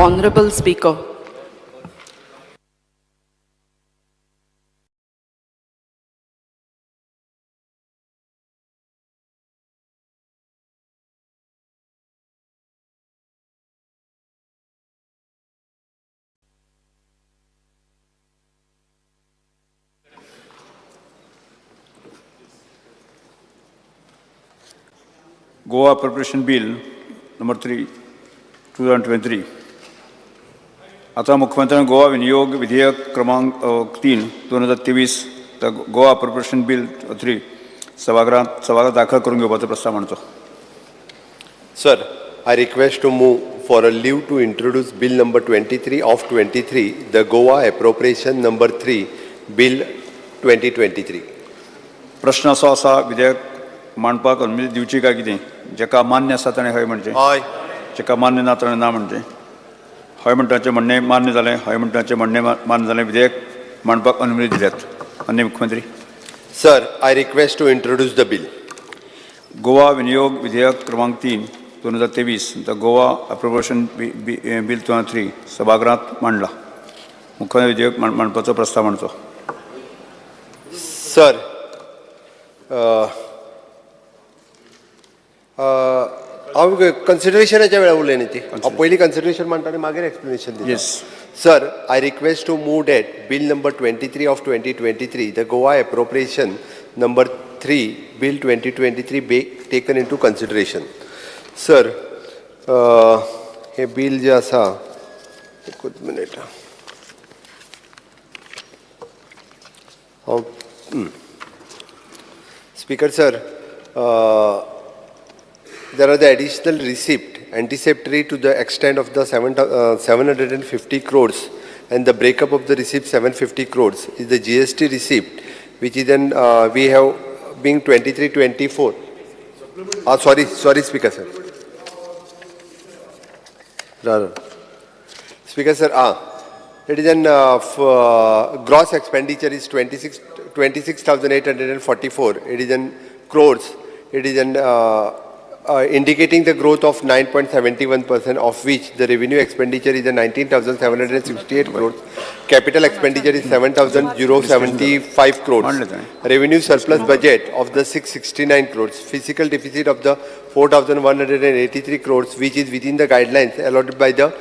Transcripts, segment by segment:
Honorable Speaker. Goa Appropriation Bill number 3, 2023. आता मुख्यमंत्र्यांनी गोवा विनियोग विधेयक क्रमांक 3, 2023 गोवा Appropriation Bill 3 सभागृहात दाखल करून घेवपाचो प्रस्ताव मांडचो. Sir, I request to move for a leave to introduce Bill number 23 of 23, the Goa Appropriation number 3, Bill 2023. प्रश्न असो आसा विधेयक मांडपाक अनुमती दिवची काय कितें? जेका मान्य आसा ताणें हय म्हणचें. हय. जेका मान्य ना ताणें ना म्हणचें. हय म्हणटाचें म्हणणें मान्य जालें. हय म्हणटाचें म्हणणें मान्य जालें. विधेयक मांडपाक अनुमती दिल्यात. माननीय मुख्यमंत्री. Sir, I request to introduce the bill. Goa विनियोग विधेयक क्रमांक 3, 2023 द गोवा Appropriation Bill 2023 सभागृहात मांडला. मुख्यमंत्री विधेयक मांडपाचो प्रस्ताव मांडचो. Sir, हांव कन्सिडरेशनाच्या वेळार उलयना ती. हांव पयलीं कन्सिडरेशन मांडटा आनी मागीर एक्सप्लेनेशन दिता. Yes. Sir, I request to move that Bill number 23 of 2023, the Goa Appropriation number 3, Bill 2023 be taken into consideration. Sir, हे bill जे आसा, एकूच minute. Speaker sir, there are the additional receipt anticipatory to the extent of the 750 crores, and the breakup of the receipt 750 crores is the GST receipt, which is then we have being 23-24. Sorry, Speaker sir. Speaker sir, it is then gross expenditure is 26,844. It is in crores. It is in indicating the growth of 9.71%, of which the revenue expenditure is 19,768 crores. Capital expenditure is 7,075 crores. Revenue surplus budget of the 669 crores. Fiscal deficit of the 4,183 crores, which is within the guidelines allotted by the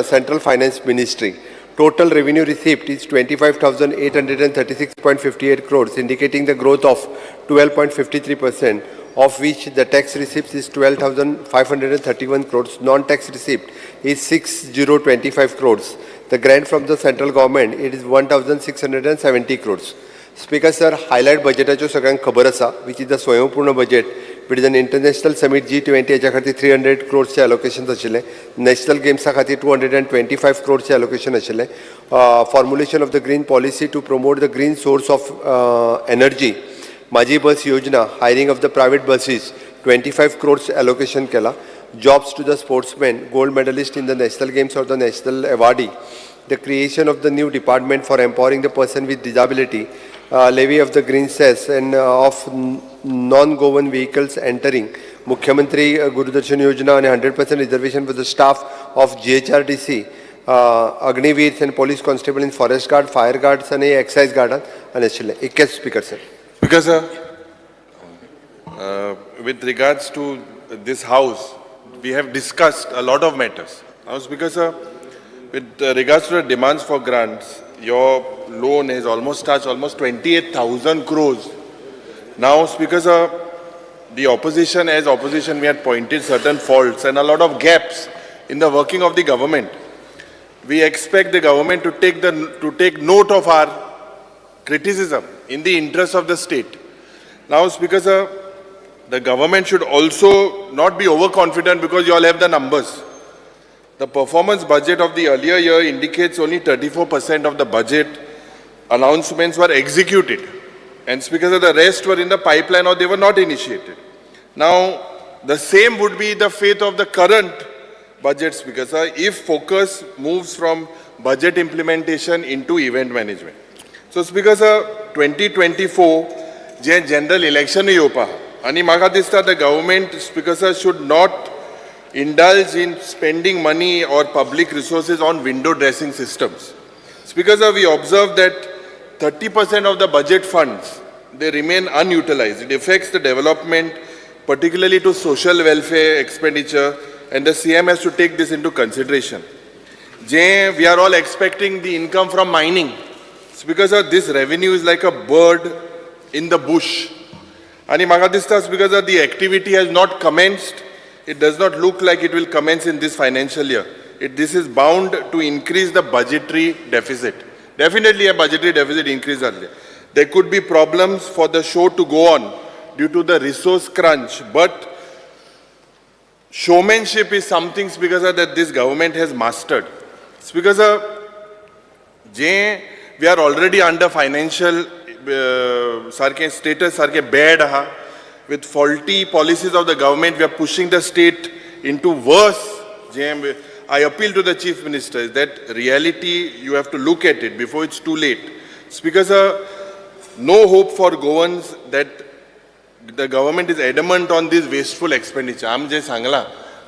Central Finance Ministry. Total revenue received is 25,836.58 crores, indicating the growth of 12.53%, of which the tax receipts is 12,531 crores. Non-tax receipt is 6,025 crores. The grant from the central government, it is 1,670 crores. Speaker sir, highlight budgetacho सगळ्यांक खबर आसा, which is the स्वयंपूर्ण budget. It is an international summit G20 हेच्या खातीर 300 crores चे allocations आशिल्ले. National Games खातीर 225 crores चे allocation आशिल्ले. Formulation of the green policy to promote the green source of energy. Maji bus yojana, hiring of the private buses, 25 crores allocation kela. Jobs to the sportsmen, gold medalist in the national games or the national awardee. The creation of the new department for empowering the person with disability. Levy of the green cess and of non-Goan vehicles entering. Mukhyamantri Gurudarshan Yojana and 100% reservation for the staff of GHRDC. Agniveers and police constable in forest guard, fire guards and excise guard. And Speaker sir. Because with regards to this house, we have discussed a lot of matters. Now, Speaker sir, with regards to the demands for grants, your loan has almost touched almost 28,000 crores. Now, Speaker sir, the opposition, as opposition, we had pointed certain faults and a lot of gaps in the working of the government. We expect the government to take note of our criticism in the interest of the state. Now, Speaker sir, the government should also not be overconfident because you all have the numbers. The performance budget of the earlier year indicates only 34% of the budget announcements were executed. And Speaker sir, the rest were in the pipeline or they were not initiated. Now, the same would be the fate of the current budget, Speaker sir, if focus moves from budget implementation into event management. So, Speaker sir, 2024, general election येवपा, आणि म्हाका दिसता the government, Speaker sir, should not indulge in spending money or public resources on window dressing systems. Speaker sir, we observe that 30% of the budget funds, they remain unutilized. It affects the development, particularly to social welfare expenditure, and the CM has to take this into consideration. We are all expecting the income from mining. Speaker sir, this revenue is like a bird in the bush. And because the activity has not commenced, it does not look like it will commence in this financial year. This is bound to increase the budgetary deficit. Definitely a budgetary deficit increase earlier. There could be problems for the show to go on due to the resource crunch, but showmanship is something, Speaker sir, that this government has mastered. Speaker sir, we are already under financial status bad with faulty policies of the government. We are pushing the state into worse. I appeal to the Chief Minister that reality, you have to look at it before it's too late. Speaker sir, no hope for Goans that the government is adamant on this wasteful expenditure.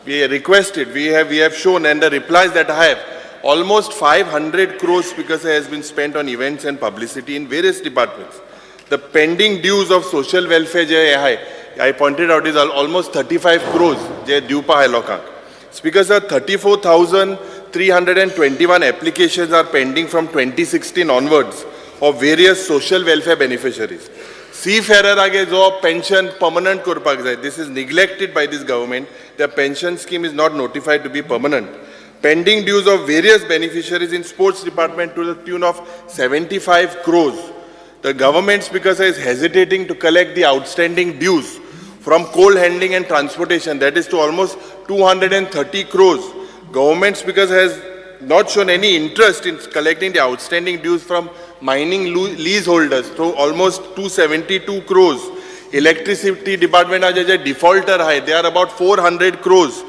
We requested, we have shown, and the replies that I have, almost 500 crores, Speaker sir, has been spent on events and publicity in various departments. The pending dues of social welfare, I pointed out, is almost 35 crores. Speaker sir, 34,321 applications are pending from 2016 onwards of various social welfare beneficiaries. Seafarer age jo pension permanent korpak jai, this is neglected by this government. The pension scheme is not notified to be permanent. Pending dues of various beneficiaries in sports department to the tune of 75 crores. The government, Speaker sir, is hesitating to collect the outstanding dues from coal handling and transportation, that is to almost 230 crores. Government, Speaker sir, has not shown any interest in collecting the outstanding dues from mining leaseholders, so almost 272 crores. Electricity department defaulter high, they are about 400 crores.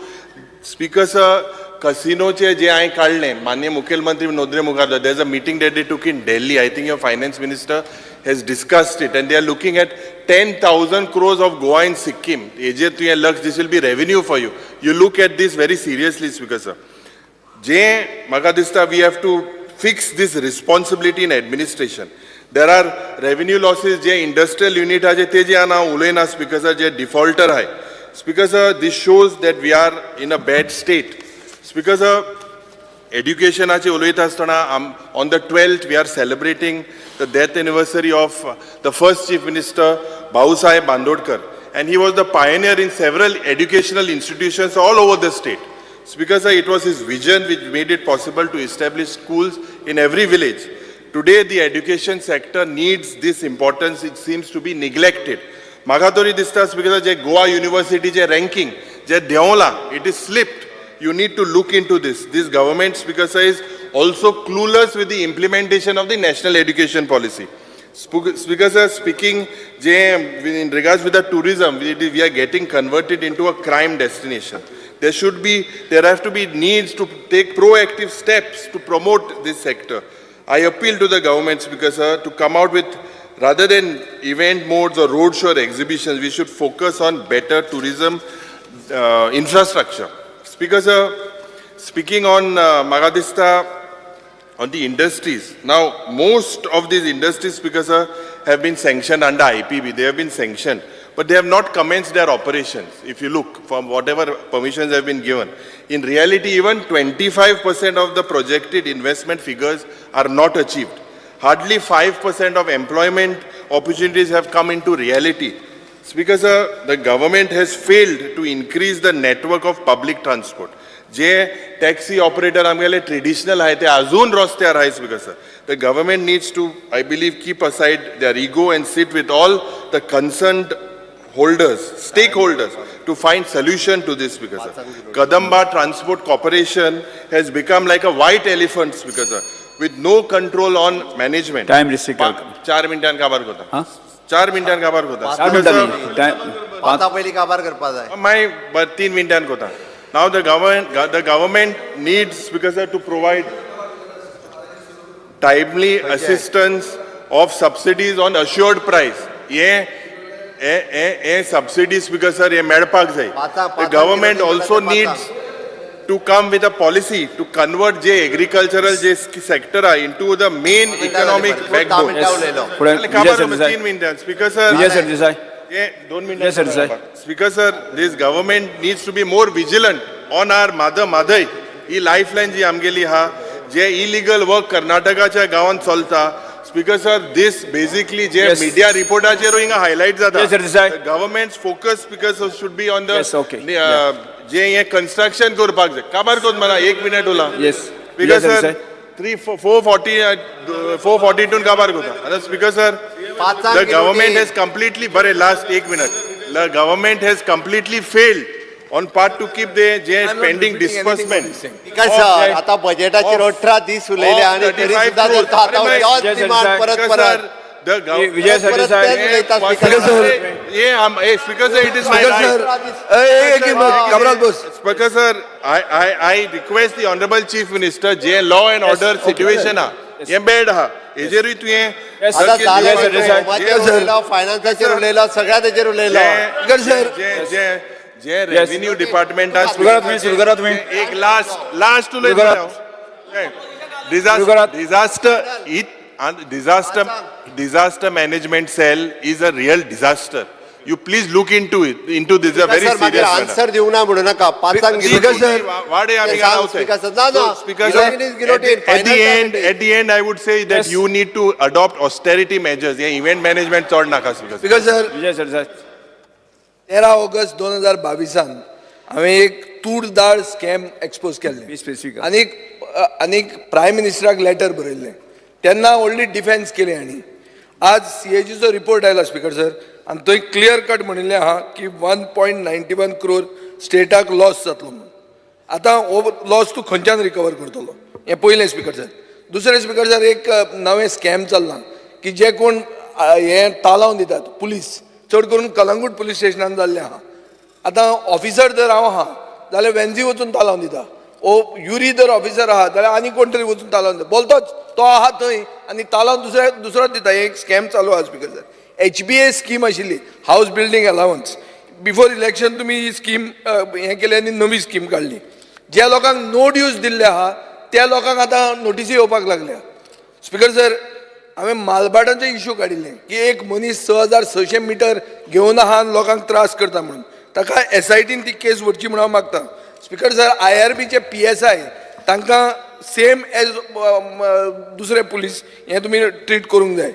Speaker sir, casino che je ai kadle manya mukhyamantri Nodre Mukherjee, there's a meeting that they took in Delhi. I think your finance minister has discussed it, and they are looking at 10,000 crores of Goa in Sikkim. This will be revenue for you. You look at this very seriously, Speaker sir. We have to fix this responsibility in administration. There are revenue losses, industrial unit, Speaker sir, defaulter high. Speaker sir, this shows that we are in a bad state. Speaker sir, education on the 12th we are celebrating the death anniversary of the first Chief Minister, Bahusaheb Bandodkar, and he was the pioneer in several educational institutions all over the state. Speaker sir, it was his vision which made it possible to establish schools in every village. Today the education sector needs this importance, it seems to be neglected. Magatori dista, Speaker sir, Goa University ranking, it is slipped. You need to look into this. This government, Speaker sir, is also clueless with the implementation of the national education policy. Speaker sir, speaking in regards with the tourism, we are getting converted into a crime destination. There have to be needs to take proactive steps to promote this sector. I appeal to the government, Speaker sir, to come out with, rather than event modes or roadshow exhibitions, we should focus on better tourism infrastructure. Speaker sir, speaking on Magadista, on the industries. Now, most of these industries, Speaker sir, have been sanctioned under IPB. They have been sanctioned, but they have not commenced their operations. If you look from whatever permissions have been given, in reality, even 25% of the projected investment figures are not achieved. Hardly 5% of employment opportunities have come into reality. Speaker sir, the government has failed to increase the network of public transport. Taxi operator traditional hai, azun rosteyar hai, Speaker sir. The government needs to, I believe, keep aside their ego and sit with all the concerned stakeholders to find solution to this, Speaker sir. Kadamba Transport Corporation has become like a white elephant, Speaker sir, with no control on management. Time restricted. 4 minutes ka bar kota. 4 minutes ka bar kota. My 3 minutes kota. Now the government needs, Speaker sir, to provide timely assistance of subsidies on assured price. subsidies because sir, medpak jai. The government also needs to come with a policy to convert the agricultural sector into the main economic backbone. Speaker sir, Speaker sir, this government needs to be more vigilant on our madai. He lifeline ji amgeli ha, je illegal work Karnatakaच्या गावांत चलता. Speaker sir, this basically je media report ache roinga highlight zata. The government's focus because should be on the je ye construction करपाक जाय. काबार कोण मला 1 minute Hola. Speaker sir, 442 काबार कोता. Speaker sir, the government has completely last 1 minute. The government has completely failed on part to keep the pending disbursement. Because sir, आता बजेटाची 18 दिस उरलेले आणि तरी सुद्धा जर आता त्याच डिमांड परत The government. Speaker sir, it is my right. Speaker sir, I request the Honorable Chief Minister, je law and order situation ha. Ye bad ha. एजेरी तुये फायनान्साचेर उलयला सगळ्या तेचेर उलयला जे रेव्हेन्यू डिपार्टमेंटान एक last disaster management cell is a real disaster. You please look into it, into this a very serious answer देऊ ना म्हणू नका पाचांग Speaker sir, at the end I would say that you need to adopt austerity measures. Yeah, event management चोड नाका Speaker sir, 13 August 2022 हांवें एक तूर दाळ स्कॅम एक्सपोज केल्लें आनी प्रायम मिनिस्टराक लेटर बरयल्लें तेन्ना ओन्ली डिफेन्स केलें आनी आज CAGचो रिपोर्ट आयला स्पीकर सर आनी थंय क्लियर कट म्हणिल्लें आहा की 1.91 crore स्टेटाक लॉस जातलो म्हणून आतां हो लॉस तूं खंयच्यान रिकवर करतलो हें पयलें स्पीकर सर दुसरें स्पीकर सर एक नवें स्कॅम चल्लां की जे कोण हें तालाव दितात पुलीस चड करून कलंगूट पुलीस स्टेशनान जाल्लें आहा आतां ऑफिसर जर हांव आहा जाल्यार वेंझी वचून तालाव दिता ओ युरी जर ऑफिसर आहा जाल्यार आनी कोण तरी वचून तालाव दिता बोलतोच तो आहा थंय आनी तालाव दुसरोच दिता एक स्कॅम चालू आहा स्पीकर सर HBA स्कीम आशिल्ली हावस बिल्डींग अलावन्स बिफोर इलेक्शन तुमी ही स्कीम हें केली आनी नवी स्कीम काडली ज्या लोकांक नो ड्यूज दिल्ले आहा त्या लोकांक आतां नोटीसी येवपाक लागल्या स्पीकर सर हांवें मालबाटाचो इश्यू काडिल्लें की एक मनीस 6600 मिटर घेवन आहा आनी लोकांक त्रास करता म्हणून ताका SITन ती केस व्हरची म्हणून हांव मागता स्पीकर सर IRBचे PSI तांकां सेम एज दुसरे पुलीस हें तुमी ट्रीट करूंक जाय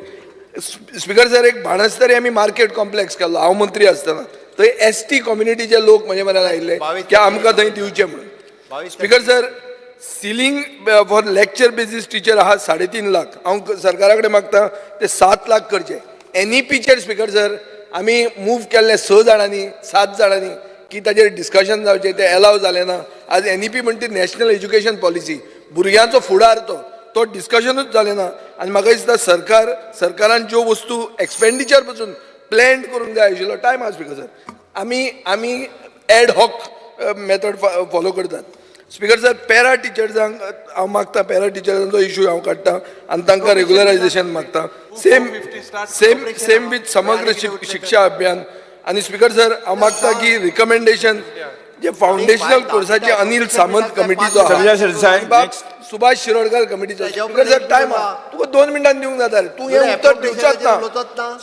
स्पीकर सर एक बाणस्तारी आमी मार्केट कॉम्प्लेक्स केल्लो हांव मंत्री आसतना थंय ST कम्युनिटीचे लोक म्हजे म्हऱ्यान आयिल्ले की आमकां थंय दिवचें म्हणून speaker sir ceiling for lecture basis teacher आहा 3.5 लाख हांव सरकारा कडेन मागता ते 7 लाख करचे NEPचेर स्पीकर सर आमी मूव केल्ले 6 जाणांनी 7 जाणांनी की ताजेर डिस्कशन जावचें तें एलाव जालें ना आज NEP म्हणटा ती नॅशनल एज्युकेशन पॉलिसी भुरग्यांचो फुडार तो डिस्कशनूच जालें ना आनी म्हाका दिसता सरकारान ज्यो वस्तू एक्सपेंडिचर पासून प्लॅन करूंक जाय आशिल्लो टायम आहा स्पीकर सर आमी एड हॉक मेथड फॉलो करतात स्पीकर सर पॅरा टिचर्सांक हांव मागता पॅरा टिचर्सांचो इश्यू हांव काडटा आनी तांकां रेग्युलरायजेशन मागता सेम वीथ समग्र शिक्षा अभियान आनी स्पीकर सर हांव मागता की रिकमेंडेशन जे फाउंडेशनल कोर्साचे अनिल सामंत कमिटीचो सुभाष शिरोडकर कमिटीचो स्पीकर सर टायम आहा तुका 2 मिनटान दिवंक जाता रे तूं हें उत्तर दिवचेंच ना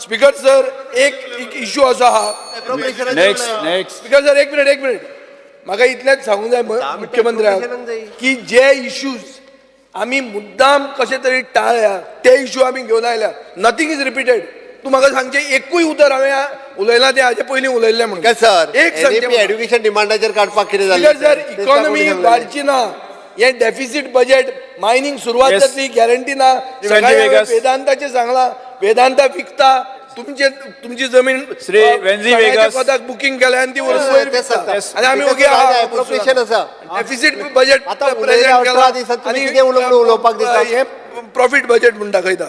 स्पीकर सर एक इश्यू असो आहा स्पीकर सर एक मिनिट म्हाका इतलेंच सांगूंक जाय मुख्यमंत्र्याक की जे इश्यूज आमी मुद्दाम कशे तरी टाळ्या ते इश्यू आमी घेवन आयल्या नथींग इज रिपीटेड तूं म्हाका सांगचें एकूय उतर हांवें उलयलां तें हाजे पयलीं उलयल्लें म्हणून सर एक एड्युकेशन डिमांडाचेर काडपाक कितें जालें सर इकॉनॉमी वाडची ना हे डेफिसीट बजेट मायनिंग सुरवात जातली गॅरंटी ना वेदांताचें सांगलां वेदांता विकता तुमची जमीन श्री वेंझी वेगस बुकिंग केल्या आनी ती आनी आमी ओके एप्रोप्रिएशन आसा डेफिसीट बजेट आनी उलोवपाक दिता हे प्रॉफिट बजेट म्हूण दाखयता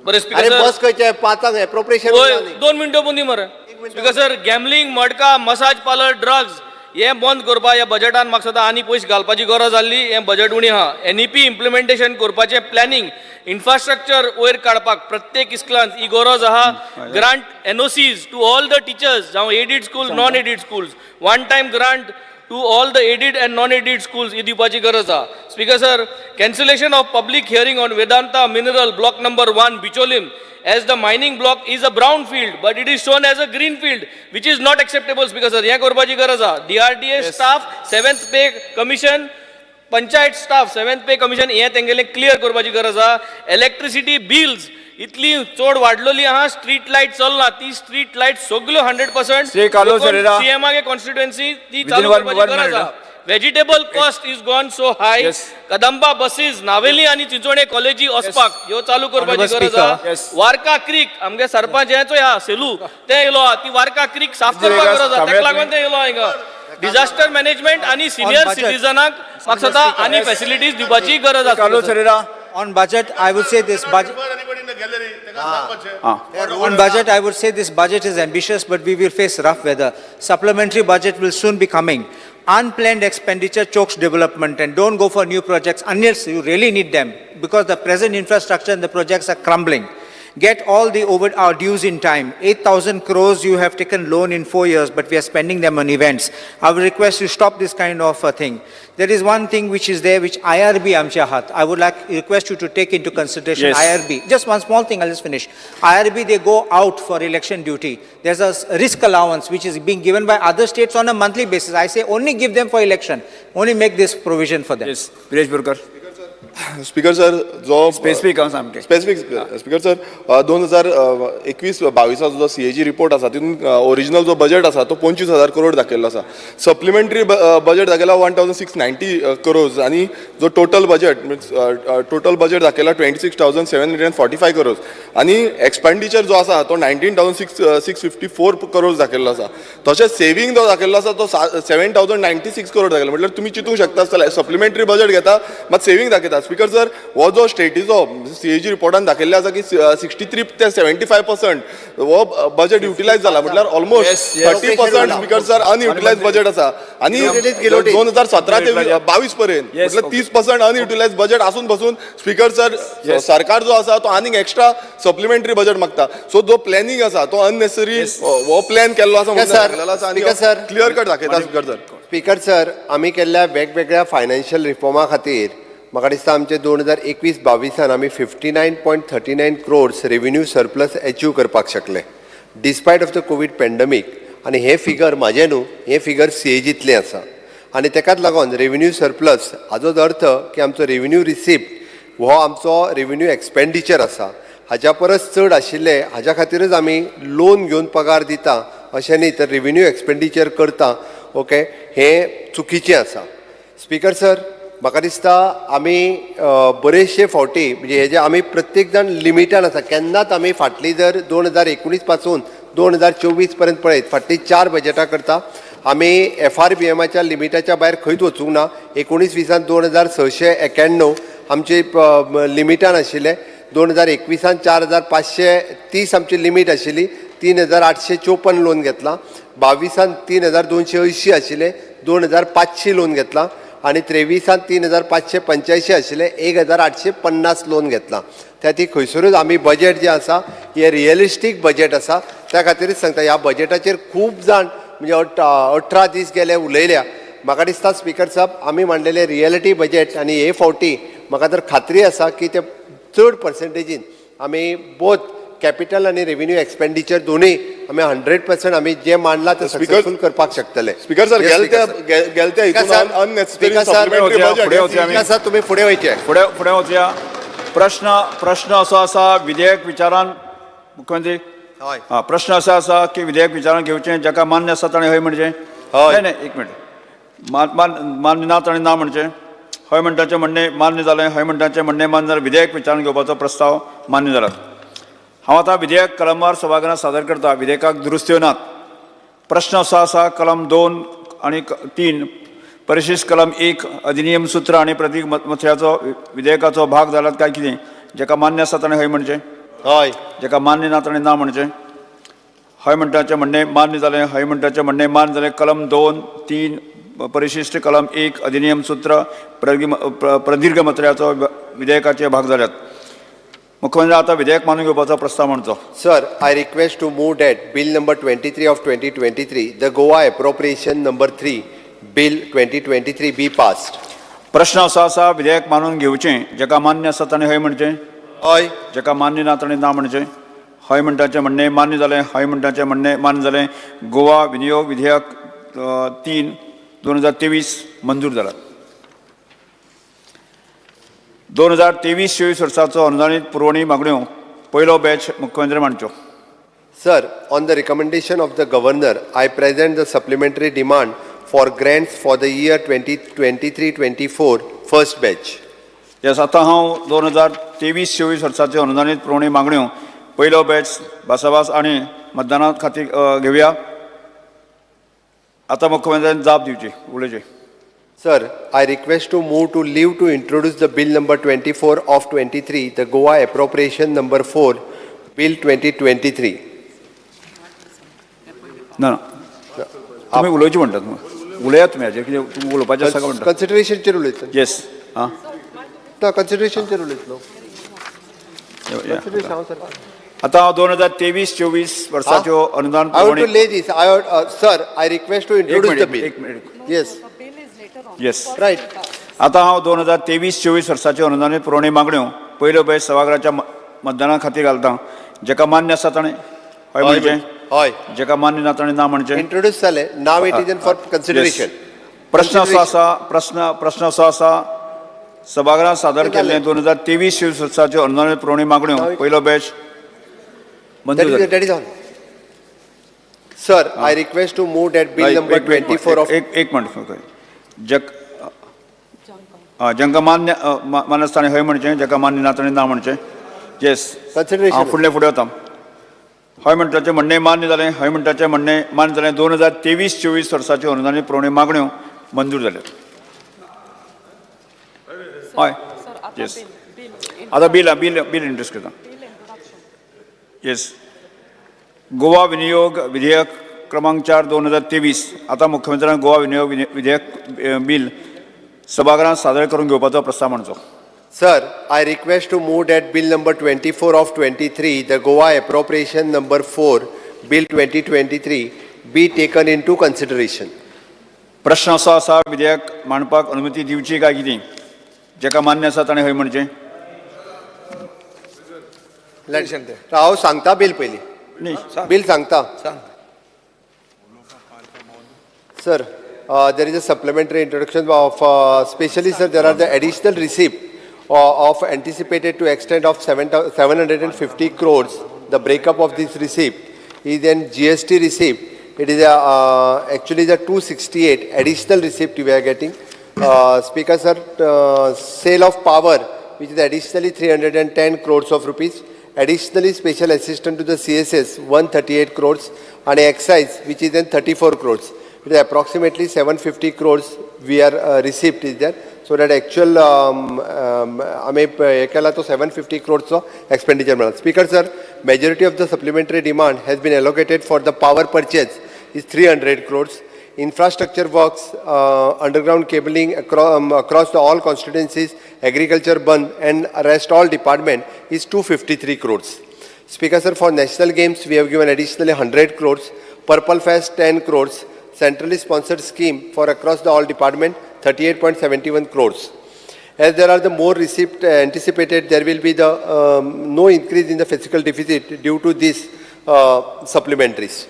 अरे बस खंयचे पांचांक एप्रोप्रिएशन 2 मिनटं पुंदी मरे speaker sir gambling matka massage parlour drugs हे बंद करपा ह्या बजेटान म्हाका सदां आनी पयस घालपाची गरज आसली हे बजेट उणी आहा NEP इम्प्लिमेंटेशन करपाचें प्लॅनिंग इन्फ्रास्ट्रक्चर वयर काडपाक प्रत्येक इस्कुलांत ही गरज आहा grant NOCs to all the teachers जावं aided schools non aided schools one time grant to all the aided and non-aided schools ही दिवपाची गरज आहा. Speaker sir, cancellation of public hearing on Vedanta mineral block number 1 Bicholim as the mining block is a brown field but it is shown as a green field which is not acceptable. Speaker sir, हे करपाची गरज आहा. DRDA staff 7th pay commission panchayat staff 7th pay commission हे तेंगेले clear करपाची गरज आहा. Electricity bills इतली चड वाडलेली आहा स्ट्रीट लाईट चलना ती स्ट्रीट लाईट सगळ्यो 100% सीएमआगे कॉन्स्टिट्युएन्सी ती चालू करपाची गरज आहा. Vegetable cost is gone so high Kadamba buses Navelim आणि चिंचोणे कॉलेजी वचपाक ह्यो चालू करपाची गरज आहा. वार्का क्रीक आमगे सरपंच हेचो ह्या सेलू ते येयलो ती वार्का क्रीक साफ करपाक गरज आहा तेका लागून ते येयलो हिंगा. डिझास्टर मॅनेजमेंट आणि सिनियर सिटीजनाक म्हाका सदां आनी फॅसिलिटीज दिवपाची गरज आसा. On budget, I would say this budget. On budget, I would say this budget is ambitious, but we will face rough weather. Supplementary budget will soon be coming. Unplanned expenditure chokes development, and don't go for new projects unless you really need them, because the present infrastructure and the projects are crumbling. Get all the our dues in time. 8,000 crores you have taken loan in 4 years, but we are spending them on events. I would request you stop this kind of thing. There is one thing which is there, which IRB amcha hat. I would request you to take into consideration. Yes. IRB. Just one small thing, I'll just finish. IRB, they go out for election duty. There's a risk allowance which is being given by other states on a monthly basis. I say only give them for election. Only make this provision for them. Yes. Viresh Burkar. Speaker sir जो specific speaker sir 2021-22 जो CAG report आसा तितून original जो budget आसा तो 25,000 करोड दाखयल्लो आसा. Supplementary budget दाखयला 1,690 करोड आणि जो टोटल बजेट दाखयला 26,745 करोड आणि एक्सपेंडिचर जो आसा तो 19,654 करोड दाखयल्लो आसा. तशेंच सेव्हिंग जो दाखयल्लो आसा तो 7,096 करोड दाखयला. म्हटल्यार तुम्ही चिंतूंक शकता सप्लिमेंटरी बजेट घेता मात सेव्हिंग दाखयता. स्पीकर सर हो जो स्टेटीचो CAG रिपोर्टान दाखयल्ले आसा की 63 ते 75% हो बजेट युटिलायज जाला. म्हटल्यार ऑलमोस्ट 30% स्पीकर सर अनयुटिलायज बजेट आसा आणि 2017 ते 22 पर्यंत म्हटल्यार 30% अनयुटिलायज बजेट आसून बसून स्पीकर सर सरकार जो आसा तो आनीक एक्स्ट्रा सप्लिमेंटरी बजेट मागता. सो जो प्लॅनिंग आसा तो अननेसेसरी हो प्लॅन केल्लो आसा क्लियर कट दाखयता. स्पीकर सर आमी केल्ल्या वेगवेगळ्या फायनान्शियल रिफॉर्मा खातीर म्हाका दिसता आमचे 2021-22 आमी 59.39 क्रोड्स रेव्हेन्यू सरप्लस अचीव करपाक शकले डिस्पायट ऑफ द कोविड पॅन्डेमीक. आनी हे फिगर म्हाजे न्हू हे फिगर CAGतले आसा आनी तेकाच लागून रेव्हेन्यू सरप्लस हाजोच अर्थ की आमचो रेव्हेन्यू रिसिप्ट हो आमचो रेव्हेन्यू एक्सपेंडिचर आसा हाज्या परस चड आशिल्ले हाज्या खातीरच आमी लोन घेवन पगार दिता अशें न्ही तर रेव्हेन्यू एक्सपेंडिचर करता. ओके हे चुकीचें आसा. स्पीकर सर म्हाका दिसता आमी बरेचशे फावटी म्हणजे हेजे आमी प्रत्येक जाण लिमिटान आसा. केन्नाच आमी फाटली जर 2019 पासून 2024 पर्यंत पळयत फाटली 4 बजेटां करता आमी FRBMच्या लिमिटाच्या भायर खंयच वचूंक ना. 19-20 2,691 आमचे लिमिटान आशिल्ले. 2021 4,530 आमची लिमीट आशिल्ली. 3,854 लोन घेतला. 22 3,280 आशिल्ले. 2,500 लोन घेतला आणि 23 3,585 आशिल्ले. 1,850 लोन घेतला. त्या ती खंयसरूच आमी बजेट जे आसा हे रियलिस्टीक बजेट आसा. त्या खातीरच सांगता ह्या बजेटाचेर खूब जाण म्हणजे 18 दीस गेले उलयल्या. म्हाका दिसता स्पीकर साहेब आमी मांडलेले रियलिटी बजेट आनी हे फावटी म्हाका तर खात्री आसा की ते चड पर्सेंटेजीन आमी बोथ कॅपिटल आणि रेव्हेन्यू एक्सपेंडिचर दोन्ही आम्ही 100% आम्ही जे मांडला ते सक्सेसफुल करपाक शकतले. स्पीकर सर गेलते हितून अननेसेसरी सप्लिमेंटरी बजेट सर तुम्ही पुढे वचया. प्रश्न असो आसा विधेयक विचारान मुख्यमंत्री प्रश्न असो आसा की विधेयक विचारान घेवचें जाका मान्य आसा ताणें हय म्हणचें. नाही एक मिनिट मान्य ना ताणें ना म्हणचें. हय म्हणटाचें म्हणणें मान्य जालें. हय म्हणटाचें म्हणणें मान्य जालें. विधेयक विचारान घेवपाचो प्रस्ताव मान्य जाला. हांव आतां विधेयक कलमवार सभागृहांत सादर करता. विधेयकाक दुरुस्त्यो नात. प्रश्न असो आसा कलम 2 आणि 3 परिशिष्ट कलम 1 अधिनियम सूत्र आणि प्रतीक मथळ्याचो विधेयकाचो भाग जाल्यात काय कितें. जेका मान्य आसा ताणें हय म्हणचें. हय. जेका मान्य ना ताणें ना म्हणचें. हय म्हणटाचे म्हणणे मान्य जालें. हय म्हणटाचे म्हणणे मान्य जालें. कलम 2, 3 परिशिष्ट कलम 1 अधिनियम सूत्र प्रदीर्घ मत्र्याचो विधेयकाचे भाग जाल्यात. मुख्यमंत्री आता विधेयक मानून घेवपाचो प्रस्ताव मांडचो. Sir, I request to move that Bill number 23 of 2023, the Goa Appropriation number 3, Bill 2023 be passed. प्रश्न असो आसा विधेयक मानून घेवचें. जेका मान्य आसा ताणें हय म्हणचें. Aye. जेका मान्य ना ताणें ना म्हणचें. हय म्हणटाचें म्हणणे मान्य जालें. हय म्हणटाचें म्हणणे मान्य जालें. गोवा विनियोग विधेयक 3, 2023 मंजूर जाला. 2023-24 वर्साचो अनुदानीत पुरवणी मागण्यो पयलो बॅच मुख्यमंत्री मांडच्यो. Sir, on the recommendation of the Governor, I present the supplementary demand for grants for the year 2023-24 first batch. Yes आतां हांव 2023-24 वर्साच्यो अनुदानीत पुरवणी मागण्यो पयलो बॅच भासाभास आनी मतदाना खातीर घेवया. आतां मुख्यमंत्र्यान जाप दिवची उलयचे. Sir, I request to move to leave to introduce the Bill number 24 of 23, the Goa Appropriation number 4, Bill 2023. ना तुमी उलोवचें म्हणटात. उलयात तुमी हाजेर कितें तुमी उलोवपाचें आसा काय म्हणटा. Consideration चे उलयतलो. येस आं ना consideration चे उलयतलो. आतां हांव 2023-24 वर्साच्यो अनुदान I want to पुरवणी lay this. Sir, I request to introduce the bill. एक मिनिट. Yes, yes right. आतां हांव 2023-24 वर्साच्यो अनुदानीत पुरवणी मागण्यो पयलो बॅच सभागृहाच्या मतदाना खातीर घालतां. जेका मान्य आसा ताणें हय म्हणचें. Aye. जेका मान्य ना ताणें ना म्हणचें. Introduce जाले. Now it is in for consideration. प्रश्न असो आसा सभागृहात सादर केल्ले 2023-24 वर्साच्यो अनुदानीत पुरवणी मागण्यो पयलो बॅच मंजूर जालो. That is all. Sir, I request to move that bill number 24 of. एक मिनट. जेंका मान्य आसा ताणें हय म्हणचें. जेका मान्य ना ताणें ना म्हणचें. Yes Consideration. हांव फुडलें वता. हय म्हणटाचें म्हणणें मान्य जालें. हय म्हणटाचें म्हणणें मान्य जालें. 2023-24 वर्साच्यो अनुदानीत पुरवणी मागण्यो मंजूर जाल्यात. हय येस आतां बिल इंट्रोड्यूस करता. येस गोवा विनियोग विधेयक क्रमांक 4, 2023. आतां मुख्यमंत्र्यान गोवा विनियोग विधेयक बिल सभागृहात सादर करून घेवपाचो प्रस्ताव मांडचो. Sir, I request to move that bill number 24 of 23, the Goa Appropriation number 4, Bill 2023, be taken into consideration. प्रश्न असो आसा विधेयक मांडपाक अनुमती दिवची काय कितें. जेका मान्य आसा ताणें हय म्हणचें. हांव सांगता बिल पयलीं. न्ही Bill सांगता. Sir, there is a supplementary introduction of, specially sir, there are the additional receipt of anticipated to extent of 750 crores. The breakup of this receipt is then GST receipt. It is actually the 268 additional receipt we are getting. Speaker sir, sale of power, which is additionally 310 crores of rupees. Additionally, special assistance to the CSS 138 crores and excise, which is then 34 crores. It is approximately 750 crores we are received is there. So that actual आम्ही एकाला तो 750 crores expenditure मिळाला. Speaker sir, majority of the supplementary demand has been allocated for the power purchase is 300 crores. Infrastructure works, underground cabling across the all constituencies, agriculture bund and rest all department is 253 crores. Speaker sir, for national games we have given additionally 100 crores. Purple Fest 10 crores. Centrally sponsored scheme for across the all department 38.71 crores. As there are the more receipt anticipated, there will be the no increase in the fiscal deficit due to these supplementaries.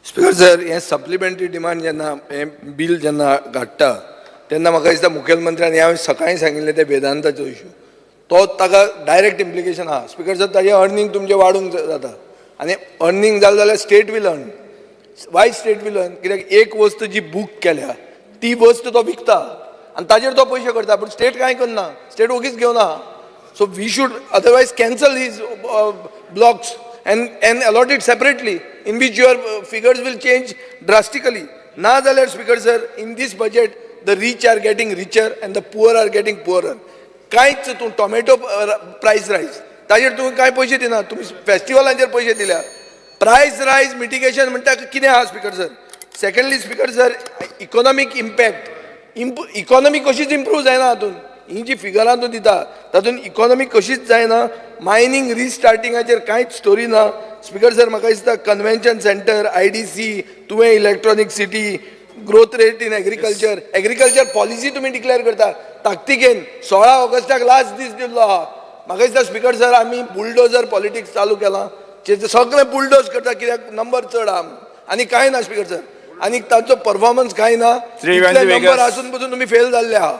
Speaker sir, हे supplementary demand जेन्ना हे bill जेन्ना काडटा तेन्ना म्हाका दिसता मुखेलमंत्र्यान हांवें सकाळीं सांगिल्लें ते वेदांताचो इशू तो ताका डायरेक्ट इम्प्लिकेशन आहा. स्पीकर सर, ताजें अर्निंग तुमचें वाडूंक जाता आनी अर्निंग जालें जाल्यार state will earn. Why state will earn? कित्याक एक वस्त जी बूक केल्या ती वस्त तो विकता आनी ताजेर तो पयशे करता, पूण स्टेट कांय करना, स्टेट वगीच घेवना. So we should otherwise cancel these blocks and allot it separately in which your figures will change drastically. Na zalar, Speaker sir, in this budget the rich are getting richer and the poor are getting poorer. कांयच तूं tomato प्रायस रायज ताजेर तुमी कांय पयशे दिना, तुमी फेस्टिवलांचेर पयशे दिल्या. प्रायस रायज मिटिगेशन म्हणटा कितें आहा speaker sir. Secondly speaker sir, economic impact, economy कशीच इम्प्रूव जायना हातून. ही जी फिगरां तूं दिता तातूंत इकॉनॉमी कशीच जायना. मायनींग रिस्टार्टिंगाचेर कांयच स्टोरी ना. स्पिकर सर, म्हाका दिसता कन्वेंशन सेंटर, IDC, तुवें electronic city, growth rate in agriculture policy तुम्ही डिक्लेअर करता ताकतिकेन. 16 ऑगस्टाक लास्ट दीस दिल्लो आहा. म्हाका दिसता स्पिकर सर, आमी बुलडोजर पॉलिटिक्स चालू केलां. सगळे बुलडोज करता कित्याक नंबर चड आहा. आनी कांय ना स्पिकर सर. आनी तांचो परफॉर्मन्स कांय ना. नंबर आसून पसून तुमी फेल जाल्ले आहा.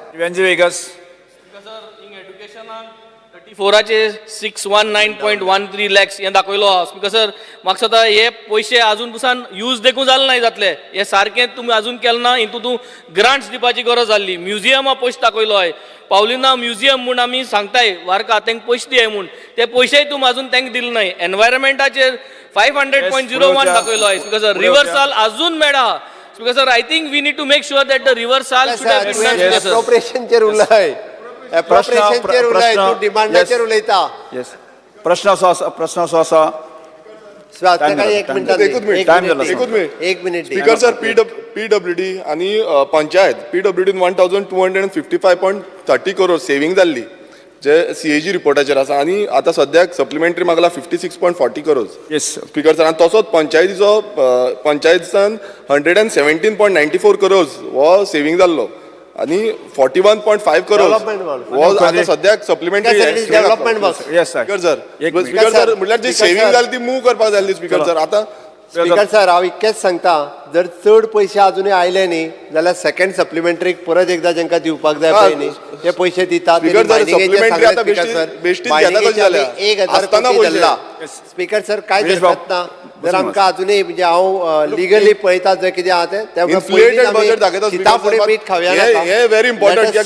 फोराचे 619.13 लॅक्स हे दाखयलो आहा. स्पिकर सर, म्हाका दिसता हे पयशे अजून पसून यूज देखून जाले नाही जातले. हे सारकें तुम्ही अजून केलें ना. हितून तूं ग्रांट्स दिवपाची गरज जाल्ली. म्युझियमा पयशे दाखयलो आहे. पावलिना म्युझियम म्हूण आमी सांगताय वारका तांकां पयशे दिय म्हूण. ते पयशेय तुमी अजून तांकां दिले नाही. एनवायरमेंटाचेर 500.01 दाखयलो आहे. स्पिकर सर, रिव्हर्सल अजून मेळा. Speaker sir, I think we need to make sure that the reversal should have been done. अप्रोप्रिएशनचेर उलय, अप्रोप्रिएशनचेर उलय, तूं डिमांडाचेर उलयता. प्रश्न असो आसा. एक मिनिट स्पीकर सर, PWD आणि पंचायत PWD 1255.30 करोड सेव्हिंग जाल्ली जे CAG रिपोर्टाचेर आसा. आणि आता सद्याक सप्लिमेंटरी मागला 56.40 करोड. येस स्पीकर सर, आणि तसोच पंचायतीसान 117.94 करोड हो सेव्हिंग जाल्लो. आणि 41.5 करोड हो आता सद्याक supplementary development box. Yes speaker sir म्हटल्यार जी सेव्हिंग जाली ती मूव करपाक जाल्ली. स्पीकर सर, आता स्पीकर सर, हांव इतकेंच सांगता, जर चड पयशे अजूनय आयले न्ही जाल्यार सेकंड सप्लिमेंटरीक परत एकदा जेंकां दिवपाक जाय पळय न्ही ते पयशे दितात. स्पीकर सर, सप्लिमेंटरी आता बेश्टीच घेता कशी जाल्या. 1000 कोटी दिला. स्पीकर सर, काय दिसत ना जर आमकां अजूनय म्हणजे हांव लिगली पळयता जर कितें आहा तें इन्फ्लेटेड बजेट दाखयता. सिता फुडें मीठ खावया नाका. हे व्हेरी इम्पॉर्टंट.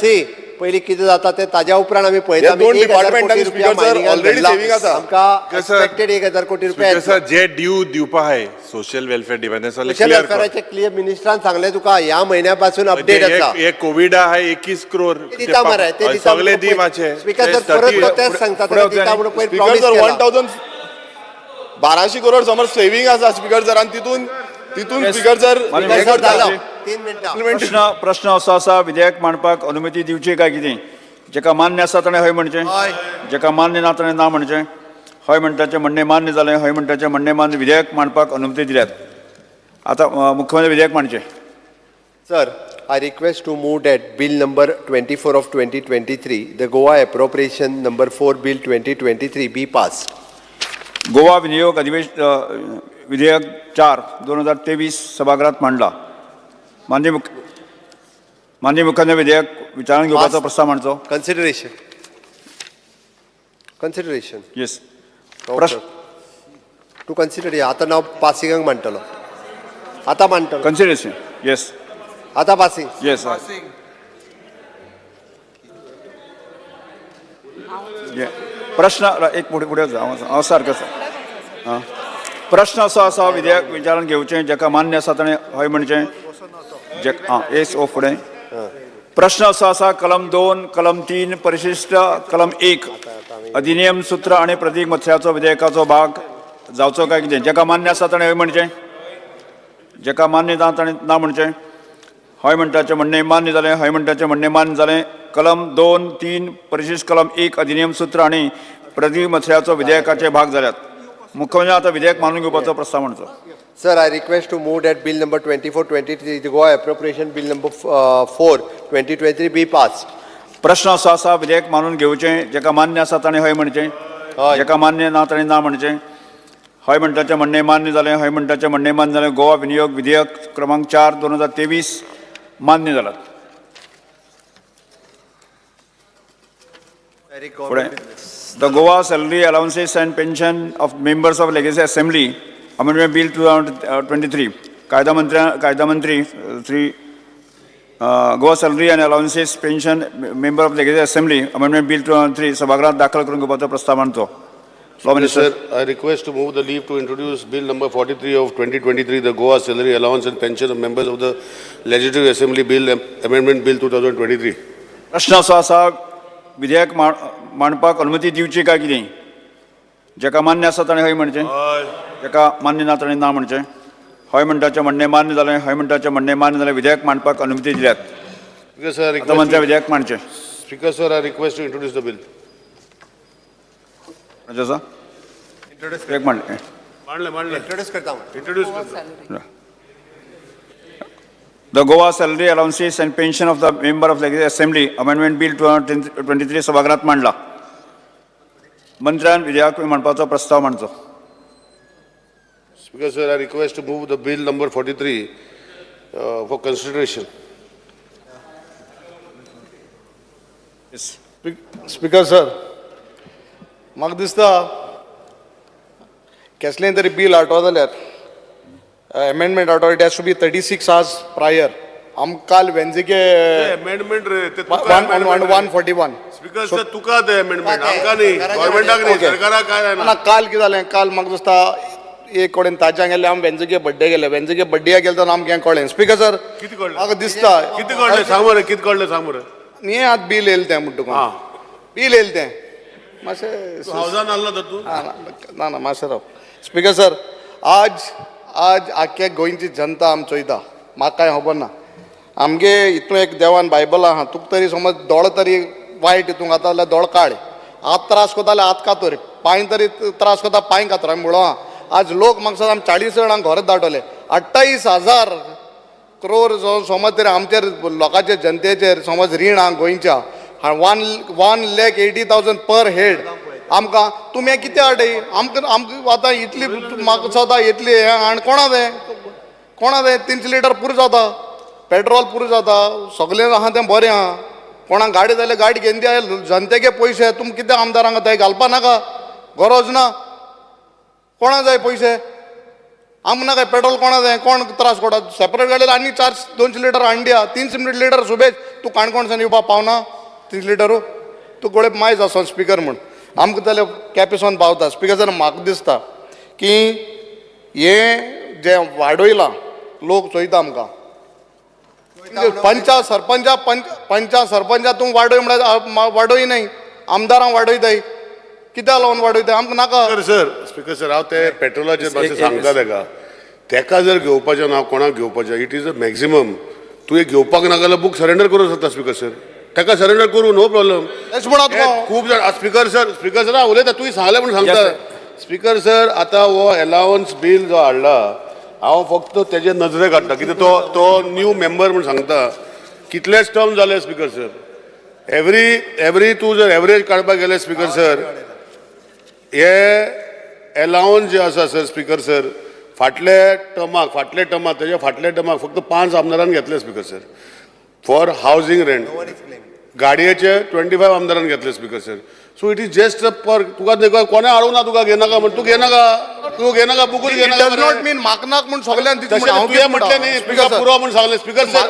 पयलीं कितें जाता ते ताज्या उपरांत आमी पळयता. दोन डिपार्टमेंटांनी स्पीकर सर ऑलरेडी सेव्हिंग आसा. आमकां एक्सपेक्टेड 1000 कोटी रुपया. सर, जे ड्यू दिवपा आहे सोशल वेलफेअर डिपार्टमेंट सोशल वेलफेअराचे क्लियर मिनिस्टरान सांगले तुका ह्या महिन्यापासून अपडेट आसा. हे कोविड आहे 21 करोड दिता मरे ते दिता. सगळे दी माचे. स्पीकर सर, परत तेच सांगता ते दिता म्हणून पयर स्पीकर प्रॉमिस सर, केला. 1200 करोड समज सेव्हिंग आसा स्पीकर सर. आणि तितून स्पीकर सर 3 मिनिटां. प्रश्न असो आसा, विधेयक मांडपाक अनुमती दिवची काय कितें. जेका मान्य आसा ताणें हय म्हणचें, जेका मान्य ना ताणें ना म्हणचें. हय म्हणटाचें म्हणणें मान्य जालें, हय म्हणटाचें म्हणणें मान्य. विधेयक मांडपाक अनुमती दिल्यात. आता मुख्यमंत्री विधेयक मांडचें. Sir, I request to move that Bill number 24 of 2023, the Goa Appropriation number 4 Bill 2023 be passed. Goa विनियोग विधेयक 4/2023 सभागृहात मांडला. माननीय मुख्यमंत्री विधेयक विचारान घेवपाचो प्रस्ताव मांडचो. Consideration. येस. To consider, आता नाव पासिंगाक मांडटलो. आता मांडटलो. कन्सिडरेशन. येस. आता पासिंग. येस. प्रश्न एक पुढे हांव सारको आसा. प्रश्न असो आसा, विधेयक विचारान घेवचें, जेका मान्य आसा ताणें हय म्हणचें. एस ओ फुडें. प्रश्न असो आसा, कलम 2, कलम 3, परिशिष्ट कलम 1 अधिनियम सूत्र आणि प्रतीक मत्स्याचो विधेयकाचो भाग जावचो काय कितें. जेका मान्य आसा ताणें हय म्हणचें, जेका मान्य ना ताणें ना म्हणचें. हय म्हणटाचें म्हणणें मान्य जालें, हय म्हणटाचें म्हणणें मान्य जालें. कलम 2, 3, परिशिष्ट कलम 1 अधिनियम सूत्र आणि प्रतीक मत्स्याचो विधेयकाचे भाग जाल्यात. मुख्यमंत्री आता विधेयक मानून घेवपाचो प्रस्ताव मांडचो. Sir, I request to move that Bill number 24/23, the Goa Appropriation Bill number 4/2023 be passed. प्रश्न असो आसा, विधेयक मानून घेवचें, जेका मान्य आसा ताणें हय म्हणचें, जेका मान्य ना ताणें ना म्हणचें. हय म्हणटाचें म्हणणें मान्य जालें, हय म्हणटाचें म्हणणें मान्य जालें. गोवा विनियोग विधेयक क्रमांक 4/2023 मान्य जालां. फुडें. The Goa salary allowances and pension of members of legislative assembly amendment bill 2023. कायदा मंत्री Shri Goa salary and allowances pension member of legislative assembly amendment bill 2023 सभागृहात दाखल करून घेवपाचो प्रस्ताव मांडचो. Sir, I request to move the leave to introduce Bill number 43 of 2023, the Goa Salary Allowance and Pension of Members of the Legislative Assembly Bill, Amendment Bill 2023. प्रश्न असो आसा, विधेयक मांडपाक अनुमती दिवची काय कितें. जेका मान्य आसा ताणें हय म्हणचें, ताका मान्य ना ताणें ना म्हणचें. हय म्हणटाचें म्हणणें मान्य जालें. हय म्हणटाचें म्हणणें मान्य जालें. विधेयक मांडपाक अनुमती दिल्यात. Speaker, sir, I आता request मंत्र्या to, विधेयक मांडचें. Speaker, sir, I request to introduce the bill. आसा विधेयक मांडलें. Introduce करता. The Goa Salary Allowances and Pension of the Member of the Assembly Amendment Bill 2023 सभागृहात मांडला. मंत्र्यान विधेयक मांडपाचो प्रस्ताव मांडचो. Speaker, sir, I request to move the bill number 43 for consideration. Speaker, sir, म्हाका दिसता कसलें तरी बिल हाडटो जाल्यार amendment हाडटो, it has to be 36 hours prior. काल वेंजके Amendment रे, ते 141. Speaker, sir, तुका ते amendment. आमकां न्ही, government-आक न्ही, सरकाराक काय जायना. ना काल कितें जालें, काल म्हाका दिसता एक कडेन ताज्या गेले आमी वेंजके बड्डे गेले. वेंजके बड्डेक गेले तेन्ना आमकां कळ्ळें. स्पीकर सर, कितें कळ्ळें? म्हाका दिसता कितें कळ्ळें सांग मरे, कितें कळ्ळें सांग मरे. न्ही आतां बिल येयलें तें म्हणटा तुका. बिल येयलें तें मातशें हावजान आहलो तर तूं. ना ना मातशें राव. स्पीकर सर, आज आख्या गोंयची जनता आमी चोयता. म्हाका कांय खबर ना. आमगे हितून एक देवान बायबल आहा, तुका तरी समज दोळ तरी वायट हितून घाता जाल्यार दोळ काड. आत त्रास कोता जाल्यार आत कातर. पांय तरी त्रास कोता पांय कातर. आमी म्हणून आहा आज लोक म्हाका सांगता आमी 40 जाणांक घरां धाडटले. 28,000 करोड समज तरी आमचेर लोकांच्या जनतेचेर समज रीण आहा गोंयच्या 1,80,000 पर हेड. आमकां तुमी कितें हाडय आमकां आतां इतली म्हाका सदां इतली हें आनी कोणा तें 300 लिटर पुरो जाता. पेट्रोल पुरो जाता. सगलें आहा तें बरें आहा. कोणाक गाडी जाल्यार गाडी घेवन दिया. जनतेगे पयशे तुमी कितें आमदारांक थंय घालपा नाका. गरज ना. कोणा जाय पयशे. आमकां नाका पेट्रोल कोणा जाय. कोण त्रास कोटा. सेपरेट गाडयेला आनी 200 लिटर हाडून दिया. 300 लिटर सुबेज तूं काणकोणसान येवपाक पावना. 300 लिटरू तूं गोळे मायज आसा स्पिकर म्हूण. आमकां जाल्यार कॅपेसून पावता. स्पिकर सर, म्हाका दिसता की हें जें वाडयलां लोक चोयता आमकां. पंचा सरपंचा तूं वाडय म्हळ्यार वाडयनाय. आमदारांक वाडयताय. कित्याक लागून वाडयताय आमकां नाका. स्पीकर सर, हांव ते पेट्रोलाचेर मातशें सांगता तेका जर घेवपाचें ना कोणाक घेवपाचें इट इज अ मॅक्झिमम. तुवें घेवपाक ना जाल्यार बूक सरेंडर करूंक शकता. स्पीकर सर, ताका सरेंडर करूं, नो प्रॉब्लम. खूब जाण स्पीकर सर हांव उलयता. तुवें सांगलें म्हणून सांगता. स्पीकर सर, आतां हो अलावन्स बिल जो हाडला हांव फक्त तेजे नजरे काडटा. कितें तो न्यू मेंबर म्हणून सांगता. कितलेच टर्म जाले स्पीकर सर. एवरी तूं जर एवरेज काडपाक गेले स्पीकर सर, हे अलावन्स जे आसा सर स्पीकर सर, फाटल्या टर्माक तेज्या फाटल्या टर्माक फक्त 5 आमदारान घेतले speaker sir for housing rent. गाडयेचे 25 आमदारान घेतले speaker sir. So it is just for तुका कोणें हाडूंक ना. तुका घेनाका म्हण तूं घेनाका बुकूच घेनाका. डज नॉट मीन म्हाका नाका म्हूण सगळ्यान तुवें म्हटलें न्ही स्पीकर पुरो म्हूण सांगलें. Speaker sir,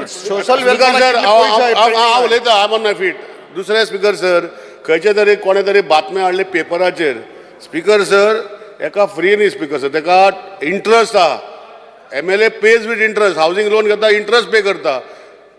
social speaker sir हांव उलयता. I am on my feet. दुसरे स्पीकर सर, खंयचे तरी कोणे तरी बातम्या हाडले पेपराचेर. स्पीकर सर, एका फ्री न्ही स्पीकर सर, तेका इंट्रस्ट आहा. MLA pays with interest. Housing loan घेता इंट्रस्ट पे करता.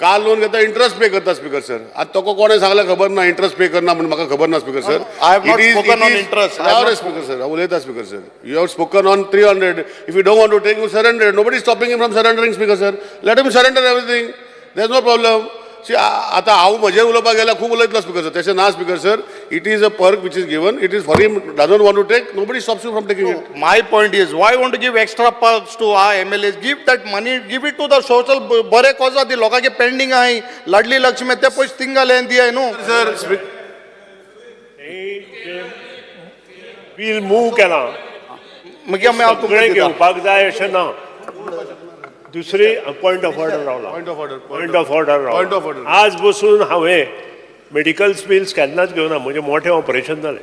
कार लोन घेता इंट्रस्ट पे करता स्पीकर सर. आतां तोको कोणें सांगलें खबर ना इंट्रस्ट पे करना म्हणून. म्हाका खबर ना speaker sir. I have not spoken on interest. Speaker sir, हांव उलयता speaker sir. You have spoken on 300. If you don't want to take you surrender. Nobody is stopping him from surrendering speaker sir. Let him surrender everything. There is no problem. See आतां हांव म्हजेर उलोवपाक गेल्यार खूब उलयतलो speaker sir. तशें ना speaker sir. It is a perk which is given. It is for him doesn't want to take. Nobody stops you from taking it. My point is, why want to give extra perks to our MLAs? Give that money, give it to the social बरे cause दी लोकांचे pending आहे. लाडली लक्ष्मी ते पयशे तिंगाले दियाय न्हू. Sir bill move केला मागीर हांव सगळें तुमकां घेवपाक जाय अशें ना. दुसरी पॉयंट ऑफ ऑर्डर रावला. Point of order. आज बसून हांवें मेडिकल बिल्स केन्नाच घेवना. म्हणजे मोठें ऑपरेशन जालें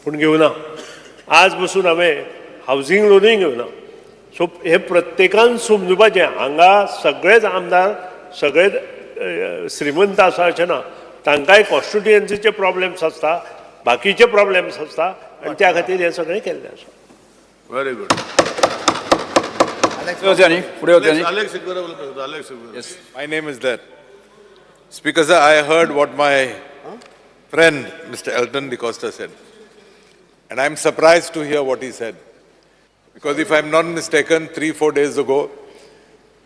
पूण घेवना. आज बसून हांवें हावजींग लोनूय घेवना. सो हे प्रत्येकान समजुपाचें. हांगा सगळेच आमदार सगळे श्रीमंत आसा अशें ना. तांकांय कॉन्स्टिट्युएन्सीचे प्रॉब्लेम्स आसता, बाकीचे प्रॉब्लेम्स आसता आनी त्या खातीर हें सगळें केल्लें आसा. Very good. Yes, my name is there. Speaker sir, I heard what my friend Mr. Elton DeCosta said, and I'm surprised to hear what he said. Because if I'm not mistaken, 3-4 days ago,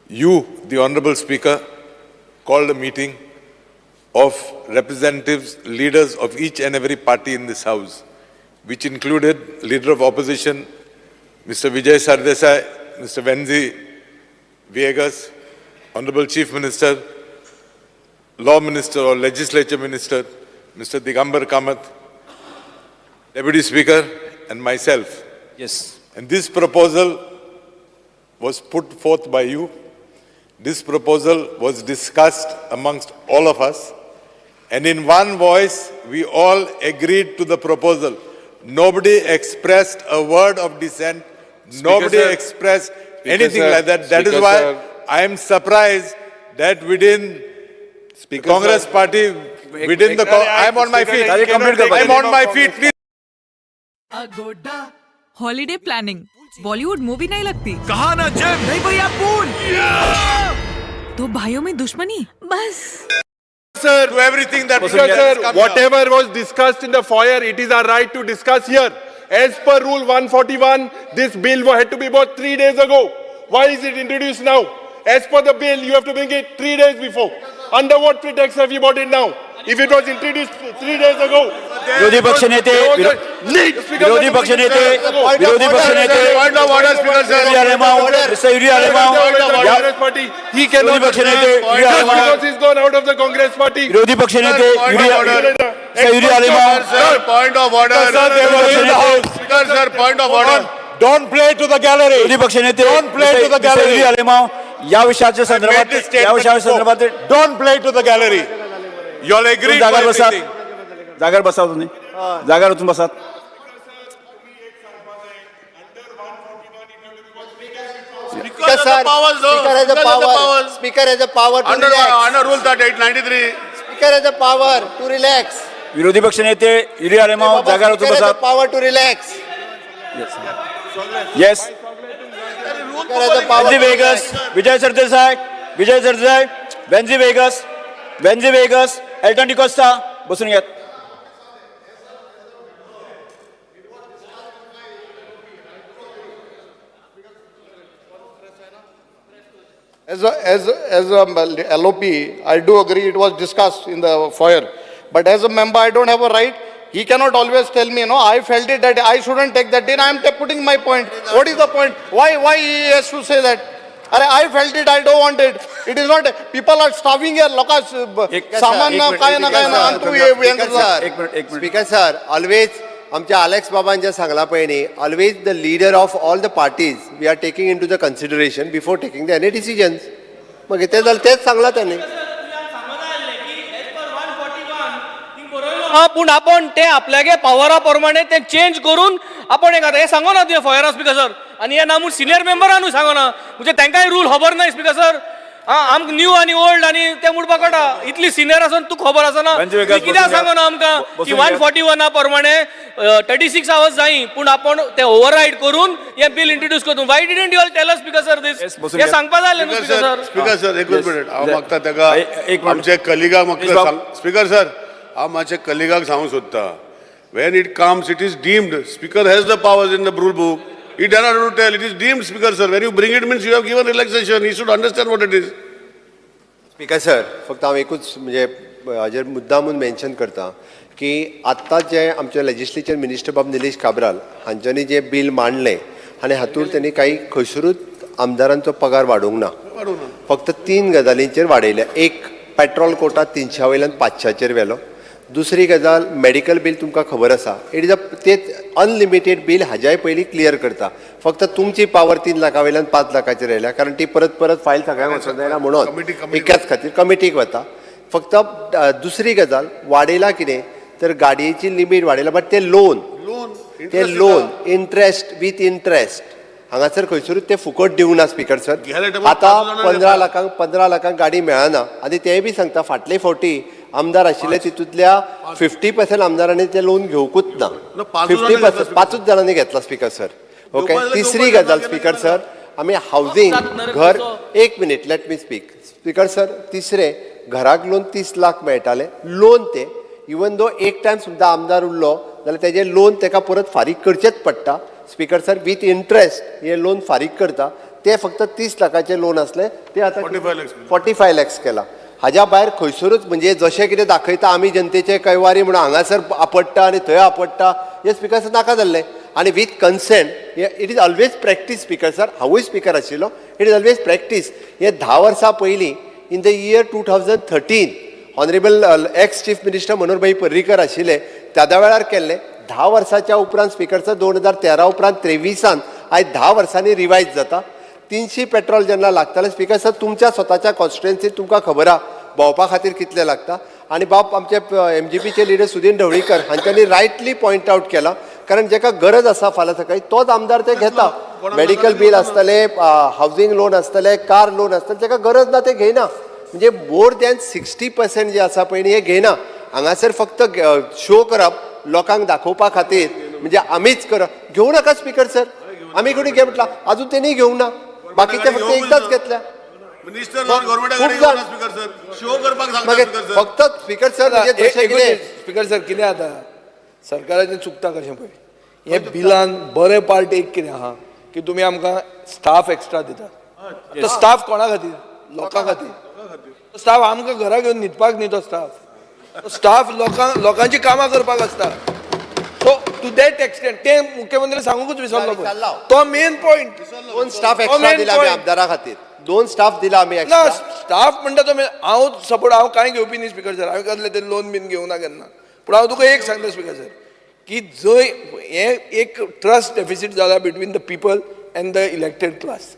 you, the Honorable Speaker, called a meeting of representatives, leaders of each and every party in this House, which included Leader of Opposition, Mr. Vijay Sardesai, Mr. Venzi Viegas, Honorable Chief Minister, Law Minister or Legislature Minister, Mr. Digambar Kamath, Deputy Speaker, and myself. Yes. And this proposal was put forth by you. This proposal was discussed amongst all of us. And in one voice, we all agreed to the proposal. Nobody expressed a word of dissent. Nobody sir. expressed Speaker anything sir. like that. That is Speaker why sir. I am surprised that within the Congress party, within the... I am on my feet. I am on my feet. Please. Holiday planning Bollywood movie नहीं लगती कहा ना जेम नहीं भैया पूल तो भाइयों में दुश्मनी बस Sir, To everything that Speaker, has sir, come whatever was discussed in the foyer, it is our right to discuss here. As per Rule 141, this bill had to be brought 3 days ago. Why is it introduced now? As per the bill, you have to bring it 3 days before. Under what pretext have you brought it now? If it was introduced 3 days ago. विरोधी पक्ष नेते विरोधी पक्ष नेते Point of order, Speaker, sir. Congress party. He cannot विरोधी पक्ष नेते because he's gone out of the Congress party. विरोधी पक्ष नेते Sir, point of order. Speaker, sir, point of order. Don't play to the gallery. विरोधी पक्ष नेते Don't play to the gallery. या विषयाच्या संदर्भात Don't play to the gallery. You all agree जागार for बसा everything. जागार बसा तुम्ही जागार उठून बसा Speaker, sir. Speaker has a power. Speaker has a power to relax. Under Rule 893. Speaker has a power to relax. विरोधी पक्ष नेते युरिया लेमाव जागार उठून Speaker has बसा a power to relax. Yes Speaker has a power Venzy to Viegas relax. Vijai Sardesai Venzy Viegas Alton D'Costa बसून घ्यात As a LOP, I do agree it was discussed in the foyer. But as a member, I don't have a right. He cannot always tell me, no, I felt it that I shouldn't take that in. I am putting my point. What is the point? Why he has to say that? I felt it, I don't want it. It is not, people are starving here. Lokas, saman na kaya na antu ye. Speaker sir, always आमच्या अलेक्स बाबान जे सांगला पळय न्ही always the leader of all the parties we are taking in to the consideration before taking the any decisions मग ते जाल्यार तेच सांगला त्यांनी पूण आपण ते आपल्यागे पावरा प्रमाणे ते चेंज करून आपण हे सांगो ना तुवें फॉयरा स्पीकर सर आनी हे नामून सिनियर मेंबरानूय सांगो ना म्हणजे तांकांय रूल खबर ना स्पीकर सर आमकां न्यू आनी ओल्ड आनी ते म्हणपाक कळटा इतली सिनियर आसून तू खबर आसना कित्याक सांगो ना आमकां की 141 प्रमाणे 36 आवर्स जायी पूण आपण ते ओवरराइड करून हे बिल इंट्रोड्यूस करतो why didn't you all tell us speaker sir this हे सांगपा जालें न्हू स्पीकर सर स्पीकर सर एकूच मिनिट हांव मागता तेका आमचे कलिगाक मागता स्पीकर सर हांव मातशे कलिगाक सांगूंक सोदता when it comes it is deemed speaker has the powers in the rule book he does not have to tell it is deemed speaker sir when you bring it means you have given relaxation he should understand what it is speaker sir फक्त हांव एकूच म्हणजे हाजेर मुद्दामून mention करता की आत्तां जे आमचे लेजिस्लेचर मिनिस्टर बाब निलेश काब्राल हांच्यांनी जे बिल मांडलें आनी हातूंत त्यांनी काही खंयसरूच आमदारांचो पगार वाडोवंक ना फक्त 3 गजालींचेर वाडयल्या एक पेट्रोल कोटा 300 वयल्यान 500चेर व्हेलो दुसरी गजाल मेडिकल बिल तुमकां खबर आसा इट इज ते अनलिमिटेड बिल हाज्याय पयलीं क्लियर करता फक्त तुमची पावर 3 लाखा वयल्यान 5 लाखाचेर येयल्या कारण ती परत फायल सगळ्यांक वचूंक जायना म्हणून एकाच खातीर कमिटीक वता फक्त दुसरी गजाल वाडयला कितें तर गाडयेची लिमीट वाडयला बट ते लोन इंट्रेस्ट विथ इंट्रेस्ट हांगासर खंयसरूच ते फुकट दिवंक ना स्पीकर सर आतां 15 लाखांक गाडी मेळना आनी तेय बी सांगता फाटले फावटी आमदार आशिल्ले तितूंतल्या 50% आमदारांनी ते लोन घेवकूच ना 50% 5 जाणांनी घेतला स्पीकर सर ओके तिसरी गजाल स्पीकर सर आमी हावजींग घर एक minute late me speak speaker sir तिसरे घराक लोन 30 लाख मेळटाले लोन ते इवन दो एक टायम सुद्दां आमदार उरलो जाल्यार तेजे लोन तेका परत फारीक करचेच पडटा स्पीकर सर विथ इंटरेस्ट हे लोन फारीक करता ते फक्त 30 लाखाचे लोन असले ते आता 45 लॅक्स केला. हाज्या भायर खंयसरूच म्हणजे जशें कितें दाखयता आमी जनतेचे कैवारी म्हणून हांगासर आपडटा आनी थंय आपडटा हे स्पीकर सर नाका जाल्लें. आनी with consent it is always practice speaker sir, हांवूय स्पीकर आशिल्लो, इट इज ऑलवेज प्रॅक्टीस. हे 10 वर्सां पयलीं in the year 2013 honourable ex chief minister Manoharbhai Parrikar आशिल्ले त्या वेळार केल्ले. 10 वर्साच्या उपरांत स्पीकर सर 2013 उपरांत 23 आयज 10 वर्सांनी रिवायज जाता. 300 पेट्रोल जेन्ना लागतालें स्पीकर सर तुमच्या स्वताच्या कॉन्स्टिट्युएन्सीत तुमकां खबर आहा भोंवपा खातीर कितलें लागता. आनी बाब आमचे MGPचे लिडर सुदीन ढवळीकर हांच्यांनी रायटली पॉयंट आवट केला कारण जेका गरज आसा फाल्यां सकाळी तोच आमदार ते घेता. मेडिकल बील आसतले, हावजींग लोन आसतले, कार लोन आसतले, जेका गरज ना ते घेयना. म्हणजे मोर दॅन 60% जे आसा पळय हे घेयना. हांगासर फक्त शो करप लोकांक दाखोवपा खातीर म्हणजे आमीच करप. घेवं नाका स्पीकर सर, आमी कोणी घे म्हटला अजून तेणी घेवंक ना, बाकीचे फक्त एकदाच घेतल्या. फक्त स्पीकर सर स्पीकर सर कितें जाता सरकाराचें चुकता कशें पळय हे बिलान बरें पार्ट एक कितें आहा की तुमी आमकां स्टाफ एक्स्ट्रा दितात. तो स्टाफ कोणा खातीर? लोकां खातीर. स्टाफ आमकां घरा घेवन न्हिदपाक न्ही तो स्टाफ. स्टाफ लोकांची कामां करपाक आसता. सो टू दॅट एक्सटेंट ते मुख्यमंत्री सांगूंकच विसरलो पळय तो मेन पॉयंट. 2 स्टाफ एक्स्ट्रा दिला आमी आमदारा खातीर. 2 स्टाफ दिला आमी एक्स्ट्रा. ना स्टाफ म्हणटा तो हांव कांय घेवपी न्ही स्पीकर सर, हांवें कसलें ते लोन बीन घेवना केन्ना. पूण हांव तुका एक सांगता स्पीकर सर की जंय हे एक ट्रस्ट डेफिसीट जाला between the people end the elected class.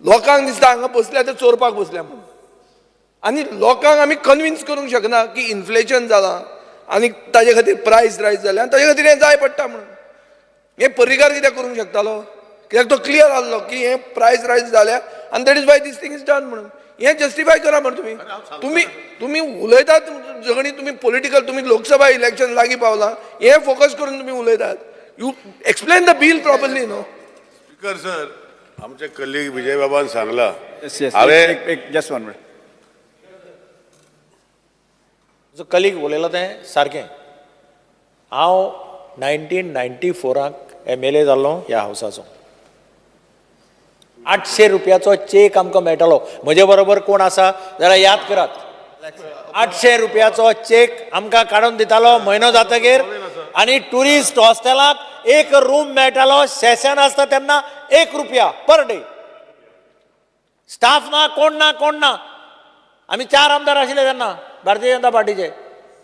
लोकांक दिसता हांगा बसल्या ते चोरपाक बसल्या म्हणून आनी लोकांक आमी कन्विन्स करूंक शकना की इन्फ्लेशन जालां आनी ताजे खातीर प्रायस रायज जाले आनी ताजे खातीर हें जाय पडटा म्हणून. हे पर्रीकार कित्याक करूंक शकतालो? कित्याक तो क्लियर आसलो की हे प्रायस रायज जाल्या आनी that is why this thing is done म्हणून. हे जस्टिफाय करा म्हणून तुम्ही उलयतात जगणी तुम्ही पॉलिटिकल तुम्ही लोकसभा इलेक्शन लागीं पावला हे फोकस करून तुम्ही उलयतात. You explain the bill properly no. Speaker sir आमचे कलीग विजय बाबान सांगला जस्ट 1 मिनिट. जो कलीग उलयला तें सारकें. हांव 1994 MLA जाल्लो ह्या हावसाचो. 800 रुपयाचो चेक आमकां मेळटालो. म्हजे बरोबर कोण आसा जाल्यार याद करात. 800 रुपयाचो चेक आमकां काडून दितालो म्हयनो जातकीर आनी ट्युरिस्ट हॉस्टेलाक एक रूम मेळटालो. सेशन आसता तेन्ना 1 रुपया पर डे. स्टाफ ना, कोण ना. आमी 4 आमदार आशिल्ले तेन्ना भारतीय जनता पार्टीचे.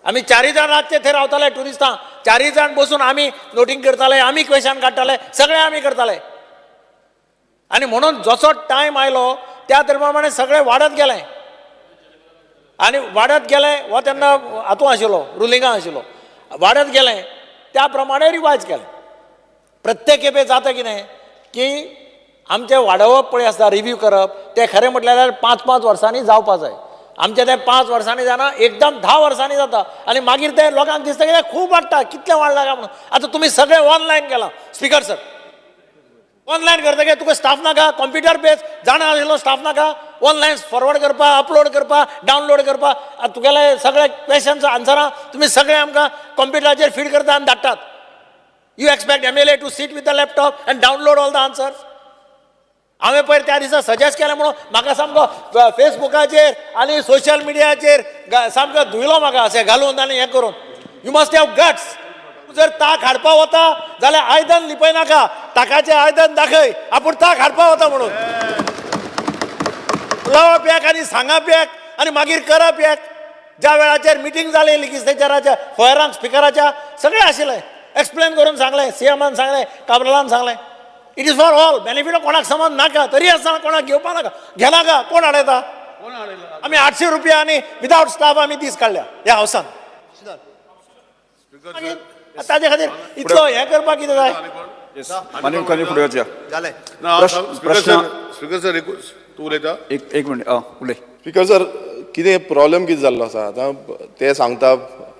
आमी 4 जाण रातचे थंय रावताले ट्युरिस्टां. 4 जाण बसून आमी नोटींग करताले, आमी क्वेशन काडटाले, सगळें आमी करताले. आनी म्हणून जसो टायम आयलो त्या प्रमाणे सगळें वाडत गेलें आनी वाडत गेलें. हो तेन्ना हातूं आशिल्लो, रुलिंगां आशिल्लो. वाडत गेलें त्या प्रमाणे रिवायज केलें. प्रत्येक खेपे जाता कितें की आमचें वाडवप पळय आसता, रिव्यू करप तें खरें म्हटल्यार 5-5 वर्सांनी जावपा जाय. आमचें तें 5 वर्सांनी जाना, एकदम 10 वर्सांनी जाता. आनी मागीर तें लोकांक दिसता की खूब वाडटा, कितलें वाडलां काय म्हणून. आतां तुमी सगळें ऑनलायन केलां स्पीकर सर. ऑनलायन करतकीर तुका स्टाफ नाका, कॉम्प्युटर बेज जाणा आशिल्लो स्टाफ नाका. ऑनलायन फॉरवर्ड करपा, अपलोड करपा, डावनलोड करपा. तुगेले सगळे क्वेश्चन्स आन्सरां तुमी सगळे आमकां कॉम्प्युटराचेर फीड करता आनी धाडटात. You expect MLA to sit with the laptop and download all the answers. हांवें पयर त्या दिसा सजेस्ट केलें म्हणून म्हाका सामको फेसबुकाचेर आनी सोशल मिडियाचेर सामको धुयलो म्हाका अशें घालून आनी हें करून. You must have guts. जर ताक हाडपा वता जाल्यार आयदन लिपय नाका, ताकाचें आयदन दाखय आपूण ताक हाडपा वता म्हणून. उलोवप एक आनी सांगप एक आनी मागीर करप एक. ज्या वेळाचेर मिटींग जाली लेजिस्लेचराच्या फॉयरांक स्पिकराच्या सगळें आशिल्लें. एक्सप्लेन करून सांगलें, CMान सांगलें, काब्रालान सांगलें. It is for all benefit. कोणाक समज नाका तरी आसतना कोणाक घेवपा नाका. घेना का कोण हाडयता? आमी 800 रुपया आनी विदाउट स्टाफ आमी दीस काडल्या ह्या हावसान. ताजे खातीर इतलो हें करपाक कितें जाय? फुडें वचया. स्पीकर सर तूं उलयता? एक मिनिट उलय. स्पीकर सर कितें प्रॉब्लेम कितें जाल्लो आसा आतां ते सांगता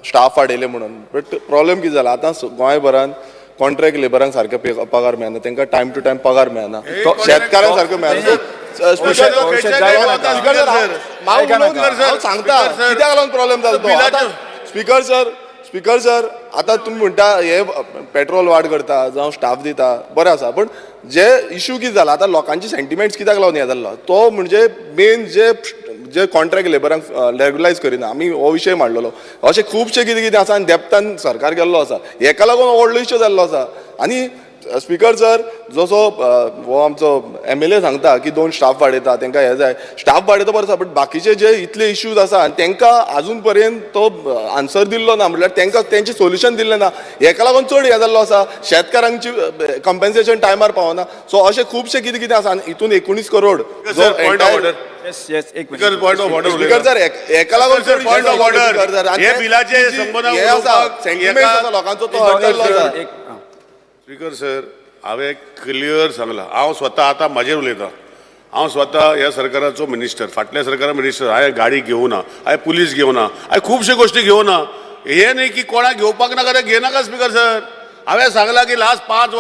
स्टाफ वाडयले म्हणून. बट प्रॉब्लेम कितें जाला आतां गोंयभरान कॉन्ट्रॅक्ट लेबरांक सारके पगार मेळना, तांकां टायम टू टायम पगार मेळना, शेतकारांक सारको मेळना. सांगता कित्याक लागून प्रॉब्लेम जालो तो. स्पीकर स्पीकर सर, आतां तुमी म्हणटा हे पेट्रोल वाड करता जावं स्टाफ दिता बरें आसा, पण जे इश्यू कितें जाला आतां लोकांचे सेंटिमेंट्स कित्याक लागून हें जाल्लो तो म्हणजे मेन जे कॉन्ट्रॅक्ट लेबरांक रेग्युलायज करिना, आमी हो विशय मांडलेलो. अशें खुबशे कितें कितें आसा आनी डेप्थान सरकार गेल्लो आसा, हेका लागून व्हडलो इश्यू जाल्लो आसा. आनी स्पीकर सर, जसो हो आमचो MLA सांगता की 2 स्टाफ वाडयता, तांकां हे जाय, स्टाफ वाडयता बरें आसा, बट बाकीचे जे इतले इश्यूज आसा तांकां आजून पर्यंत तो आन्सर दिल्लो ना, म्हणल्यार तांकां तेंचें सोल्युशन दिल्लें ना. हेका लागून चड हे जाल्लो आसा, शेतकारांची कंपेन्सेशन टायमार पावना. सो अशें खुबशे कितें कितें आसा. आनी हितून 19 crore point of order point of order speaker sir, हेका लागून चड पॉयंट ऑफ ऑर्डर हे बिलाचे संबंधान हे आसा, सेंटिमेंट आसा लोकांचो तो हर्ट जाल्लो आसा. स्पीकर सर, हांवें क्लियर सांगलां, हांव स्वता आतां म्हाजेर उलयतां. हांव स्वता ह्या सरकाराचो मिनिस्टर, फाटल्या सरकारा मिनिस्टर. हांवें गाडी घेवना, हांवें पुलीस घेवना, हांवें खुबशे गोश्टी घेवना. हे न्ही की कोणाक घेवपाक नाका ते घेनाका स्पीकर सर. हांवें सांगलां की लास्ट 5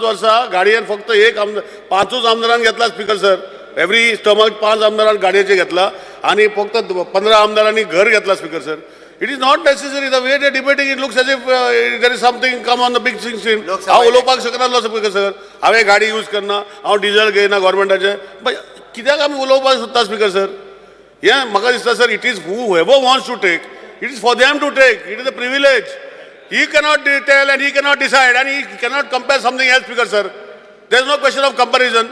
वर्सां गाडयेन फक्त 5 आमदारान घेतला स्पीकर सर. एवरी स्टमाक 5 आमदारान गाडयेचे घेतला आणि फक्त 15 आमदारांनी घर घेतला speaker sir. It is not necessary. The way they are debating, it looks as if there is something come on the big screen. हांव उलोवपाक शकनासलो स्पीकर सर. हांवें गाडी यूज करना, हांव डिझल घेयना गव्हर्मेंटाचे. कित्याक आमी उलोवपाक सोदता स्पीकर सर? हें म्हाका दिसता sir, it is whoever wants to take, it is for them to take. It is a privilege. He cannot tell and he cannot decide and he cannot compare something else, speaker sir. There is no question of comparison.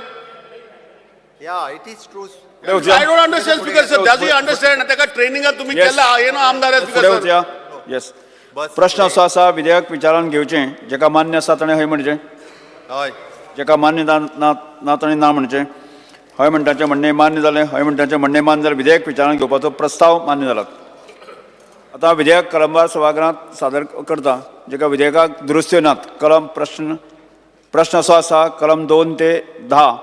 Yeah, it is true. I don't understand, speaker sir. Does he understand? त्याका training तुम्ही केला, हे ना आमदार आहे speaker sir. Yes, प्रश्न असो आसा, विधेयक विचारान घेवचें, जेका मान्य आसा ताणें हय म्हणचें, हय, जेका मान्य ना ताणें ना म्हणचें. हय म्हणटाचें म्हणणें मान्य जालें, हय म्हणटाचें म्हणणें मान्य जालें. विधेयक विचारान घेवपाचो प्रस्ताव मान्य जाला. आतां विधेयक कलमवार सभागृहांत सादर करता, जेका विधेयकाक दुरुस्त्यो नात. प्रश्न असो आसा, कलम 2 ते 10,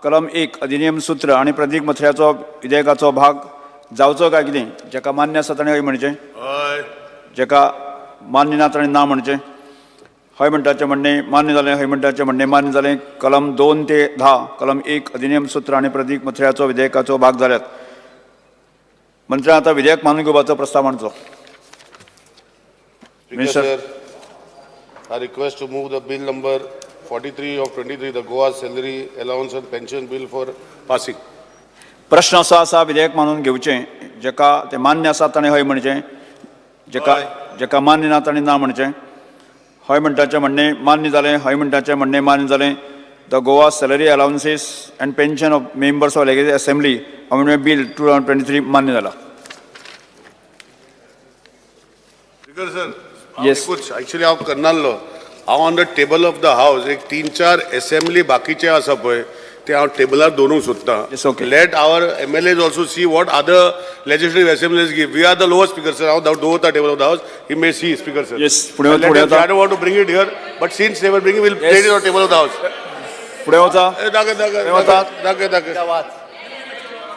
कलम 1 अधिनियम सूत्र आणि प्रतीक मथळ्याचो विधेयकाचो भाग जावचो काय कितें, जेका मान्य आसा ताणें हय म्हणचें, जेका मान्य ना ताणें ना म्हणचें. हय म्हणटाचें म्हणणें मान्य जालें, हय म्हणटाचें म्हणणें मान्य जालें. कलम 2 ते 10, कलम 1 अधिनियम सूत्र आणि प्रतीक मथळ्याचो विधेयकाचो भाग जाल्यात. मंत्र्यान आतां विधेयक मानून घेवपाचो प्रस्ताव मांडचो. Speaker sir, I request to move the bill number 43 of 23, the Goa Salary Allowance and Pension Bill for passing. प्रश्न असो आसा, विधेयक मानून घेवचें, जेका तें मान्य आसा ताणें हय म्हणचें, जेका मान्य ना ताणें ना म्हणचें. हय म्हणटाचें म्हणणें मान्य जालें, हय म्हणटाचें म्हणणें मान्य जालें. The Goa salary allowances and pension of members of legislative assembly amendment bill 2023 मान्य जाला. Speaker sir, Yes. actually हांव करनासलो. हांव on the table of the house एक 3-4 असेंब्ली बाकीचे आसा पळय ते हांव टेबलार दवरूंक सोदतां. Yes, okay. Late our MLAs also see what other legislative assemblies give. We are the lowest, speaker sir. हांव दवरता table of the house. He may see, speaker sir. Yes, फुडें I वचा. don't want to bring it here, but since they were bringing, we'll place it on table of the house. फुडें वचा. दाखय.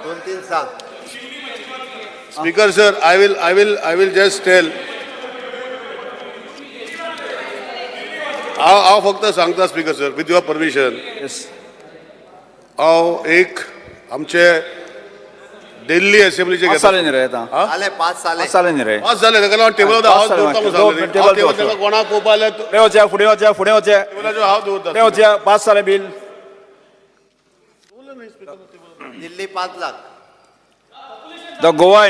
दोन-तीन सांग. Speaker sir, I will just tell. हांव फक्त सांगता speaker sir, with your permission. हांव एक आमचे दिल्ली असेंब्लीचे पाच जाले न्ही रे आतां. आले 5 साले. पाच जाले न्ही रे. 5 जाले, ताका लागून टेबल ऑफ द हाऊस दवरता म्हणून सांगलें. ताका कोणाक पळोवपा जाल्यार फुडें वचया, फुडें वचया, फुडें वचया, टेबलाचो हांव दवरता. फुडें वचया. 5 जालें bill. Delhi 5 lakh. The Goa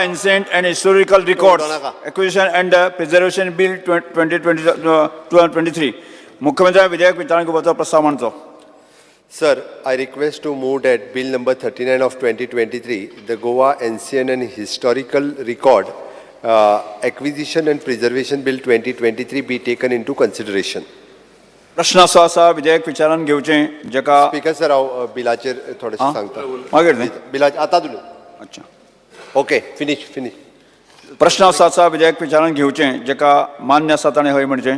Ancient and Historical Records Acquisition and Preservation Bill 2023. मुख्यमंत्री विधेयक विचारान घेवपाचो प्रस्ताव मांडचो. Sir, I request to move that bill number 39 of 2023, the Goa Ancient and Historical Record Acquisition and Preservation Bill 2023 be taken into consideration. प्रश्न असो आसा, विधेयक विचारान घेवचें, जेका स्पीकर सर हांव बिलाचेर थोडेशें सांगता. मागीर न्ही. बिलाचेर आतां तुलें. अच्छा. Okay, finish. प्रश्न असो आसा, विधेयक विचारान घेवचें, जेका मान्य आसा ताणें हय म्हणचें,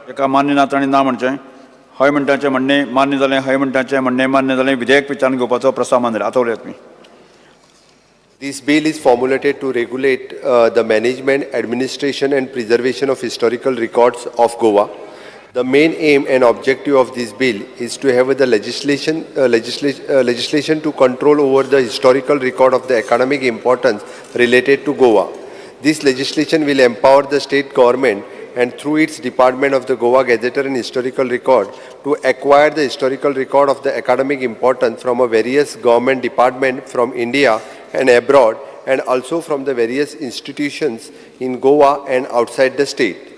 जेका मान्य ना ताणें ना म्हणचें. हय म्हणटाचें म्हणणें मान्य जालें, हय म्हणटाचें म्हणणें मान्य जालें. विधेयक विचारान घेवपाचो प्रस्ताव मान्य जाला. आतां उलयात तुमी. This bill is formulated to regulate the management, administration and preservation of historical records of Goa. The main aim and objective of this bill is to have the legislation to control over the historical record of the economic importance related to Goa. This legislation will empower the state government and through its Department of the Goa Gazetteer and Historical Record to acquire the historical record of the academic importance from a various government department from India and abroad, and also from the various institutions in Goa and outside the state.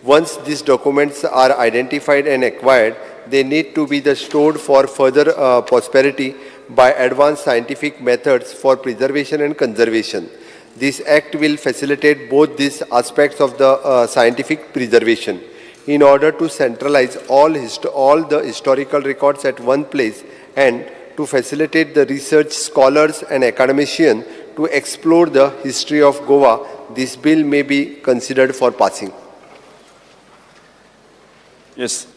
Once these documents are identified and acquired, they need to be stored for further prosperity by advanced scientific methods for preservation and conservation. This act will facilitate both these aspects of the scientific preservation. In order to centralize all the historical records at one place and to facilitate the research scholars and academicians to explore the history of Goa, this bill may be considered for passing. Yes.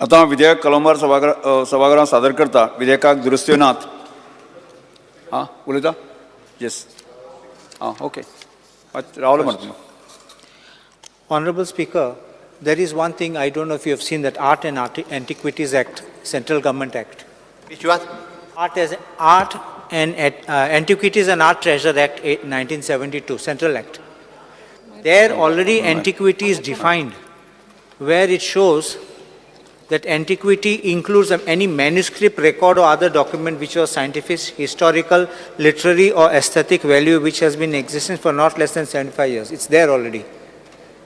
आता विधेयक कलमवार सभागृहात सादर करता. विधेयकाक दुरुस्त्यो नात. हां उलयता. Yes. Okay. Rahul Martin. Honorable Speaker, there is one thing, I don't know if you have seen that Art and Antiquities Act, Central Government Act. Which one? Art and Antiquities and Art Treasure Act 1972, Central Act. There already antiquity is defined, where it shows that antiquity includes any manuscript, record or other document which was scientific, historical, literary or aesthetic value which has been in existence for not less than 75 years. It's there already.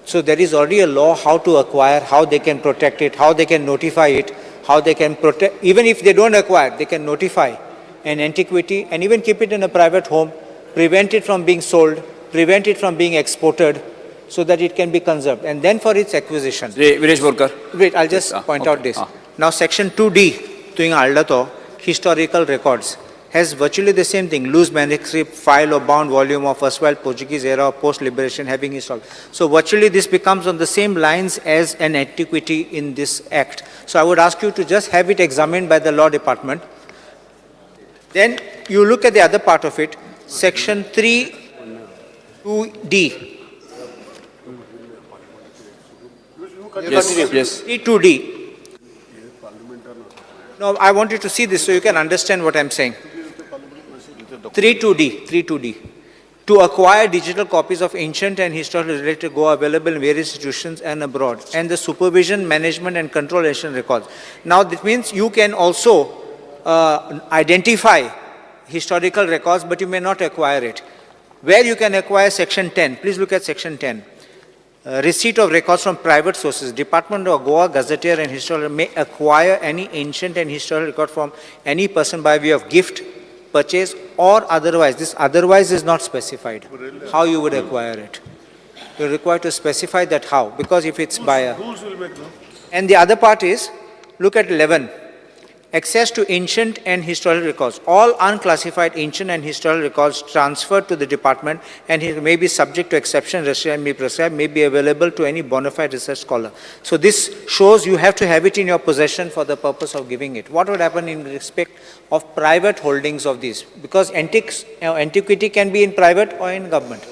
So there is already a law how to acquire, how they can protect it, how they can notify it, how they can protect, even if they don't acquire, they can notify an antiquity and even keep it in a private home, prevent it from being sold, prevent it from being exported, so that it can be conserved, and then for its acquisition. Viresh Borkar. Wait, I'll just point out this. Now, Section 2D, doing Aldato, historical records, has virtually the same thing, loose manuscript, file or bound volume of erstwhile Portuguese era or post-liberation having historical. So, virtually this becomes on the same lines as an antiquity in this act. So, I would ask you to just have it examined by the Law Department. Then, you look at the other part of it, Section 3(2)D. Yes. 3(2)D. No, I want you to see this so you can understand what I'm saying. 3(2)D. To acquire digital copies of ancient and historical related Goa available in various institutions and abroad, and the supervision, management and control ancient records. Now, that means you can also identify historical records, but you may not acquire it. Where you can acquire Section 10, please look at Section 10. Receipt of records from private sources. Department of Goa Gazetteer and Historian may acquire any ancient and historical record from any person by way of gift, purchase or otherwise. This otherwise is not specified. How you would acquire it? You're required to specify that how, because if it's by a... And the other part is, look at 11. Access to ancient and historical records. All unclassified ancient and historical records transferred to the department and it may be subject to exception, restriction, may prescribe, may be available to any bona fide research scholar. So this shows you have to have it in your possession for the purpose of giving it. What would happen in respect of private holdings of these? Because antiquity can be in private or in government.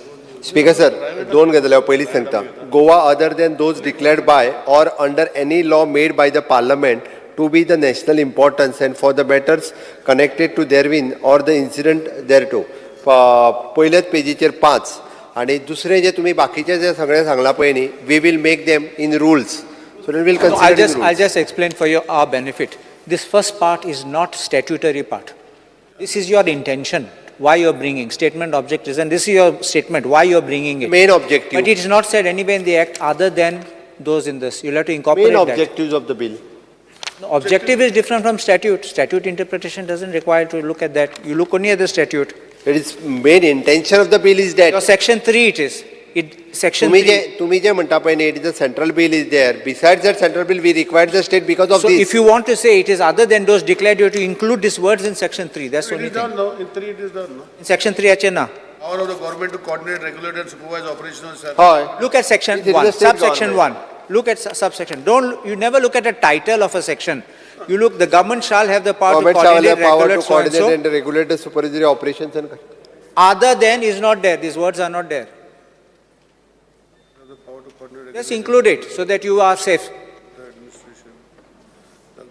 Speaker sir, दोन गजाली पयलीच सांगता. Goa other than those declared by or under any law made by the parliament to be the national importance and for the matters connected to therewith or the incident thereto. पहिल्याच पेजीचेर 5 आणि दुसरे जे तुम्ही बाकीचे जे सगळे सांगला पळय न्ही, we will make them in rules. So we will consider I'll just explain for our benefit. This first part is not statutory part. This is your intention, why you're bringing statement, objectives, and this is your statement, why you're bringing it. Main objective. But it is not said anywhere in the act other than those in this. You'll have to incorporate main that. objectives of the bill. No, objective is different from statute. Statute interpretation doesn't require to look at that. You look only at the statute. It is main intention of the bill is that. Your section 3 it is. Section 3. तुम्ही जे म्हणता पळय न्ही, it is a central bill is there. Besides that central bill, we require the state because of so this. if you want to say it is other than those declared, you have to include these words in section 3. That's the only thing. In 3 it is done, no? In section 3, achena. Power of the government to coordinate, regulate and supervise operations. Look at section 1, subsection 1. Look at subsection. You never look at a title of a section. You look, the government shall have the power to coordinate, regulate, and regulate the supervisory operations and other than is not there. These words are not there. Just include it so that you are safe.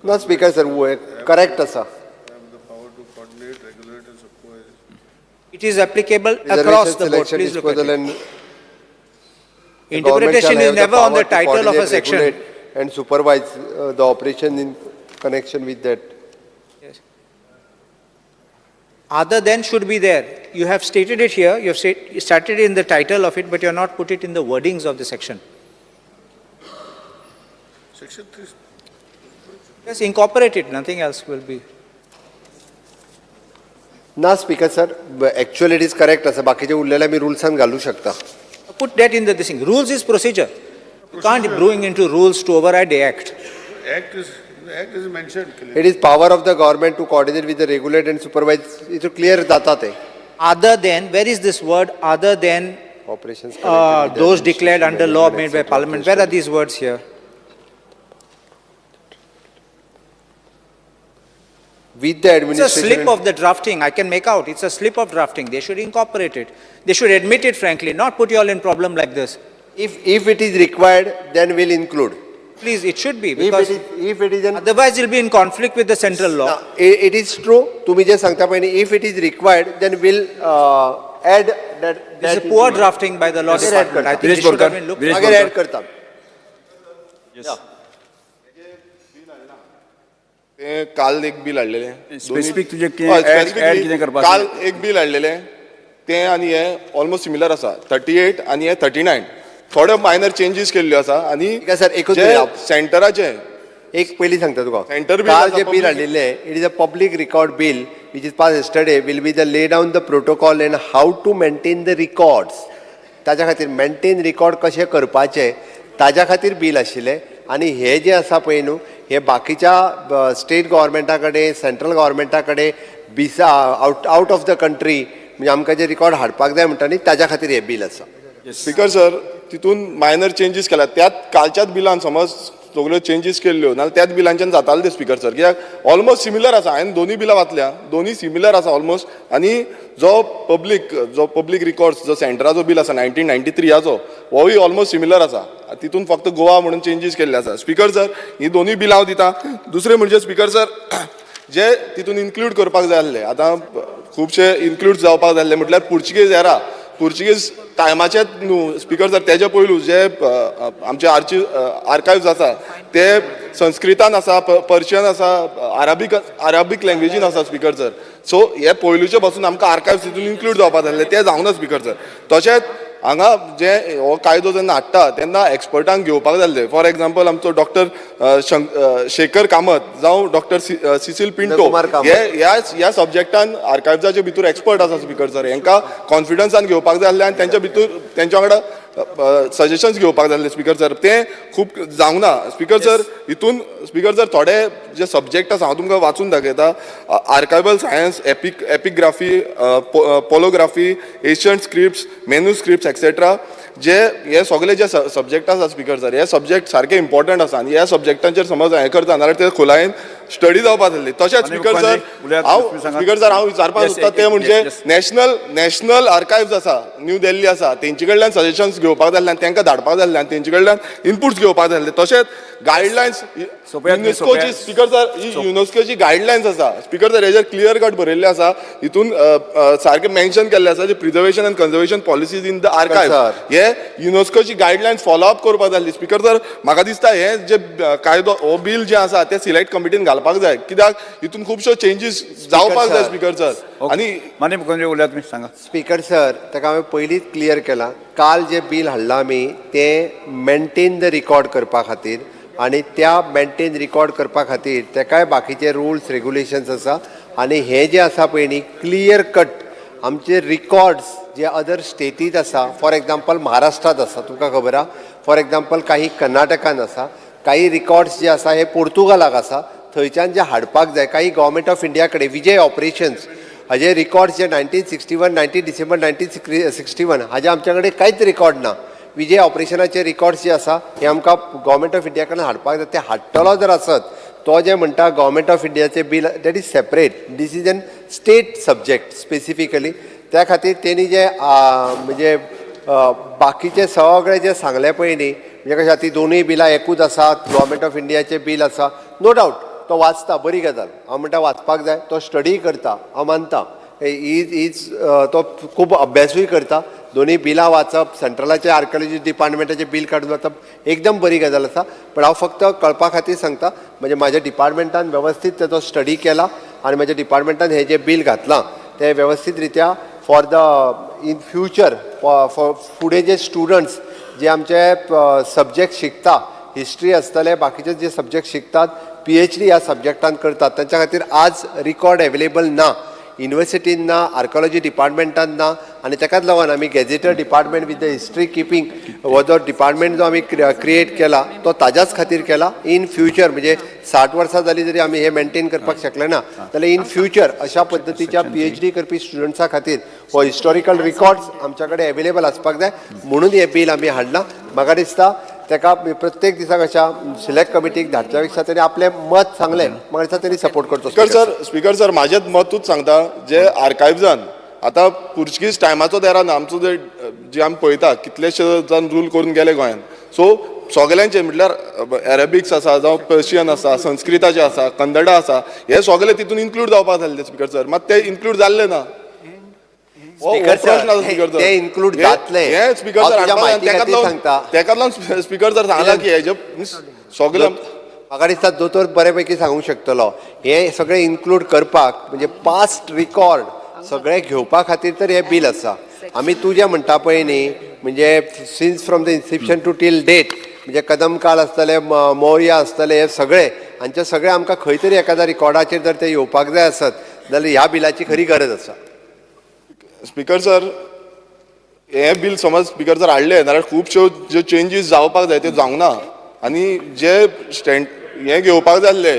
No, Speaker sir, correct sir. It is applicable across the board. Please look at it. Interpretation shall is have the never on the power to title of a coordinate, section. regulate, and supervise the operation in connection with that. Other than should be there. You have stated it here, you have started in the title of it, but you have not put it in the wordings of the section. Section 3. Just incorporate it, nothing else will be. ना speaker sir, actually it is correct असं बाकीचे उरलेले आम्ही रुल्सान घालू शकता. Put that in the this thing. Rules is procedure. You can't bring into rules to override the act. Act is mentioned clearly. It is power of the government to coordinate with the regulate and supervise. It's clear जाता ते. Other than, where is this word, other than Operations those declared under law made by parliament? Where are these words here? With the It's a administration. slip of the drafting, I can make out. It's a slip of drafting. They should incorporate it. They should admit it frankly, not put you all in problem like this. If it is required, then we'll include. Please, it should be, If because it is an, otherwise it will be in conflict with the central law. it is true. तुम्ही जे सांगता पहिले, if it is required, then we'll add that. This is a poor drafting by the law department. I think it should have been looked at. अगर add करता. ते काल एक bill हाडलेले specific तुझे काल एक बिल हाडलेले ते आनी हे ऑलमोस्ट सिमिलर आसा 38 आनी हे 39 थोडे मायनर चेंजीस केल्ल्यो आसा आनी सर एकूच सेंटराचे एक पयली सांगता तुका Center bill काल as a जे बिल public- हाडलेले it is a public record bill which is pass yesterday will be the lay down the protocol and how to maintain the records. ताज्या खातीर मेंटेन रिकॉर्ड कशें करपाचे ताज्या खातीर bill आशिल्लें आनी हे जे आसा पळय न्हू हे बाकीच्या स्टेट गव्हर्मेंटा कडेन सेंट्रल गव्हर्मेंटा कडेन बिसा आउट ऑफ द कंट्री म्हणजे आमकां जे रिकॉर्ड हाडपाक जाय म्हणटा न्ही ताज्या खातीर हे बिल आसा. स्पीकर सर तितून मायनर चेंजीस केल्यात त्यात कालच्याच बिलान समज सगळ्यो चेंजीस केल्ल्यो नाल्यार त्याच बिलांच्यान जाताले ते स्पीकर सर कित्याक ऑलमोस्ट सिमिलर आसा हांवें दोनी बिलां वाचल्या दोनी सिमिलर आसा ऑलमोस्ट आनी जो पब्लीक रिकॉर्ड्स जो सेंटराचो बिल आसा 1993 होय ऑलमोस्ट सिमिलर आसा तितून फक्त गोवा म्हणून चेंजीस केल्ले आसा. स्पीकर सर ही दोनी बिलां हांव दिता. दुसरें म्हणजे स्पीकर सर जे तितून इन्क्लूड करपाक जाय आसले आतां खुबशे इन्क्लूड जावपाक जाय आसले म्हटल्यार पुर्चुगीज टायमाचेच न्हू स्पीकर सर तेजे पयलू जे आमचे आर्कायव्ज आसा ते संस्कृतान आसा पर्शियन आसा अराबीक लँग्वेजीन आसा स्पीकर सर. सो हे पयलूचे पासून आमकां आर्कायव्ज तितून इन्क्लूड जावपाक जाय आसले ते जावना स्पीकर सर. तशेंच हांगा जे हो कायदो जेन्ना हाडटा तेन्ना एक्सपर्टांक घेवपाक जाय आसले. फॉर एग्जाम्पल आमचो डॉक्टर शेखर कामत जावं डॉक्टर सिसील पिंटो ह्या सब्जेक्टान आर्कायव्जाचे भितर एक्सपर्ट आसा स्पीकर सर. हांकां कॉन्फिडन्सान घेवपाक जाय आसलें आनी तेंच्या वांगडा सजेशन्स घेवपाक जाय आसले स्पीकर सर. ते खूब जावना स्पीकर सर. हितून स्पीकर सर थोडे जे सब्जेक्ट आसा हांव तुमकां वाचून दाखयता. Archival science epigraphy palaeography ancient scripts manuscripts etcetera जे हे सगळे जे सब्जेक्ट आसा स्पीकर सर हे सब्जेक्ट सारके इम्पॉर्टंट आसा आनी ह्या सब्जेक्टांचेर समज हें करता नाल्यार ते खोलायेन स्टडी जावपाक जाल्ली. तशेंच स्पीकर सर हांव विचारपाक सोदता ते म्हणजे नॅशनल आर्कायव्ज आसा न्यू दिल्ली आसा तेंचे कडल्यान सजेशन्स घेवपाक जाय आसले तांकां धाडपाक जाय आसलें आनी तेंचे कडल्यान इनपुट्स घेवपाक जाय आसले. तशेंच गायडलायन्स युनेस्कोची स्पीकर सर ही युनेस्कोची गायडलायन्स आसा स्पीकर सर हेजेर क्लियर कट बरयल्ले आसा. हितून सारके मेन्शन केल्ले आसा जे preservation and conservation policies in the archives हे युनेस्कोची गायडलायन्स फॉलो अप करपाक जाय. स्पीकर सर म्हाका दिसता हे जे कायदो हो बिल जे आसा ते सिलेक्ट कमिटीन घालपाक जाय कित्याक हितून खुबश्यो चेंजीस जावपाक जाय स्पीकर सर. आनी मान्य मुख्यमंत्री उलयात तुम्ही सांगा. स्पीकर सर ताका हांवें पयलींच क्लियर केलां काल जे बिल हाडलां आमी ते मेंटेन द रिकॉर्ड करपा खातीर आनी त्या मेंटेन रिकॉर्ड करपा खातीर तेकाय बाकीचे रुल्स रेगुलेशन्स आसा आनी हे जे आसा पळय न्ही क्लियर कट आमचे रिकॉर्ड्स जे अदर स्टेटीत आसा फॉर एग्जाम्पल महाराष्ट्रात आसा तुमकां खबर आहा फॉर एग्जाम्पल काही कर्नाटकान आसा काही रिकॉर्ड्स जे आसा हे पोर्तुगालाक आसा थंयच्यान जे हाडपाक जाय काही गव्हर्मेंट ऑफ इंडिया कडेन विजय ऑपरेशन्स हाजे रिकॉर्ड्स जे 19 डिसेंबर 1961 हाजे आमच्या कडेन कांयच रिकॉर्ड ना. विजय ऑपरेशनाचे रिकॉर्ड्स जे आसा हे आमकां गव्हर्मेंट ऑफ इंडिया कडल्यान हाडपाक जाय. ते हाडटलो जर आसत तो जे म्हणटा गव्हर्मेंट ऑफ इंडियाचे bill that is separate this is an state subject specifically त्या खातीर तेणी जे म्हणजे बाकीचे सगळे जे सांगले पळय न्ही म्हणजे कशें ती दोनूय बिलां एकूच आसात गव्हर्मेंट ऑफ इंडियाचे बिल आसा नो डावट तो वाचता बरी गजाल हांव म्हणटा वाचपाक जाय तो स्टडी करता हांव मानता तो खूब अभ्यासूय करता दोन्ही बिलां वाचप, सेंट्रलाचे आर्किओलॉजी डिपार्टमेंटाचे बील काडून वाचप एकदम बरी गजाल आसा. पण हांव फक्त कळपा खातीर सांगता, म्हणजे म्हाज्या डिपार्टमेंटान वेवस्थीत तेजो स्टडी केला आनी म्हाज्या डिपार्टमेंटान हें जें बील घातलां तें वेवस्थीत रित्या for the in future for फुडें जे स्टुडंट्स जे आमचे सब्जेक्ट शिकता, हिस्ट्री आसतले, बाकीचे जे सब्जेक्ट शिकतात, PhD ह्या सब्जेक्टान करतात, तांच्या खातीर आज रिकॉर्ड अवेलेबल ना, युनिवर्सिटीन ना, आर्किओलॉजी डिपार्टमेंटान ना. आनी ताकाच लागून आमी gazetteer department with the history keeping हो जो डिपार्टमेंट जो आमी क्रिएट केला तो ताज्याच खातीर केला. इन फ्युचर म्हणजे 60 वर्सां जाली जरी आमी हे मेंटेन करपाक शकले ना, जाल्यार इन फ्युचर अशा पद्दतीच्या PhD करपी स्टुडंट्सां खातीर हो हिस्टॉरिकल रिकॉर्ड्स आमच्या कडेन अवेलेबल आसपाक जाय म्हणून हे बील आमी हाडला. म्हाका दिसता ताका प्रत्येक दिसाक अशा सिलेक्ट कमिटीक धाडच्या पेक्षा तरी आपलें मत सांगलें, म्हाका दिसता तरी सपोर्ट करचो. स्पीकर सर माझें मतूच सांगता, जे आर्कायव्जान आतां पुर्चुगीज टायमाचो तेरा ना, आमचो जे आमी पळयता कितलेशे जाण रूल करून गेले गोंयांत. सो सगल्यांचे म्हटल्यार अरेबिक्स आसा जावं पर्शियन आसा, संस्कृताचे आसा, कन्नडा आसा, हे सगळे तितून इन्क्लूड जावपाक जाल्ले स्पीकर सर. मात ते इन्क्लूड जाल्ले ना. ते इन्क्लूड जातले हे स्पीकर सर तेका लागून स्पीकर सर सांगला की हेजे सगळे म्हाका दिसता दोतोर बऱ्यापैकी सांगूंक शकतलो. हे सगळें इन्क्लूड करपाक म्हणजे पास्ट रिकॉर्ड सगळे घेवपा खातीर तर हे बील आसा. आमी तूं जें म्हणटा पळय न्ही, म्हणजे since from the inception to till date, म्हणजे कदम काळ आसतले, मौर्य आसतले, हे सगळे हांचे सगळे आमकां खंय तरी एखाद्या रिकॉर्डाचेर जर ते येवपाक जाय आसत जाल्यार ह्या बिलाची खरी गरज आसा. स्पीकर सर हे बील समज स्पीकर सर हाडले नाल्यार खुबश्यो ज्यो चेंजीस जावपाक जाय त्यो जावंक ना. आनी जे हे घेवपाक जाल्ले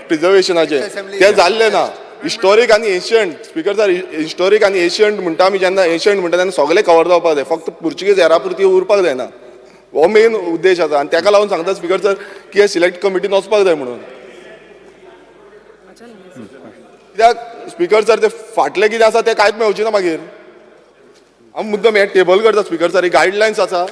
प्रिजर्वेशनाचे ते जाल्ले ना. हिस्टॉरीक आनी एशियंट स्पीकर सर, हिस्टॉरीक आनी एशियंट म्हणटा आमी जेन्ना एशियंट म्हणटा तेन्ना सगळे कवर जावपाक जाय, फक्त पुर्चुगीज एरा पुरती उरपाक जायना. हो मेन उद्देश आसा. आनी ताका लागून सांगता स्पीकर सर की हे सिलेक्ट कमिटीन वचपाक जाय म्हणून. कित्याक स्पीकर सर ते फाटले कितें आसा ते कांयच मेळची ना मागीर. हांव मुद्दम हे टेबल करता स्पीकर सर. ही गायडलायन्स आसा,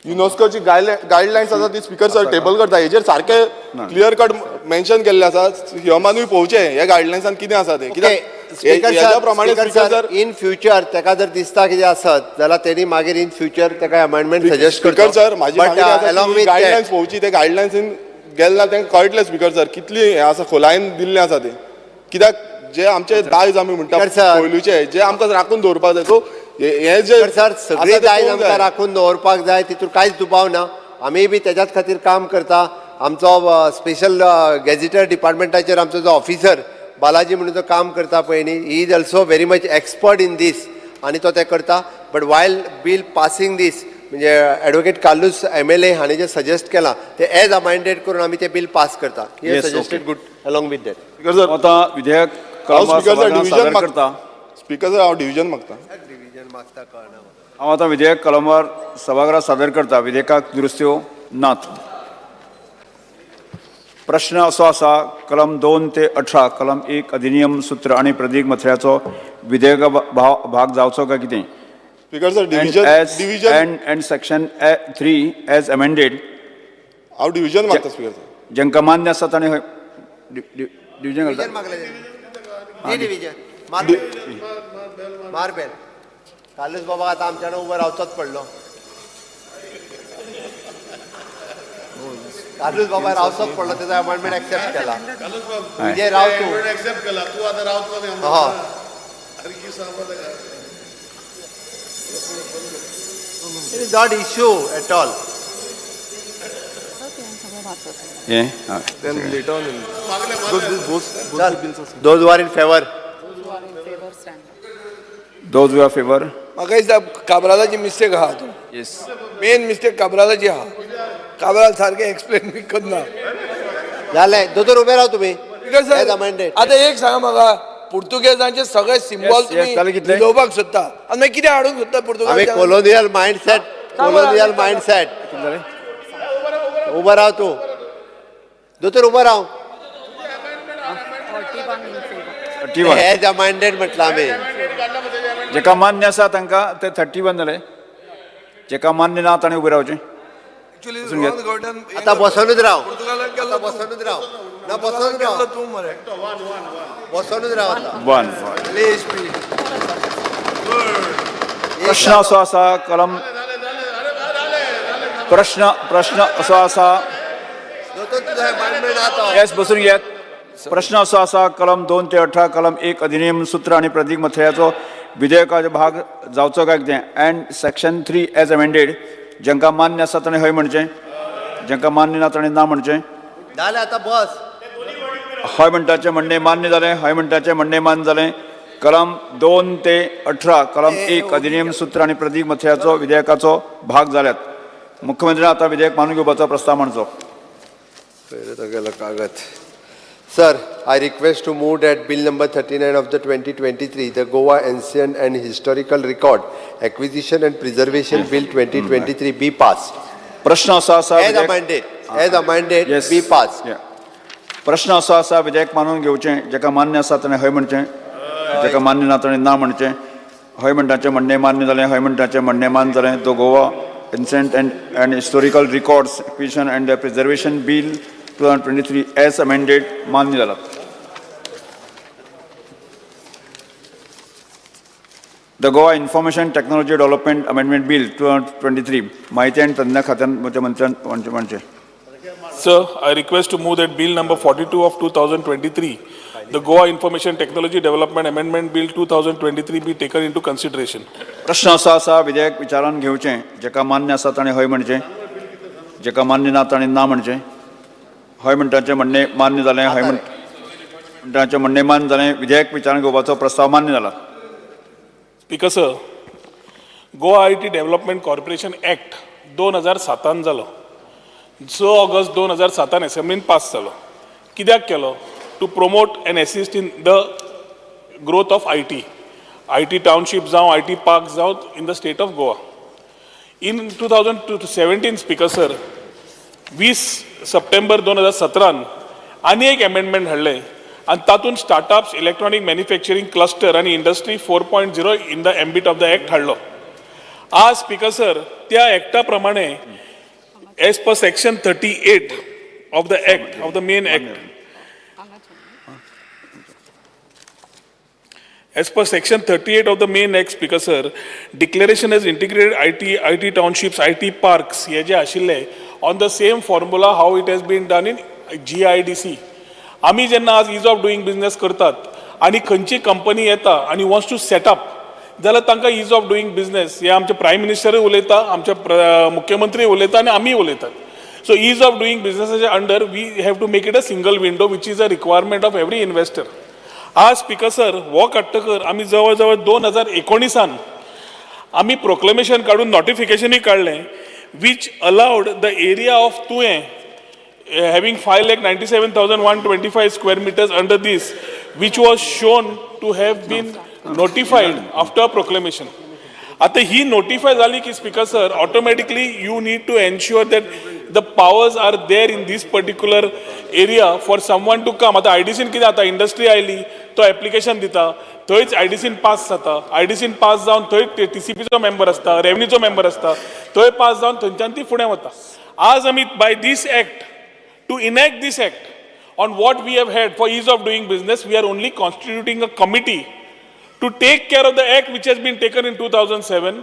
युनेस्कोची गायडलायन्स आसा ती स्पीकर सर टेबल करता. हेजेर सारखे क्लियर कट मेन्शन केल्ले आसा. ह्युमनूय पळोवचे हे गायडलायन्सान कितें आसा ते. कित्याक प्रमाणे स्पीकर सर इन फ्युचर ताका जर दिसता कितें आसत जाल्यार तेणी मागीर इन फ्युचर ताका अमेंडमेंट सजेस्ट करता. स्पीकर सर म्हाजी गायडलायन्स पळोवची, ते गायडलायन्सीन गेल्या तांकां कळटलें स्पीकर सर कितली हें आसा, खोलायेन दिल्लें आसा ते. कित्याक जे आमचे दायज आमी म्हणटा पयलुचे जे आमकां राखून दवरपाक जाय. सो हे जे सर सगळी दायज आमकां राखून दवरपाक जाय, तितून कांयच दुबाव ना. आमी बी तेज्याच खातीर काम करता. आमचो स्पेशल गॅजेटर डिपार्टमेंटाचेर आमचो जो ऑफिसर बालाजी म्हणून जो काम करता पळय न्ही, he is also very much expert in this आनी तो ते करता. But while bill passing this म्हणजे ॲडवोकेट कार्लूस MLA हांणी जे सजेस्ट केलां ते एज अमेंडेड करून आमी ते बील पास करता. He suggested good along with that. Speaker sir आता विधेयक सादर करता. स्पीकर सर हांव डिव्हिजन मागता. हांव आतां विधेयक कलमार सभागृहात सादर करता. विधेयकाक दुरुस्त्यो नात. प्रश्न असो आसा, कलम 2 ते 18 कलम 1 अधिनियम सूत्र आनी प्रतीक मथळ्याचो विधेयक भाग जावचो काय कितें? Speaker sir division and section 3 as amended. हांव डिव्हिजन मागता स्पीकर सर. जेंका मान्य आसा ताणें डिव्हिजन घालता. मार बेल कार्लूस बाबा आतां आमच्यान उबो रावचोच पडलो. कार्लूस बाबा रावचोच पडलो, तेजो अमेंडमेंट एक्सेप्ट केला. विजय राव तूं एक्सेप्ट केला, तू आता रावतो It is not issue at all. Then later on Those who are in favor. Those who are favor. म्हाका दिसता काब्रालाची मिस्टेक आहा तो. Yes. मेन मिस्टेक काब्रालाची आहा. काब्राल सारकें एक्सप्लेन बी करना. जालें दोतोर उबे राव तुमी. As amended. आतां एक सांगा म्हाका, पुर्तुगेजांचे सगळे सिम्बॉल तुम्ही उलोवपाक सोदता आनी मागीर कितें हाडूंक सोदता पुर्तुगेज? Colonial mindset. उबो राव तूं. दोतोर उबो राव. एज अमेंडेड म्हटलां आमी. जेका मान्य आसा तांकां ते 31 जाले. जेका मान्य ना ताणें उबे रावचें. आतां बसोनूच राव. पुर्तुगालाक आतां बसोनूच राव. ना बसोनूच राव. तूं मरे बसोनूच राव आतां. One. एक प्रश्न असो आसा कलम प्रश्न असो आसा येस बसून घेयात. प्रश्न असो आसा कलम 2 ते 18 कलम 1 अधिनियम सूत्र आणि प्रतीक मथळ्याचो विधेयकाचो भाग जावचो काय कितें अँड सेक्शन 3 एज अमेंडेड जांकां मान्य आसा ताणें हय म्हणचें, जांकां मान्य ना ताणें ना म्हणचें. जालें आतां बस. हय म्हणटाचें म्हणणें मान्य जालें, हय म्हणटाचें म्हणणें मान्य जालें. कलम 2 ते 18 कलम 1 अधिनियम सूत्र आणि प्रतीक मथळ्याचो विधेयकाचो भाग जाल्यात. मुख्यमंत्र्यान आता विधेयक मानून घेवपाचो प्रस्ताव मांडचो. Sir, I request to move that Bill number 39 of the 2023, the Goa Ancient and Historical Record Acquisition and Preservation Bill 2023 be passed. प्रश्न असो आसा As amended, be passed. प्रश्न असो आसा विधेयक मानून घेवचें, जाका मान्य आसा ताणें हय म्हणचें, जाका मान्य ना ताणें ना म्हणचें. हय म्हणटाचें म्हणणें मान्य जालें, हय म्हणटाचें म्हणणें मान्य जालें. The Goa ancient and Historical Records Acquisition and Preservation Bill 2023 as amended मान्य जाला. The Goa information technology development amendment bill 2023 माहिती आणि तंत्रज्ञान खात्याच्या मंत्र्यान म्हणचे. Sir, I request to move that Bill number 42 of 2023, the Goa Information Technology Development Amendment Bill 2023 be taken into consideration. प्रश्न असो आसा विधेयक विचारान घेवचें, जाका मान्य आसा ताणें हय म्हणचें, जाका मान्य ना ताणें ना म्हणचें. हय म्हणटाचें म्हणणें मान्य जालें, हय म्हणटाचें म्हणणें मान्य जालें. विधेयक विचारान घेवपाचो प्रस्ताव मान्य जाला. Speaker sir, Goa IT Development Corporation Act 2007 जालो. 6 ऑगस्ट 2007 असेंब्लीन पास जालो. कित्याक केलो? To promote and assist in the growth of IT township जावं IT पार्क जावं in the state of Goa. In 2017 speaker sir 20 September 2017 आनी एक अमेंडमेंट हाडले आनी तातूंत स्टार्टअप्स इलेक्ट्रॉनिक मॅन्युफॅक्चरिंग क्लस्टर आनी industry 4.0 in the ambit of the act हाडलो. आज स्पीकर सर त्या एक्टा प्रमाणे as per section 38 of the act, of the main act, as per section 38 of the main act, Speaker sir, declaration as integrated IT townships, IT parks, हे जे आशिल्ले on the same formula how it has been done in GIDC. आमी जेन्ना आज ease of doing business करतात आनी खंयची company येता आनी wants to set up, जाल्यार तांकां इज ऑफ डुईंग बिझनेस हे आमचे प्रायम मिनिस्टरूय उलयता, आमचे मुख्यमंत्री उलयता आनी आमी उलयतात. सो इज ऑफ डुईंग बिझनेसाच्या under we have to make it a single window which is a requirement of every investor. आज स्पीकर सर हो काडटकर आमी जवळ जवळ 2019 आमी प्रोक्लेमेशन काडून नोटिफिकेशनूय काडलें which allowed the area of तुवें having 5,97,125 square meters under this, which was shown to have been notified after proclamation. आता ही notify झाली की speaker sir automatically you need to ensure that the powers are there in this particular area for someone to come. आता IDCन कितें जाता, industry oily तो application दिता, थंयच IDCन pass जाता, IDCन पास जावन थंय TCPचो मेंबर आसता, रेवन्यूचो मेंबर आसता, थंय पास जावन थंयच्यान ती फुडें वता. आज आमी by this act, to enact this act on what we have had for ease of doing business, we are only constituting a committee to take care of the act which has been taken in 2007.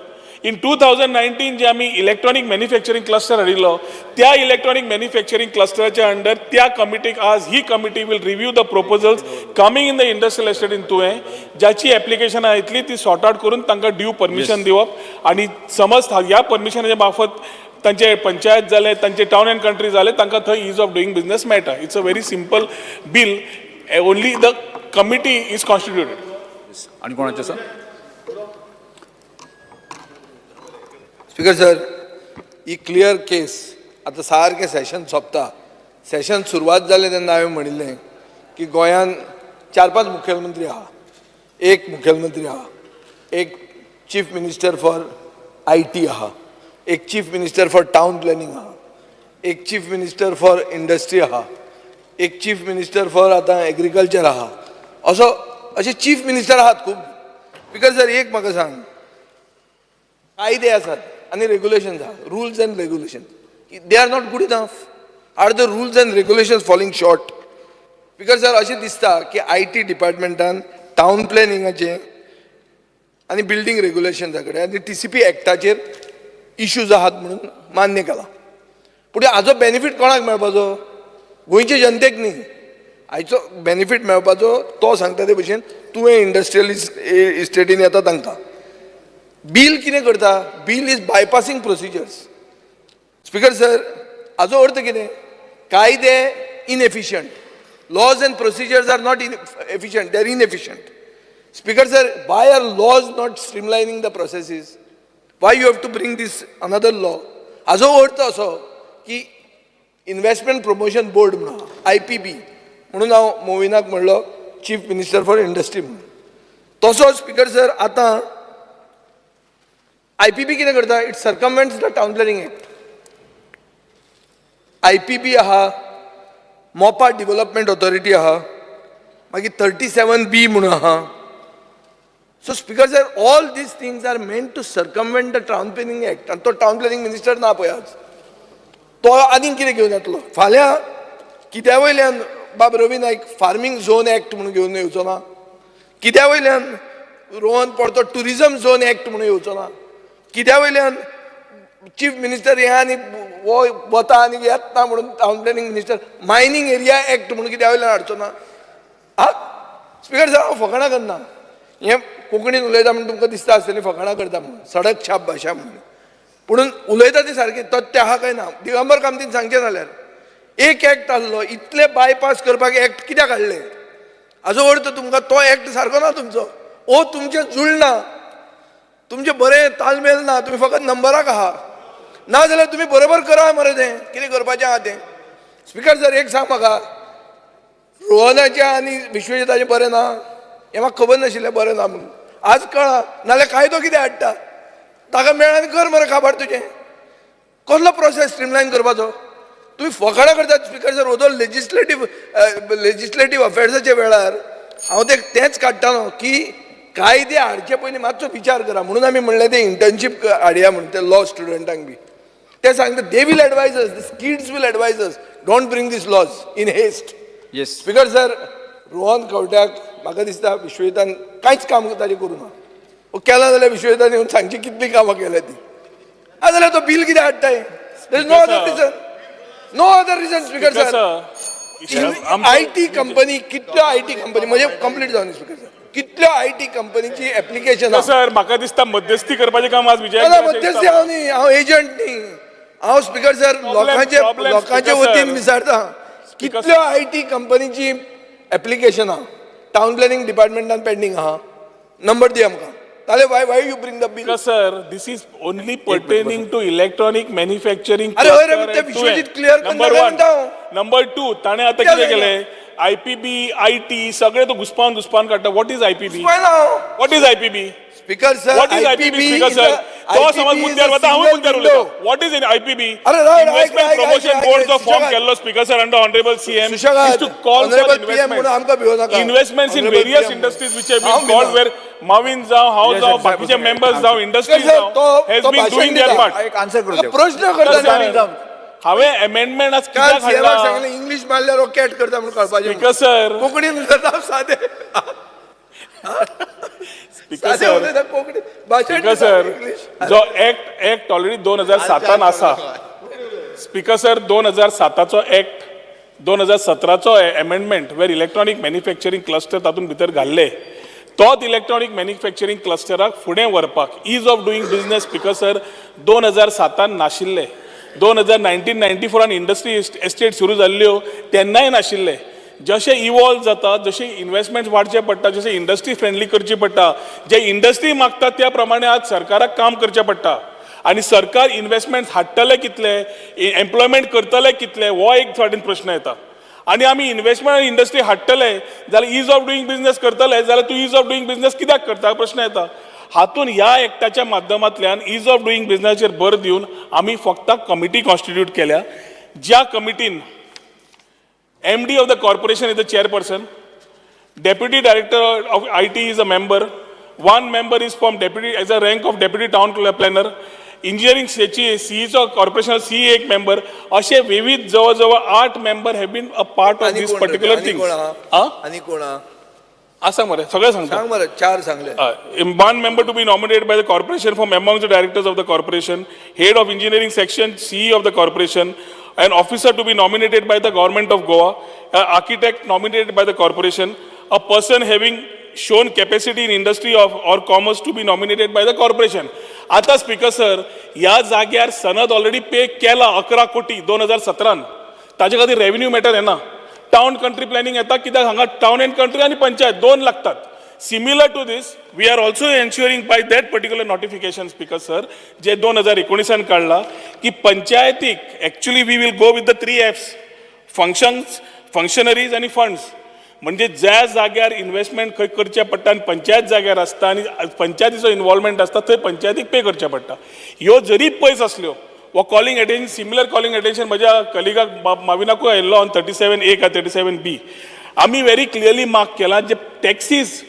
In 2019 जे आमी electronic manufacturing cluster हाडिल्लो त्या electronic manufacturing क्लस्टराच्या under त्या कमिटीक आज ही committee will review the proposals coming in the industrial estate in तुवें, ज्याची एप्लिकेशनां येतली ती सॉर्ट आउट करून तांकां ड्यू परमिशन दिवप आणि समज ह्या परमिशनाच्या मार्फत तांचे पंचायत जाले, तांचे टाउन अँड कंट्री जाले, तांकां थंय इज ऑफ डुईंग बिझनेस मेळटा. It's a very simple bill, only the committee is constituted. आणि कोणाचे सर? स्पीकर सर ही क्लियर केस. आता सारकें सेशन सोंपता, सेशन सुरवात जालें तेन्ना हांवें म्हणिल्लें की गोंयान 4-5 मुखेलमंत्री आहा, एक मुखेलमंत्री आहा, एक चीफ मिनिस्टर फॉर IT आहा, एक chief minister for town planning आहा, एक चीफ मिनिस्टर फॉर इंडस्ट्री आहा, एक चीफ मिनिस्टर फॉर आतां एग्रीकल्चर आहा. अशे चीफ मिनिस्टर आहात खूब. स्पीकर सर एक म्हाका सांग, कायदे आसात आनी रेग्युलेशन्स आहा, rules and regulation, they are not good enough. Are the rules and regulations falling short? Speaker sir अशें दिसता की IT डिपार्टमेंटान टाउन प्लॅनिंगाचें आनी बिल्डींग रेग्युलेशन्सा कडेन आनी TCP एक्टाचेर इश्यूज आहात म्हणून मान्य केला. पूण हाजो बेनिफीट कोणाक मेळपाचो? गोंयचे जनतेक न्ही. हाचो बेनिफीट मेळपाचो तो सांगता ते भशेन तुवें इंडस्ट्रियल इस्टेटीन येता तांकां. बील कितें करता? Bill is bypassing procedures. Speaker sir, हाजो अर्थ कितें? कायदे inefficient. Laws and procedures are not efficient, they are inefficient. Speaker sir, why are laws not streamlining the processes? Why you have to bring this another law? हाजो अर्थ असो की investment promotion board म्हणून IPB म्हणून हांव मोविनाक म्हणलो chief minister for industry म्हणून. तसो speaker sir आतां IPB कितें करता? It circumvents the town planning act. IPB आहा, मोपा डेव्हलपमेंट ऑथॉरिटी आहा, मागीर 37B म्हणून आहा. So speaker sir, all these things are meant to circumvent the town planning act. आनी तो टावन प्लॅनिंग मिनिस्टर ना पळय आज. तो आनीक कितें घेवन येतलो? फाल्यां कित्या वयल्यान बाब Ravi Naik farming zone act म्हणून घेवन येवचो ना? कित्या वयल्यान रोहन परतो टुरिजम झोन एक्ट म्हणून येवचो ना? कित्या वयल्यान चीफ मिनिस्टर हे आनी वो वता आनी येत ना म्हणून town planning minister mining area act म्हणून कित्या वयल्यान हाडचो ना? स्पीकर सर, हांव फकाणां करना. हें कोंकणीन उलयता म्हणून तुमकां दिसता आसतलें फकाणां करता म्हणून, सडक छाप भाशा म्हणून. पुणून उलयता ती सारकी तथ्य आहा काय ना? दिगंबर कामतीन सांगचें जाल्यार एक एक्ट आहलो, इतले बायपास करपाक एक्ट कित्याक हाडले? हाजो अर्थ तुमकां तो एक्ट सारको ना तुमचो. ओ तुमचें जुळना, तुमचें बरें तालमेल ना, तुमी फकत नंबराक आहा. ना जाल्यार तुमी बरोबर करा मरे तें कितें करपाचें आहा तें. स्पीकर सर, एक सांग म्हाका, रोहनाचें आनी विश्वजिताचें बरें ना? हें म्हाका खबर नाशिल्लें बरें ना म्हणून. आज कळ्ळा. नाल्यार कायदो कितें हाडटा? ताका मेळ आनी कर मरे काबार तुजें. कसलो प्रोसेस स्ट्रीमलायन करपाचो? तुम्ही फकाणां करतात स्पीकर सर. ओदो लेजिस्लेटीव अफेर्साच्या वेळार हांव तेंच काडटालो की कायदे हाडचे पयलीं मातसो विचार करा म्हणून आमी म्हणलें तें इंटर्नशीप हाडया म्हणून ते लॉ स्टुडंटांक बी. ते सांगता they will advise us, this kids will advise us, don't bring these laws in haste. Yes speaker sir, Rohan खंवट्याक म्हाका दिसता विश्वजितान कांयच काम ताजें करूं ना. केला जाल्यार विश्वजितान येवन सांगची कितलीं कामां केल्या ती. जाल्यार तो बील कितें हाडटा? There is no other reason. No other reason speaker sir. IT company, कितल्यो IT कंपनी म्हणजे कंप्लीट जावन स्पीकर सर, कितल्यो IT कंपनीची एप्लिकेशन सर म्हाका दिसता मध्यस्थी करपाचें काम आज विजय. मध्यस्थी हांव न्ही, हांव एजंट न्ही. हांव स्पीकर सर लोकांचे वतीन विचारता कितल्यो IT कंपनीची एप्लिकेशनां टावन प्लॅनिंग डिपार्टमेंटान पेंडींग आहा. नंबर दी आमकां. Why you bring the bill? Sir, this is only pertaining to electronic manufacturing. Number one. Number two, ताणे आता कितें केलें? IPB, IT सगळे तो घुसपावन काडटा. What is IPB? What is IPB? Speaker sir, what is IPB? Speaker sir, तो समज मुद्द्यार वता हांव मुद्द्यार उलयता. What is IPB? Investment Promotion Board जो फॉर्म केल्लो speaker sir under honourable CM is to call for investments in various industries which have been called where Mavin जाव, हांव जाव, बाकीचे मेंबर्स जाव, इंडस्ट्रीज जाव has been doing their part. एक answer करू. प्रश्न करता हांवें अमेंडमेंट आज कित्याक हाडला? सांगलें इंग्लीश मारल्यार कॅट करता म्हणून कळपाचें. स्पीकर सर, कोंकणीन उलयता सादें. स्पीकर सर, जो एक्ट ऑलरेडी 2007 आसा. स्पीकर सर, 2007चो एक्ट 2017चो अमेंडमेंट वेर इलेक्ट्रॉनिक मॅन्युफॅक्चरिंग क्लस्टर तातूंत भितर घाल्ले. तोच इलेक्ट्रॉनिक मॅन्युफॅक्चरिंग क्लस्टराक फुडें व्हरपाक ease of doing business speaker sir 2007 नाशिल्ले. 1994 इंडस्ट्री एस्टेट सुरू जाल्ल्यो तेन्नाय नाशिल्ले. जशें इवॉल्व जाता, जशें इन्व्हेस्टमेंट वाडचे पडटा, जशें इंडस्ट्री फ्रेंडली करची पडटा, जे इंडस्ट्री मागता त्या प्रमाणे आज सरकाराक काम करचें पडटा. आनी सरकार इन्व्हेस्टमेंट हाडटले कितले, एम्प्लॉयमेंट करतले कितले, हो एक फावटीन प्रश्न येता. आनी आमी इन्व्हेस्टमेंट इंडस्ट्री हाडटले जाल्यार ईज ऑफ डुईंग बिझनेस करतले जाल्यार तूं ईज ऑफ डुईंग बिझनेस कित्याक करता प्रश्न येता. हातून ह्या एक्टाच्या माध्यमांतल्यान ईज ऑफ डुईंग बिझनेसाचेर भर दिवन आमी फक्त कमिटी कॉन्स्टिट्यूट केल्या. ज्या कमिटीन MD of the corporation is the chairperson, Deputy Director of IT is a member, one member is from deputy as a rank of Deputy Town Planner, Engineering CE's corporation CE एक member, असे विविध जवळ 8 member have been a part of this particular thing. आणि कोणा आसा मरे सगळे सांगता सांग मरे 4 सांगले. One member to be nominated by the corporation from among the directors of the corporation, head of engineering section, CE of the corporation, an officer to be nominated by the government of Goa, an architect nominated by the corporation, a person having shown capacity in industry or commerce to be nominated by the corporation. आता speaker sir ह्या जाग्यार सनद already पे केला 11 कोटी 2017 ताजे खातीर revenue matter येना. Town country planning येता कित्याक हांगा टाउन एंड कंट्री आनी पंचायत 2 लागतात. Similar to this, we are also ensuring by that particular notification, Speaker Sir, जे 2019 काढला की पंचायतीक actually we will go with the 3 Fs, functions, functionaries आणि funds. म्हणजे ज्या जाग्यार इन्व्हेस्टमेंट खंय करचे पडटा आनी पंचायत जाग्यार आसता आनी पंचायतीचो इन्वॉल्वमेंट आसता थंय पंचायतीक पे करचे पडटा. ह्यो जरी पयस आसल्यो वो calling attention similar calling attention म्हज्या कलिगाक माविनाकूय आयिल्लो ऑन 37A का 37B. आमी व्हेरी क्लियरली मार्क केला जे टॅक्सीस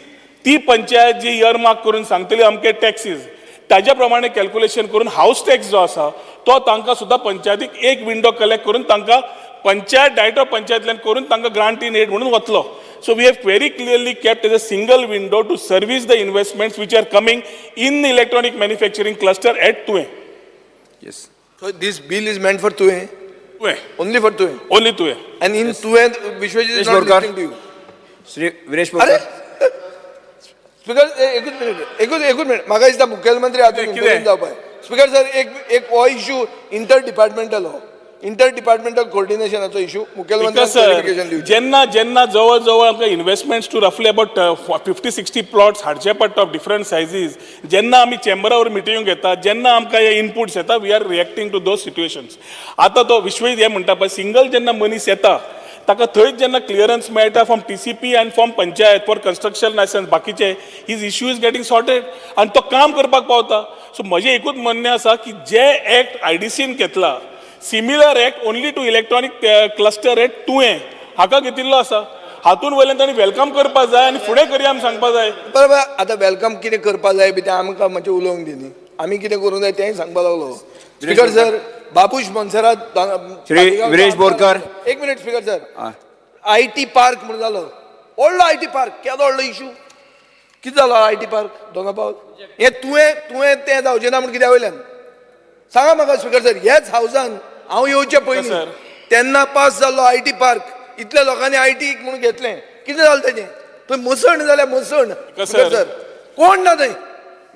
ती पंचायत जी इयर मार्क करून सांगतली अमके टॅक्सीस ताज्या प्रमाणे कॅल्क्युलेशन करून हाऊस टॅक्स जो आसा तो तांकां सुद्दां पंचायतीक एक विंडो कलेक्ट करून तांकां पंचायत डायरेक्ट ऑफ पंचायतल्यान करून तांकां ग्रांट इन एड म्हणून वतलो. So we have very clearly kept as a single window to service the investments which are coming in electronic manufacturing cluster at Tuem. Yes. So this bill is meant for Tuve? तुवें Only for Tuve? Only तुवें. And in Tuve, Vishwajit is not listening to you. Shri Viresh Borkar. Speaker एकूच minute म्हाका दिसता मुखेलमंत्री हातूंत interview जावपाक. Speaker sir एक हो इश्यू इंटर डिपार्टमेंटल कोऑर्डिनेशनाचो इश्यू मुखेलमंत्र्यांक क्लॅरिफिकेशन दिवचें. जेन्ना जवळ जवळ आमकां इन्व्हेस्टमेंट्स टू रफली अबाउट 50-60 प्लॉट्स हाडचे पडटा ऑफ डिफरंट सायझीस. जेन्ना आमी चेंबरावर मिटींग घेता जेन्ना आमकां हे इनपुट्स येता we are reacting to those situations. आतां तो विश्वजीत हे म्हणटा पळय सिंगल जेन्ना मनीस येता ताका थंयच जेन्ना क्लियरन्स मेळटा फ्रॉम TCP आनी from panchayat for construction licence बाकीचे his issue is getting sorted आनी तो काम करपाक पावता. सो म्हजें एकूच म्हणणें आसा की जे एक्ट IDCन घेतला similar act only to electronic cluster at Tuem हाका घेतिल्लो आसा. हातून वयल्यान तांणी वेलकम करपाक जाय आनी फुडें करया आमी सांगपाक जाय. बरोबर आतां वेलकम कितें करपाक जाय बी तें आमकां मातशें उलोवंक दी न्ही. आमी कितें करूंक जाय तेंय सांगपाक लागलो. Speaker sir Babush Monserrate Shri Viresh Borkar. एक minute speaker sir IT park म्हणून जालो व्हडलो IT पार्क केदो व्हडलो इशू कितें जालो IT पार्क दोना पावल हें तुवें तें जावचें ना म्हण कित्या वयल्यान सांगा म्हाका स्पीकर सर. ह्याच हावसान हांव येवचे पयलीं तेन्ना पास जाल्लो IT पार्क इतल्या लोकांनी IT म्हणून घेतलें कितें जालें तेजें थंय मसण जाल्यार मसण. स्पीकर सर कोण ना थंय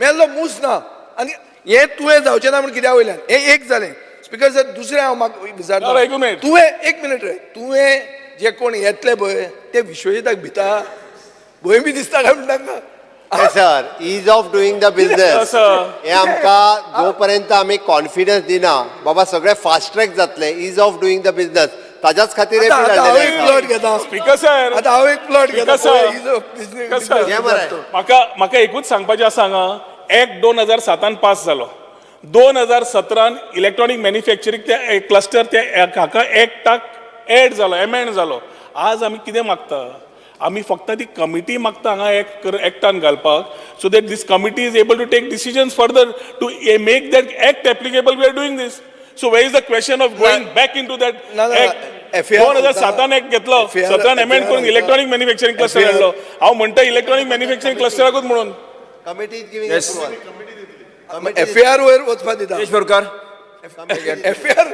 मेल्लो मूस ना आनी हें तुवें जावचें ना म्हण कित्या वयल्यान हें एक जालें. स्पीकर सर दुसरें हांव म्हाका विचारता तुवें एक मिनीट रे तुवें जे कोण येतले पळय ते विश्वजिताक भिता भंय बी दिसता काय म्हण तांकां. Sir ease of doing the business हे आमकां जोपर्यंत आमी कॉन्फिडन्स दिना बाबा सगळें फास्ट ट्रॅक जातलें ease of doing the business ताच्याच खातीर प्लॉट घेता. स्पीकर सर आतां हांव एक प्लॉट घेता. म्हाका एकूच सांगपाचें आसा हांगा एक्ट 2007 पास जालो 2017 इलेक्ट्रॉनिक मॅन्युफॅक्चरिंग ते क्लस्टर ते हाका एक्टाक एड जालो एमेंड जालो. आज आमी कितें मागता आमी फक्त ती कमिटी मागता हांगा एक्टान घालपाक so that this committee is able to take decisions further to make that act applicable. We are doing this. So where is the question of going back in to that act 2007 act घेतलो 17 amend करून electronic manufacturing cluster हाडलो. हांव म्हणटा electronic manufacturing क्लस्टराकूच म्हणून FAR वयर वचपाक दिता. Viresh Borkar. FAR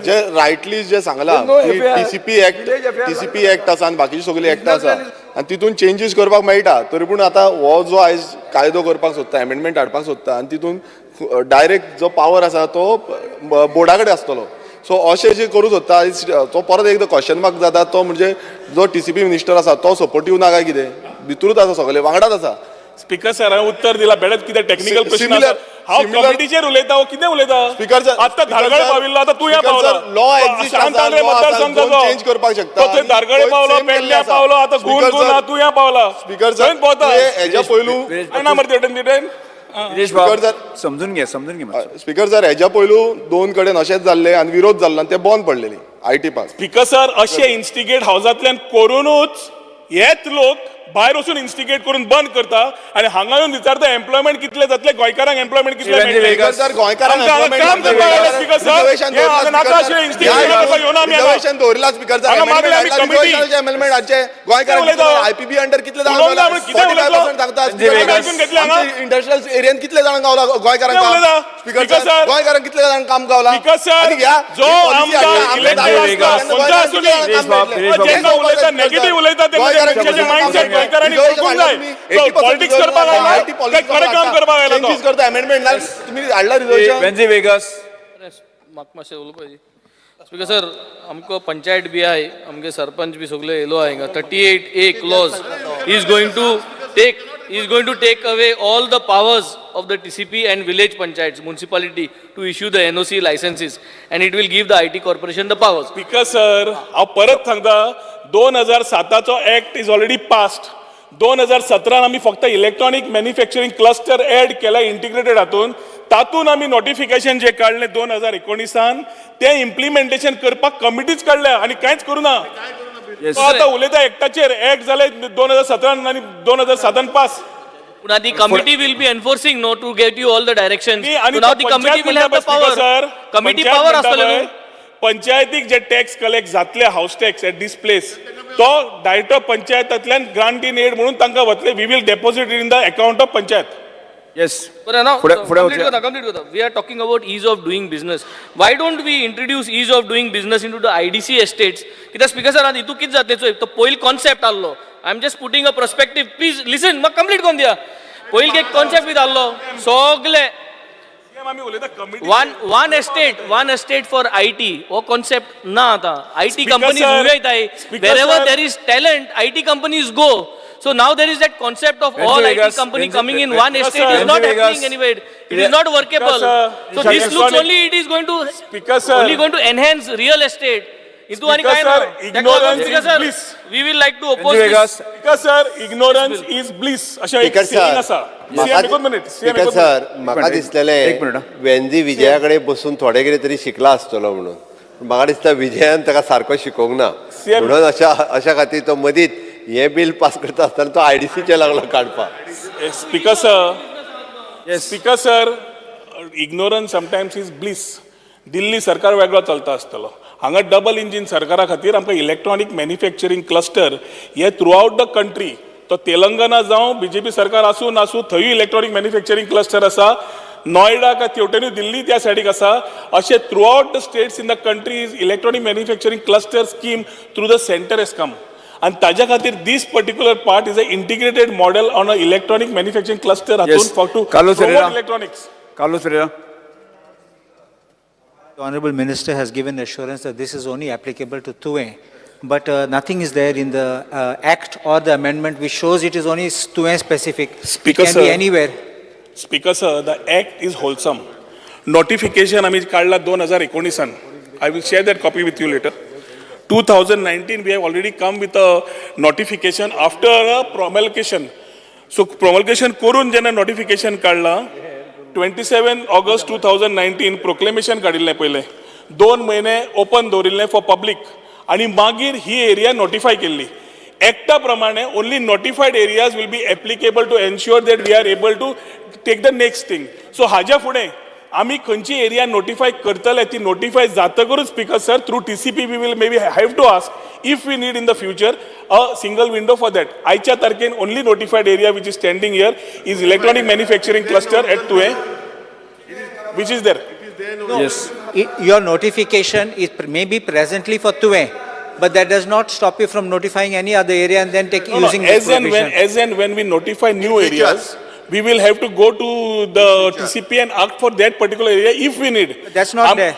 जे रायटली जे सांगला TCP एक्ट आसा आनी बाकीची सगळी एक्ट आसा आनी तितून चेंजीस करपाक मेळटा. तरी पूण आतां हो जो आयज कायदो करपाक सोदता एमेंडमेंट हाडपाक सोदता आनी तितून डायरेक्ट जो पावर आसा तो बोर्डा कडेन आसतलो. सो अशें जे करूं सोदता तो परत एकदां क्वेश्चन मार्क जाता तो म्हणजे जो TCP मिनिस्टर आसा तो सपोर्टीव ना काय कितें भितरूच आसा सगळे वांगडाच आसा. स्पीकर सर हांवें उत्तर दिला बेडत कितें टॅक्निकल क्वेश्चन आसा हांव कमिटीचेर उलयता हो कितें उलयता. स्पीकर आतां धारगळे पाविल्लो आतां तूं पावला लॉ चेंज करपाक शकता. थंय धारगळे पावलो पेडण्या पावलो आतां गुण तूं पावला. स्पीकर सर हेज्या पयलू ना मरे तेवटेन समजून घे स्पीकर सर हेज्या पयलू 2 कडेन अशेंच जाल्लें आनी विरोध जाल्लो आनी ते बंद पडलेली IT पार्क. स्पीकर सर अशें इन्स्टिगेट हावजांतल्यान करूनच हेच लोक भायर वचून इन्स्टिगेट करून बंद करता आणि हांगा येवन विचारता एम्प्लॉयमेंट कितले जातले गोंयकारांक एम्प्लॉयमेंट कितले मेळटले सर गोंयकारांक काम करपाक आयला स्पीकर सर नाका आशिल्लें इन्स्टिगेट करपाक येवना आमी रिजर्वेशन दवरला स्पीकर सर हांगा मागले आमी कमिटी अमेंडमेंट हाडचे गोंयकारांक आयपीबी अंडर कितले जाण उलोवना आमी कितें उलयता? आयकून घेतले हांगा इंडस्ट्रियल एरियान कितले जाण गावला गोंयकारांक स्पीकर सर गोंयकारांक कितले जाण काम गावला स्पीकर सर जो आमदार इलेक्टेड आसता खंयचो आसूं जेन्ना उलयता नेगेटिव्ह उलयता तेन्ना तेंचे मायंडसेट गोंयकारांनी ओळखूंक जाय पॉलिटिक्स करपाक आयला काय खरें काम करपाक आयला तो चेंजीस करता अमेंडमेंट तुम्ही हाडला रिजर्वेशन वेन्जी वेगस म्हाका मातशें उलोवपाची स्पीकर सर आमकां पंचायत बी आहाय आमगे सरपंच बी सगळे येयलो आहा हिंगा 38A clause is going to take away all the powers of the TCP and village panchayats, municipality to issue the NOC licenses and it will give the IT corporation the powers. Speaker sir हांव परत सांगता 2007चो act is already passed 2017 आमी फक्त electronic manufacturing cluster add केला integrated हातून तातून आमी notification जे काढले 2019 ते इम्प्लिमेंटेशन करपाक कमिटीच काढल्या आणि कांयच करूना आता उलयता एक्टाचेर एक्ट जाले 2017 आणि 2007 pass Now the committee will be enforcing no to get you all the directions. So now the committee will have the power. Committee power असतले न्हू पंचायतीक जे टॅक्स कलेक्ट जातले house tax at this place तो direct पंचायतांतल्यान grant in aid म्हणून तांकां वतले we will deposit in the account of panchayat. Yes. But now, complete. We are talking about ease of doing business. Why don't we introduce ease of doing business into the IDC estates? Because speaker sir, इतू कित जातले चोय तो पॉइल concept आल्लो. I am just putting a perspective. Please listen. मग complete कोण दिया. पॉइल के कॉन्सेप्ट विथ आल्लो. सगळे one estate for IT. वो concept ना आता. IT companies उभे येताय. Wherever there is talent, IT companies go. So now there is that concept of all IT company coming in one estate is not happening anywhere. It is not workable. So this looks only it is going to only going to enhance real estate. Into any kind of ignorance is bliss. We will like to oppose this. Because sir, ignorance is bliss. अशा एक saying असा. Speaker sir म्हाका दिसलेले वेंजी विजया कडेन बसून थोडे कितें तरी शिकला आसतलो म्हणून म्हाका दिसता विजयान ताका सारको शिकोवंक ना म्हणून अशा खातीर तो मदींच हे बिल पास करता आसतना तो IDCचे लागलो काडपाक. Speaker sir ignorance sometimes is bliss. Delhi सरकार वेगळो चलता आसतलो हांगा डबल इंजीन सरकारा खातीर आमकां इलेक्ट्रॉनिक मॅन्युफॅक्चरिंग क्लस्टर हे थ्रू आउट द कंट्री तो तेलंगणा जावं BJP सरकार आसूं नासूं थंय इलेक्ट्रॉनिक मॅन्युफॅक्चरिंग क्लस्टर आसा. नोयडा काय तेवटेनू दिल्ली त्या सायडीक आसा अशे throughout the states in the country electronic manufacturing cluster scheme through the centre as come. आणि ताज्या खातीर this particular part is a integrated model on a electronic manufacturing cluster हातून for to electronics. Carlos Ferreira. The Honorable Minister has given assurance that this is only applicable to Tuve, but nothing is there in the Act or the amendment which shows it is only Tuve specific. Speaker it can sir, be anywhere. Speaker sir, the Act is wholesome. Notification आम्ही काढला 2019. I will share that copy with you later. 2019 we have already come with a notification after a promulgation. So promulgation करून जेन्ना notification काढला 27 August 2019 proclamation काडिल्लें पयलें 2 महिने open दवरिल्लें for public आणि मागीर ही एरिया नोटिफाय केल्ली. एक्टा प्रमाणे only notified areas will be applicable to ensure that we are able to take the next thing. So हाज्या फुडें आमी खंयची एरिया नोटिफाय करतले ती नोटिफाय जातकरूच speaker sir through TCP we will may be have to ask if we need in the future a single window for that. आयच्या तारखेन only notified area which is standing here is electronic manufacturing cluster at Tuve which is there. Yes. Your notification is maybe presently for Tuve, but that does not stop you from notifying any other area and then using as and when we notify new areas, we will have to go to the TCP and ask for that particular area if we need. That's not there.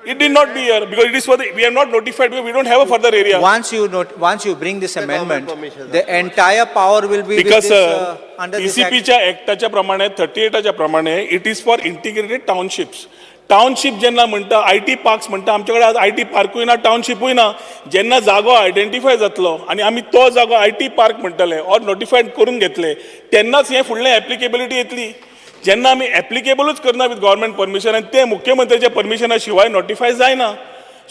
It did not be here because it is for we are not notified because we don't have a further area. Once you bring this amendment, the entire power will be because with this, under this act. TCP च्या एक्टाच्या प्रमाणे 38 च्या प्रमाणे it is for integrated townships. Township जेन्ना म्हणटा IT parks म्हणटा आमचे कडेन IT पार्कूय ना टाउनशिपूय ना. जेन्ना जागो आयडेंटिफाय जातलो आनी आमी तो जागो IT पार्क म्हणटले ऑर नोटिफायड करून घेतले तेन्नाच हे फुडलें एप्लिकेबिलिटी येतली. जेन्ना आमी एप्लिकेबलूच करना विथ गव्हर्मेंट परमिशन आनी ते मुख्यमंत्र्याच्या परमिशना शिवाय नोटिफाय जायना.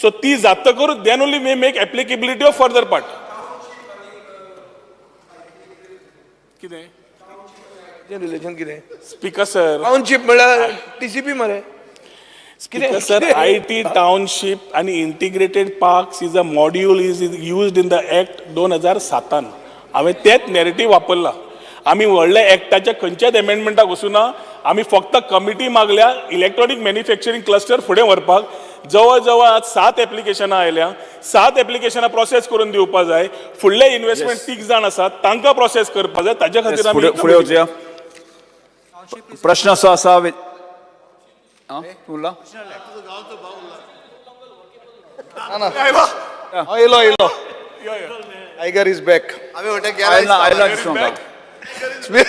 सो ती जातकरूच then only may make applicability of further part. कितें रिलेशन कितें स्पीकर सर टाउनशीप म्हळ्यार टीसीपी मरे स्पीकर सर IT टाउनशिप आणि integrated parks is a module is used in the act 2007 हांवें तेच नॅरेटिव्ह वापरला आमी व्हडल्या ऍक्टाच्या खंयच्याच एमेंडमेंटाक वचूना आमी फक्त कमिटी मागल्या इलेक्ट्रॉनिक मॅन्युफॅक्चरिंग क्लस्टर फुडें व्हरपाक जवळ जवळ आज 7 एप्लिकेशनां आयल्या 7 एप्लिकेशनां प्रोसेस करून दिवपा जाय फुडले इन्व्हेस्टमेंट 6 जाण आसात तांकां प्रोसेस करपा जाय ताच्या खातीर आमी फुडें वचुया प्रश्न आसा तुला येलो टायगर इज बॅक आयला दिसतो म्हाका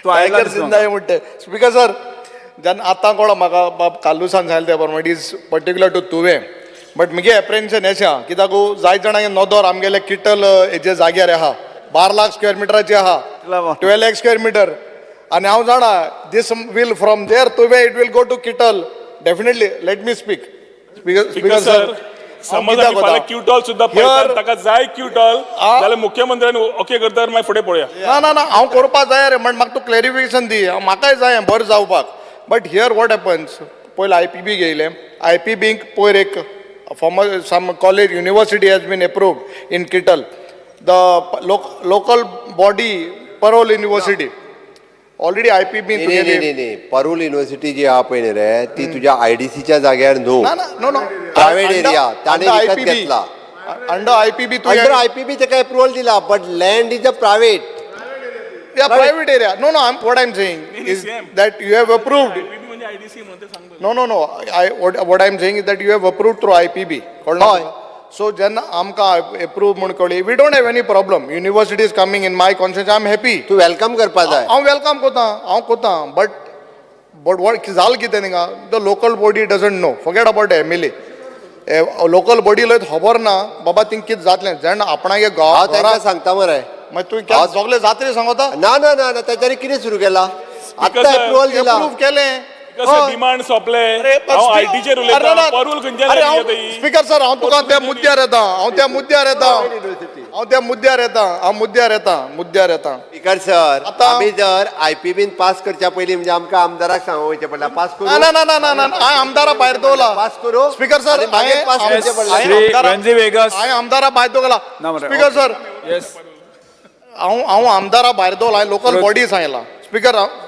तू आयला टायगर दिसतो जिंदा आहे म्हणते स्पीकर सर जेन्ना आतां कोण म्हाका बाब कालुसान सांगलें ते प्रमाणे इट इज पर्टिक्युलर टू तुवें बट म्हगे एप्रेन्शन हेचें आहा कित्याक जाय जाणांगे नोदोर आमगेले किटल हेजे जाग्यार आहा 12 लाख स्क्वेअर मिटराचे आहा 12 लाख स्क्वेअर मिटर आनी हांव जाणा दीस will from there Tuem it will go to किटल definitely let me speak speaker sir समज आमी फाल्यां क्यूटॉल सुद्दां पळयतात ताका जाय क्यूटॉल जाल्यार मुख्यमंत्र्यान ओके करता मागीर फुडें पळोवया ना हांव करपा जाय रे म्हण म्हाका तूं क्लॅरिफिकेशन दी म्हाकाय जाय बरें जावपाक बट हियर वॉट हॅपन्स पयलीं IPB घेयलें IPBक पयर एक formal some college university has been approved in किटल the local body Parul university already IPB नाही परूल युनिव्हर्सिटी जी आहा पळय रे ती तुझ्या IDCच्या जाग्यार न्हू नो प्रायव्हेट एरिया ताणे विकत घेतला अंडर IPB अंडर IPB ताका अप्रुवल दिला but land is a private private area. No, what I'm saying is that you have approved. No. What I'm saying is that you have approved through IPB. So then amka approve म्हणून कळ्ळी. We don't have any problem. University is coming in my conscience. I'm happy. तू welcome करपा जाय. हांव welcome कोता. But what जाल कितें थिंगा? The local body doesn't know. Forget about the MLA. Local बॉडीला खबर ना बाबा थिंग कितें जातलें जेन्ना आपणागे गांव सांगता मरे मागीर तूं क्या सगळे जात्रे सांगता ना त्याच्यानी कितें सुरू केला आत्ता अप्रुवल दिला अप्रूव केलें डिमांड सोंपले हांव आयटीचेर उलयता परूल खंयच्या स्पीकर सर हांव तुका त्या मुद्द्यार येता स्पीकर सर आमी जर IPBन पास करच्या पयलीं म्हणजे आमकां आमदाराक सांगूंक वयचें पडला पास करू ना हांवें आमदारा भायर दवरला पास करू स्पीकर सर मागीर पास करचें पडलें हांवें आमदारा भायर दवरला स्पीकर सर हांव आमदारा भायर दवरला हांवें लोकल बॉडी सांगला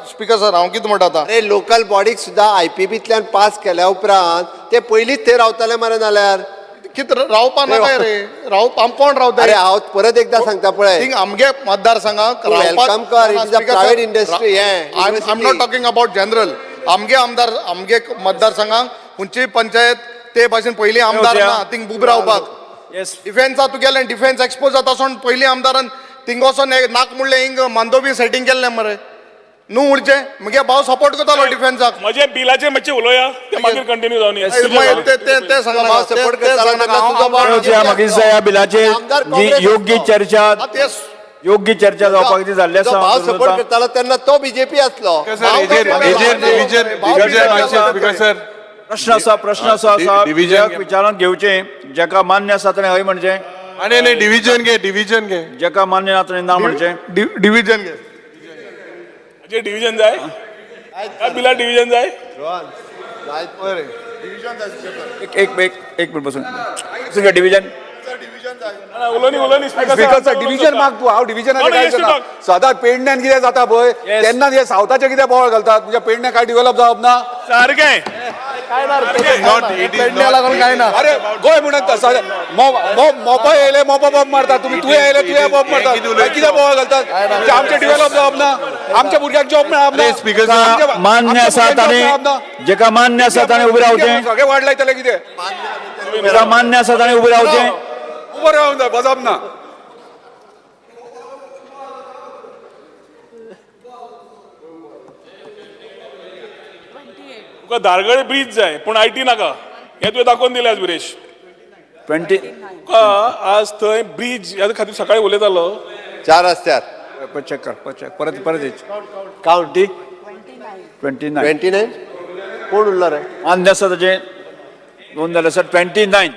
स्पीकर सर हांव कितें म्हणटा आतां अरे लोकल बॉडीक सुद्दां IPBंतल्यान पास केल्या उपरांत ते पयलींच थंय रावतले मरे नाल्यार कितें रावपा नाका रे कोण रावता अरे हांव परत एकदां सांगता पळय थिंग आमगे मतदारसंघाक वेलकम कर it is a private industry I am not talking about general आमगे मतदारसंघाक खंयची पंचायत ते भाशेन पयलीं आमदार ना थिंग बुब रावपाक डिफेन्सा तूं गेलें डिफेन्स एक्सपोज जाता सोन पयलीं आमदारान थिंग वचोन नाक म्हणलें हिंग मांदोबी सेटींग केल्लें मरे न्हू उरचें मगे भाव सपोर्ट करतालो डिफेन्साक म्हजे बिलाचेर मातशें उलोवया ते मागीर कंटिन्यू जावन ते सांगला सपोर्ट करतालो मागीर ह्या बिलाचेर योग्य चर्चा जावपाक ती जाल्ली आसा भाव सपोर्ट करतालो तेन्ना तो BJP आसलो प्रश्न आसा विचारांत घेवचें जेका मान्य आसा ताणें हय म्हणचें नाही डिव्हिजन घे जेका मान्य ना ताणें ना म्हणचें डिव्हिजन घे डिव्हिजन जाय बिला डिव्हिजन जाय एक मिनिट बसून डिव्हिजन उलोनी स्पीकर डिव्हिजन माग तूं हांव डिव्हिजन सदांच पेडण्यान कितें जाता पळय तेन्ना हे सावथाचे कितें बोवाळ घालतात तुज्या पेडण्या काय डेव्हलप जावप ना सारकें काय ना अरे गोय म्हणत मोपा येयले मोपा बॉब मारतात तुवें येयले तुवें बॉब मारतात कितें बोवाळ घालतात आमचे डेव्हलप जावप ना आमच्या भुरग्यांक जॉब मेळप मान्य आसा ताणें जेका मान्य आसा ताणें उबें रावचें सगळे वाट लायतले कितें जेका मान्य आसा ताणें उबें रावचें उबो रावूंक जाय बसप ना तुका धारगळे ब्रिज जाय पूण IT नाका हे तुवें दाखोवन दिलें आज विरेश 20 तुका आज थंय ब्रिज ह्या खातीर सकाळीं उलयतालो 4 रस्त्यार चेक कर परत काउंट 29 कोण उरला रे मान्य आसा ताजें दोन जाले आसा 29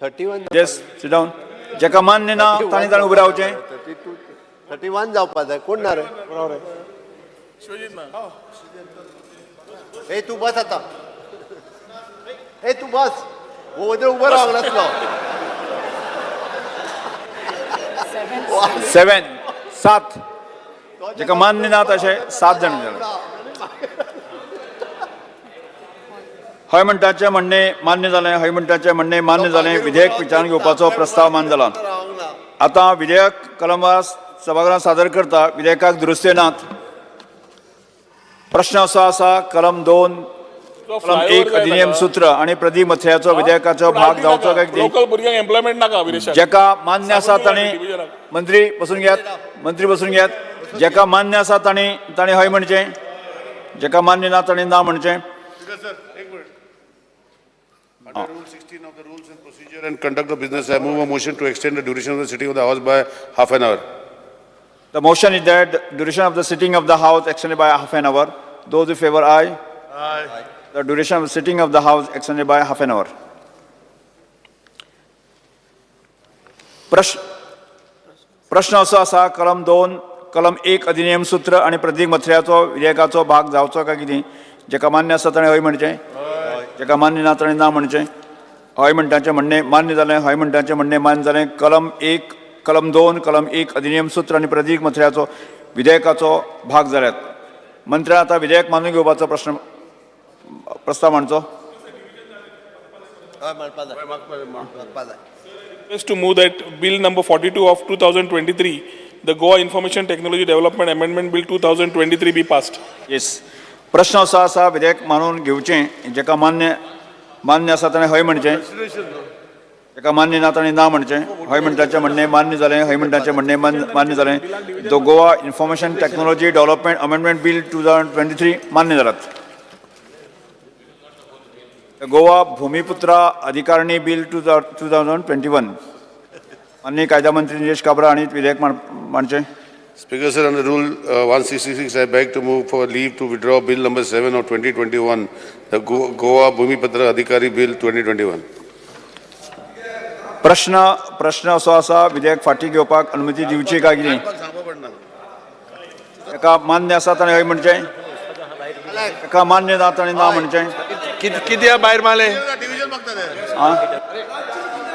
31 येस सिट डावन जेका मान्य ना ताणें उबें रावचें 31 जावपा जाय कोण ना रे ए तू बस आता ए तू बस हो उभं रावंक नासलो 7 जेका मान्य ना तशे 7 जाण जाले हय म्हणटाचे म्हणणे मान्य जालें हय म्हणटाचे म्हणणे मान्य जालें विधेयक विचारान घेवपाचो प्रस्ताव मान्य जाला आतां विधेयक कलमां सभागृहांत सादर करता विधेयकाक दुरुस्ती नात प्रश्न असो आसा कलम 2 कलम 1 अधिनियम सूत्र आणि प्रदीप मथ्याचो विधेयकाचो भाग जावचो काय लोकल भुरग्यांक एम्प्लॉयमेंट नाका विदेशांत जेका मान्य आसा ताणी मंत्री बसून घेयात जेका मान्य आसा ताणी हय म्हणचें जेका मान्य ना ताणी ना म्हणचें Under Rule 16 of the Rules and Procedure and Conduct of Business, I move a motion to extend the duration of the sitting of the House by half an hour. The motion is that duration of the sitting of the House extended by half an hour. Those in favor, aye. Aye. The duration of the sitting of the House extended by half an hour. प्रश्न असो आसा कलम 2 कलम 1 अधिनियम सूत्र आणि प्रदीप मथ्याचो विधेयकाचो भाग जावचो काय कितें जेका मान्य आसा ताणें हय म्हणचें जेका मान्य ना ताणें ना म्हणचें हय म्हणटाचें म्हणणें मान्य जालें हय म्हणटाचें म्हणणें मान्य जालें कलम 1 कलम 2 कलम 1 अधिनियम सूत्र आणि प्रदीप मथ्याचो विधेयकाचो भाग जाल्यात मंत्र्यान आतां विधेयक मानून घेवपाचो प्रस्ताव मांडचो Just to move that Bill number 42 of 2023, the Goa Information Technology Development Amendment Bill 2023 be passed. Yes प्रश्न असो आसा विधेयक मानून घेवचें जेका मान्य आसा ताणें हय म्हणचें जेका मान्य ना ताणें ना म्हणचें हय म्हणटाचें म्हणणें मान्य जालें हय म्हणटाचें म्हणणें मान्य जालें the Goa information technology development amendment bill 2023 मान्य जालात गोवा भूमिपुत्रा अधिकारिणी बिल 2021 माननीय कायदा मंत्री निलेश काब्रा आणि विधेयक मांडचें Speaker, sir, under Rule 166, I beg to move for leave to withdraw Bill number 7 of 2021, the Goa Bhumipatra Adhikari Bill 2021. प्रश्न असो आसा विधेयक फाटी घेवपाक अनुमती दिवची काय कितें एका मान्य आसा ताणें हय म्हणचें एका मान्य ना ताणें ना म्हणचें किती भायर मारले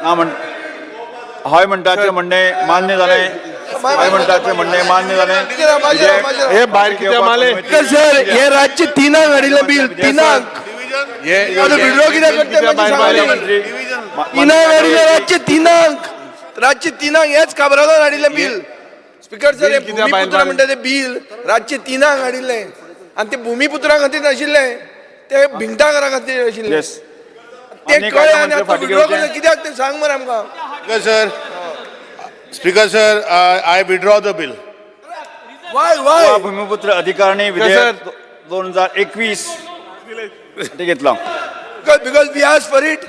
ना म्हण हय म्हणटाचें म्हणणें मान्य जालें हय म्हणटाचें म्हणणें मान्य जालें हे भायर किती मारले सर हे राज्य तिनांक हाडिल्लें बिल तिनांक विड्रॉ कित्याक तिनांक हाडिल्लें राज्य तिनांक हेच खबरादार हाडिल्लें बिल स्पीकर सर हे भूमिपुत्रा म्हणटा तें बिल राज्य तिनांक हाडिल्लें आनी ते भूमिपुत्रा खातीर नाशिल्लें ते भिंगटांगरा खातीर आशिल्लें ते कळ्ळें आनी आतां विड्रॉ करता कित्याक ते सांग मरे आमकां Speaker, sir, I withdraw the bill. Why? भूमिपुत्र अधिकारिणी विधेयक 2021 ते घेतला Because we asked for it.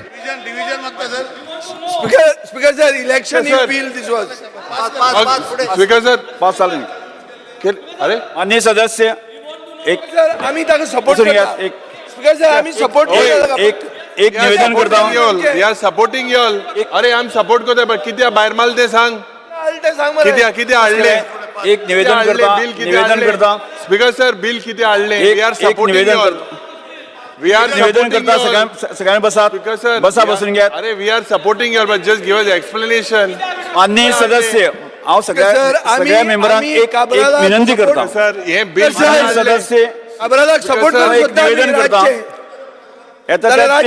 Division मागता sir. Speaker sir, election bill this was. Speaker sir pass जालें अरे माननीय सदस्य एक सर आम्ही ताका सपोर्ट करता स्पीकर सर आम्ही सपोर्ट करता एक निवेदन करता we are supporting you all अरे आम सपोर्ट करता पण किती भायर मारले ते सांग किती हाडले एक निवेदन करता स्पीकर सर बिल किती हाडले we are supporting you all we are निवेदन करता सगळ्यांनी बसा बसून घ्या अरे we are supporting you all but just give us explanation माननीय सदस्य हांव सगळ्या मेंबरांक एक विनंती करता सर हे बिल सदस्य सपोर्ट एक निवेदन करता येता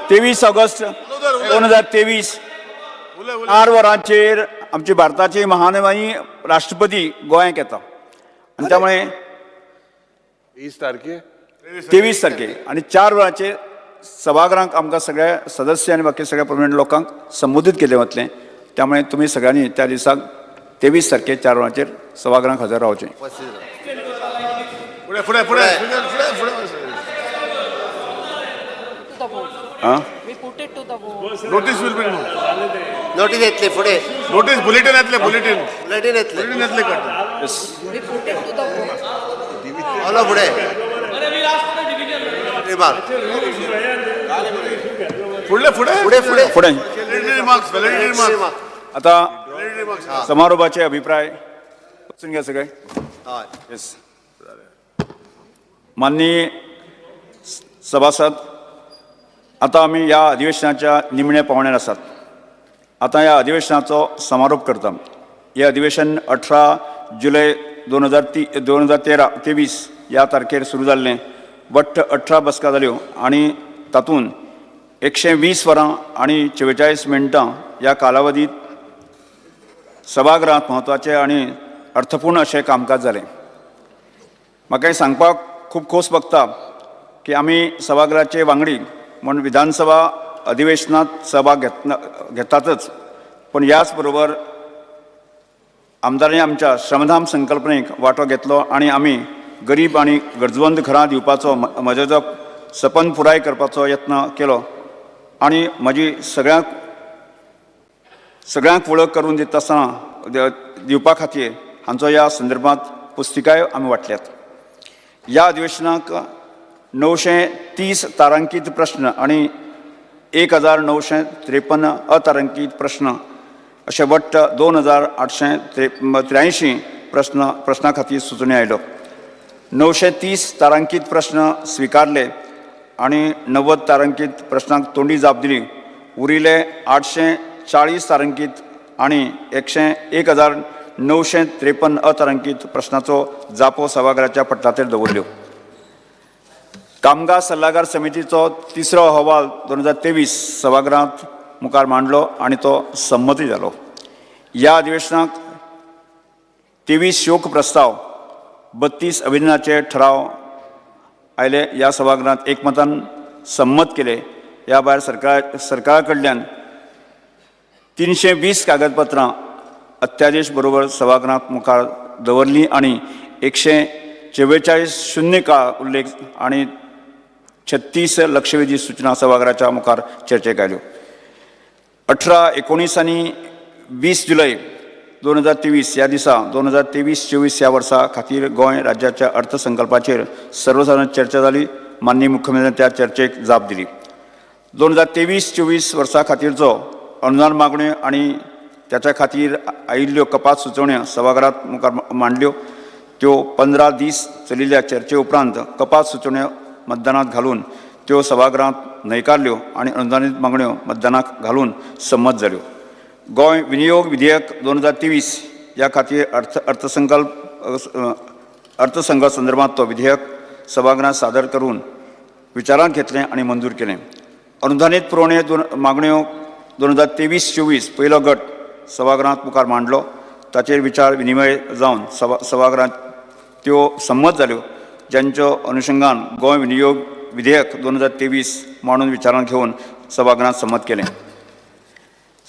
23 ऑगस्ट 2023 4 वरांचेर आमची भारताची महामहिम राष्ट्रपती गोंयांत येता आनी त्यामुळे 20 तारखे 23 तारखे आणि 4 वरांचेर सभागृहांक आमकां सगळ्या सदस्य आणि बाकी सगळ्या परमनंट लोकांक संबोधीत केलें वतलें त्यामुळे तुम्ही सगळ्यांनी त्या दिसाक 23 तारखेर 4 वरांचेर सभागृहांक हजर रावचें Notice will be नोटीस येतली फुडें notice bulletin येतले bulletin येतले हलो फुडें फुडले फुडें validity remarks आता समारोपाचे अभिप्राय वचून घ्या सगळे. येस. माननीय सभासद, आता आम्ही या अधिवेशनाच्या निमण्या पावण्यार आसात. आता या अधिवेशनाचो समारोप करता. हे अधिवेशन 18 जुलै 2023 या तारखेर सुरू जाल्लें. बट 18 बसका जाल्यो आनी तातूंत 120 वरां आनी 44 मिनटां या कालावधीत सभागृहांत म्हत्वाचे आनी अर्थपूर्ण अशें कामकाज जालें. म्हाका हें सांगपाक खूब खोस भोगता की आमी सभागृहाचे वांगडी म्हण विधानसभा अधिवेशनांत सहभाग घेतातच, पण ह्याच बरोबर आमदारांनी आमच्या श्रमधाम संकल्पनेक वांटो घेतलो आनी आमी गरीब आनी गरजवंत घरां दिवपाचो म्हजो सपन पुराय करपाचो यत्न केलो आनी म्हजी सगळ्यांक वळख करून दिता आसतना दिवपा खातीर हांचो ह्या संदर्भांत पुस्तिकाय आमी वाटल्यात. ह्या अधिवेशनाक 930 तारांकीत प्रश्न आनी 1953 अतारांकीत प्रश्न अशे वट्ट 2883 प्रश्ना खातीर सुचोवणी आयल्यो. 930 तारांकीत प्रश्न स्विकारले आनी 90 तारांकीत प्रश्नांक तोंडी जाप दिली. उरिल्ले 840 तारांकीत आनी 1953 अतारांकीत प्रश्नाचो जापो सभागृहाच्या पटलाचेर दवरल्यो. कामगार सल्लागार समितीचो तिसरो अहवाल 2023 सभागृहांत मुखार मांडलो आनी तो संमती जालो. ह्या अधिवेशनाक 23 शोक प्रस्ताव, 32 अभिनंदनाचे ठराव आयले. ह्या सभागृहांत एकमतान संमत केले. ह्या भायर सरकारा कडल्यान 320 कागदपत्रां अध्यादेश बरोबर सभागृहांत मुखार दवरली आनी 144 शून्य काळ उल्लेख आनी 36 लक्षवेधी सूचना सभागृहाच्या मुखार चर्चेक आयल्यो. 18, 19 आनी 20 जुलै 2023 ह्या दिसा 2023-24 ह्या वर्सा खातीर गोंय राज्याच्या अर्थसंकल्पाचेर सर्वसाधारण चर्चा जाली. माननीय मुख्यमंत्र्यान त्या चर्चेक जाप दिली. 2023-24 वर्सा खातीरचो अनुदान मागण्यो आनी त्याच्या खातीर आयिल्ल्यो कपात सुचोवण्यो सभागृहांत मुखार मांडल्यो. त्यो 15 दीस चलिल्ल्या चर्चे उपरांत कपात सुचोवण्यो मतदानात घालून त्यो सभागृहांत न्हयकारल्यो आनी अनुदानीत मागण्यो मतदानाक घालून संमत जाल्यो. गोंय विनियोग विधेयक 2023 ह्या खातीर अर्थसंघ संदर्भात तो विधेयक सभागृहांत सादर करून विचारांत घेतलें आनी मंजूर केलें. अनुदानीत पुरवणी मागण्यो 2023-24 पयलो गट सभागृहांत मुखार मांडलो. ताचेर विचार विनिमय जावन सभागृहांत त्यो संमत जाल्यो, जांच्या अनुशंगान गोंय विनियोग विधेयक 2023 मांडून विचारांत घेवन सभागृहांत संमत केलें.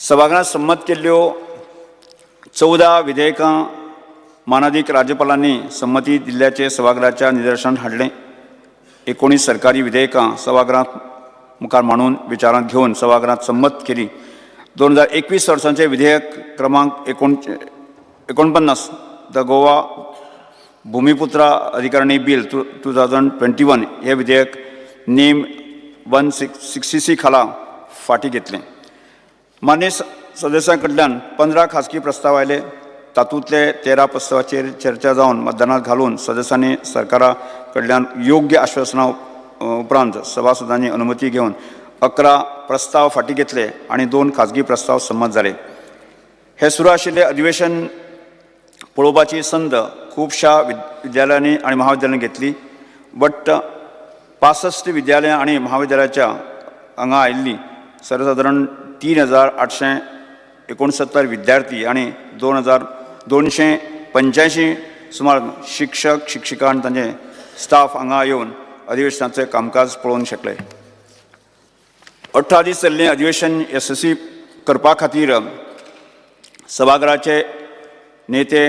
सभागृहांत संमत केल्ल्यो 14 विधेयकां मानाधीक राज्यपालांनी संमती दिल्ल्याचे सभागृहाच्या निदर्शनाक हाडलें. 19 सरकारी विधेयकां सभागृहांत मुखार मांडून विचारांत घेवन सभागृहांत संमत केली. 2021 वर्साचें विधेयक क्रमांक 49 द गोवा भूमिपुत्रा अधिकारणी बिल 2021 हे विधेयक नेम 166 खाला फाटीं घेतलें. मान्य सदस्यां कडल्यान 15 खाजगी प्रस्ताव आयले. तातूंतले 13 प्रस्तावाचेर चर्चा जावन मतदानात घालून सदस्यांनी सरकारा कडल्यान योग्य आश्वासनां उपरांत सभासदांनी अनुमती घेवन 11 प्रस्ताव फाटीं घेतले आनी 2 खाजगी प्रस्ताव संमत जाले. हे सुरू आशिल्लें अधिवेशन पळोवपाची संद खुबशा विद्यालयांनी आनी महाविद्यालयांनी घेतली. बट 65 विद्यालयां आनी महाविद्यालयाच्या हांगा आयिल्लीं सर्वसाधारण 3869 विद्यार्थी आनी 2285 सुमार शिक्षक शिक्षिका आनी तांचे स्टाफ हांगा येवन अधिवेशनाचें कामकाज पळोवन शकले. 18 दीस चल्लें अधिवेशन यशस्वी करपा खातीर सभागृहाचे नेते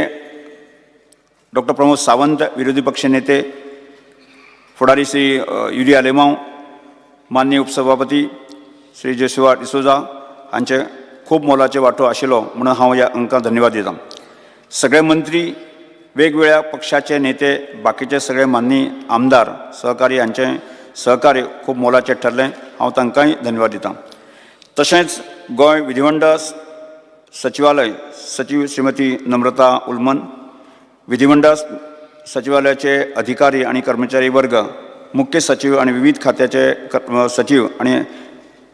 डॉ. प्रमोद सावंत, विरोधी पक्ष नेते फुडारी श्री युरी आलेमांव, माननीय उपसभापती श्री जोशुआ डिसोजा हांचे खूब मोलाचे वांटो आशिल्लो म्हणून हांव ह्या हांकां धन्यवाद दितां. सगळे मंत्री, वेगवेगळ्या पक्षाचे नेते, बाकीचे सगळे माननीय आमदार, सहकारी हांचे सहकार्य खूब मोलाचें ठरलें. हांव तांकांय धन्यवाद दितां. तशेंच गोंय विधिमंडळ सचिवालय सचिव श्रीमती नम्रता उल्मन, विधिमंडळ सचिवालयाचे अधिकारी आणि कर्मचारी वर्ग, मुख्य सचिव आणि विविध खात्याचे सचिव आणि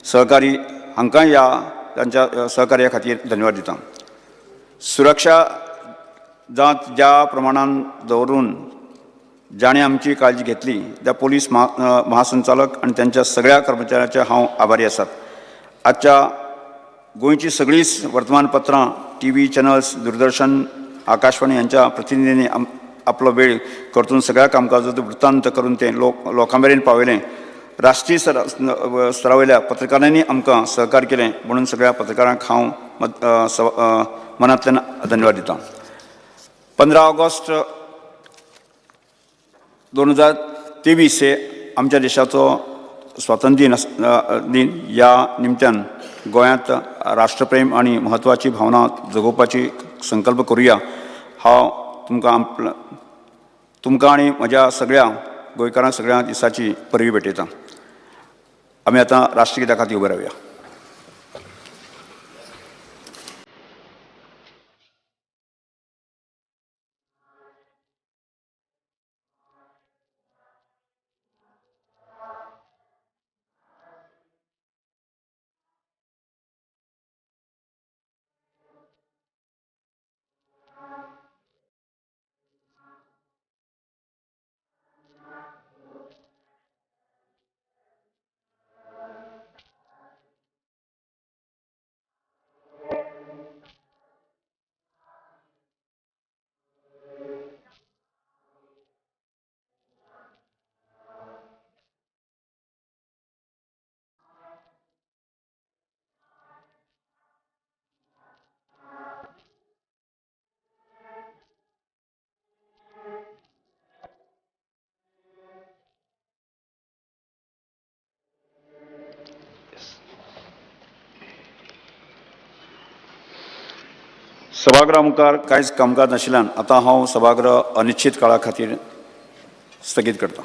सहकारी हांकां त्यांच्या सहकार्या खातीर धन्यवाद दिता. सुरक्षा ज्या प्रमाणान दवरून जाणें आमची काळजी घेतली त्या पोलीस महासंचालक आणि त्यांच्या सगळ्या कर्मचाऱ्यांचे हांव आभारी आसात. आजच्या गोंयची सगळीच वर्तमानपत्रां, टीव्ही चॅनल्स, दूरदर्शन, आकाशवाणी यांच्या प्रतिनिधींनी आपलो वेळ करतून सगळ्या कामकाजाचो वृत्तांत करून ते लोकां मेरेन पावयलें. राष्ट्रीय स्तरावयल्या पत्रकारांनी आमकां सहकार्य केलें म्हणून सगळ्या पत्रकारांक हांव मनांतल्यान धन्यवाद दिता. 15 ऑगस्ट 2023 हे आमच्या देशाचो स्वातंत्र्य दिन. ह्या निमत्यान गोंयांत राष्ट्रप्रेम आणि म्हत्वाची भावना जगोवपाची संकल्प करुया. हांव तुमकां आणि म्हज्या सगळ्या गोंयकारांक सगळ्या दिसाची परबी भेटयता. आमी आतां राष्ट्रगीता खातीर उबे रावया. सभागृहा मुखार कांयच कामकाज नाशिल्ल्यान आतां हांव सभागृह अनिश्चित काळा खातीर स्थगीत करता.